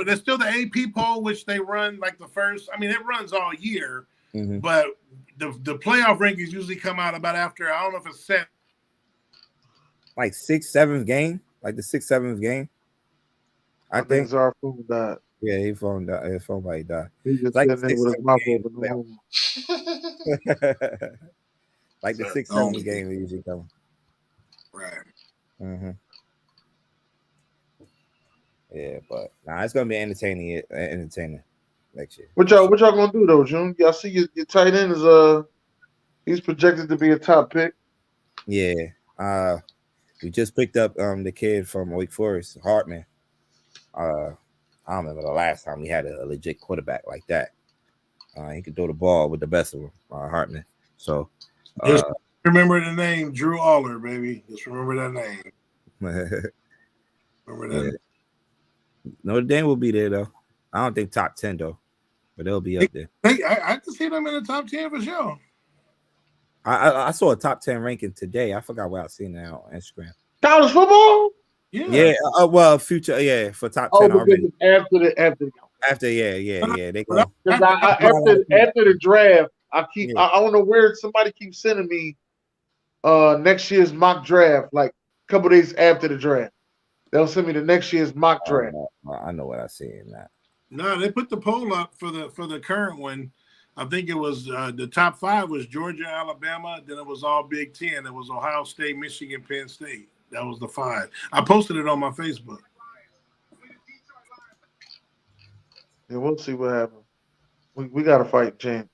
[SPEAKER 10] There's still the AP poll, which they run like the first. I mean, it runs all year, but the playoff rankings usually come out about after. I don't know if it's set.
[SPEAKER 3] like 6th, 7th game, like the 6th, 7th game. I think
[SPEAKER 4] our phone died.
[SPEAKER 3] Yeah, his phone died. His phone might die.
[SPEAKER 4] He just
[SPEAKER 3] Like
[SPEAKER 4] sitting there with his mouth open.
[SPEAKER 3] Like the 6th, 7th game they usually come.
[SPEAKER 10] Right.
[SPEAKER 3] Mm-hmm. Yeah, but it's gonna be entertaining next year.
[SPEAKER 4] What y'all gonna do though, June? Y'all see your tight end is he's projected to be a top pick.
[SPEAKER 3] Yeah. We just picked up the kid from Wake Forest, Hartman. I don't remember the last time we had a legit quarterback like that. He could throw the ball with the best of them, Hartman. So
[SPEAKER 10] just remember the name Drew Aller, baby. Just remember that name. Remember that.
[SPEAKER 3] Yeah. Notre Dame will be there though. I don't think top 10 though, but they'll be up there.
[SPEAKER 10] I can see them in the top 10 for sure.
[SPEAKER 3] I saw a top 10 ranking today. I forgot what I seen now on Instagram.
[SPEAKER 4] College football?
[SPEAKER 3] Yeah. Well, future. Yeah, for top 10 already.
[SPEAKER 4] After they go. After the draft, I don't know where somebody keeps sending me next year's mock draft, like a couple days after the draft. They'll send me the next year's mock draft.
[SPEAKER 3] I know what I see in that.
[SPEAKER 10] No, they put the poll up for the current one. I think it was the top 5 was Georgia, Alabama. Then it was all Big Ten. It was Ohio State, Michigan, Penn State. That was the 5. I posted it on my Facebook.
[SPEAKER 4] Yeah, we'll see what happens. We got to fight James.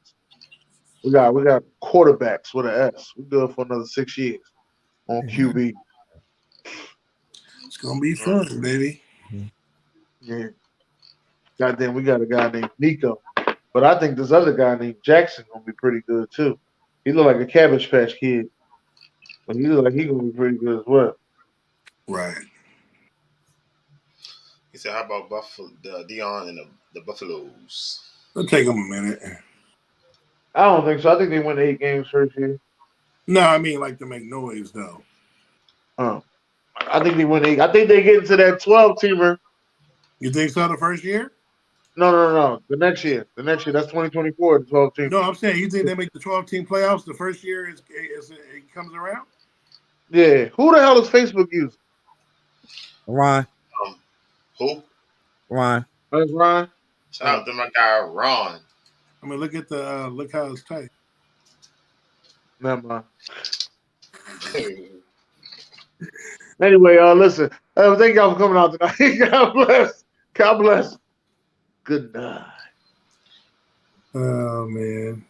[SPEAKER 4] We got quarterbacks with an S. We're good for another 6 years on QB.
[SPEAKER 10] It's gonna be fun, baby.
[SPEAKER 4] Yeah. Goddamn, we got a guy named Nico. But I think this other guy named Jackson gonna be pretty good too. He look like a Cabbage Patch Kid. But he look like he gonna be pretty good as well.
[SPEAKER 10] Right.
[SPEAKER 2] He said, how about Dion and the Buffaloes?
[SPEAKER 10] It'll take them a minute.
[SPEAKER 4] I don't think so. I think they win 8 games first year.
[SPEAKER 10] No, I mean like to make noise though.
[SPEAKER 4] I think they win 8. I think they get into that 12-teamer.
[SPEAKER 10] You think so the first year?
[SPEAKER 4] No. The next year. That's 2024, the 12-team.
[SPEAKER 10] No, I'm saying you think they make the 12-team playoffs the first year it comes around?
[SPEAKER 4] Yeah. Who the hell is Facebook using?
[SPEAKER 3] Ron.
[SPEAKER 2] Who?
[SPEAKER 3] Ron.
[SPEAKER 4] That's Ron.
[SPEAKER 2] Shout out to my guy Ron.
[SPEAKER 10] I mean, look at the look how it's tight.
[SPEAKER 4] Never mind. Anyway, listen. Thank y'all for coming out tonight. God bless. God bless. Good night.
[SPEAKER 10] Oh man.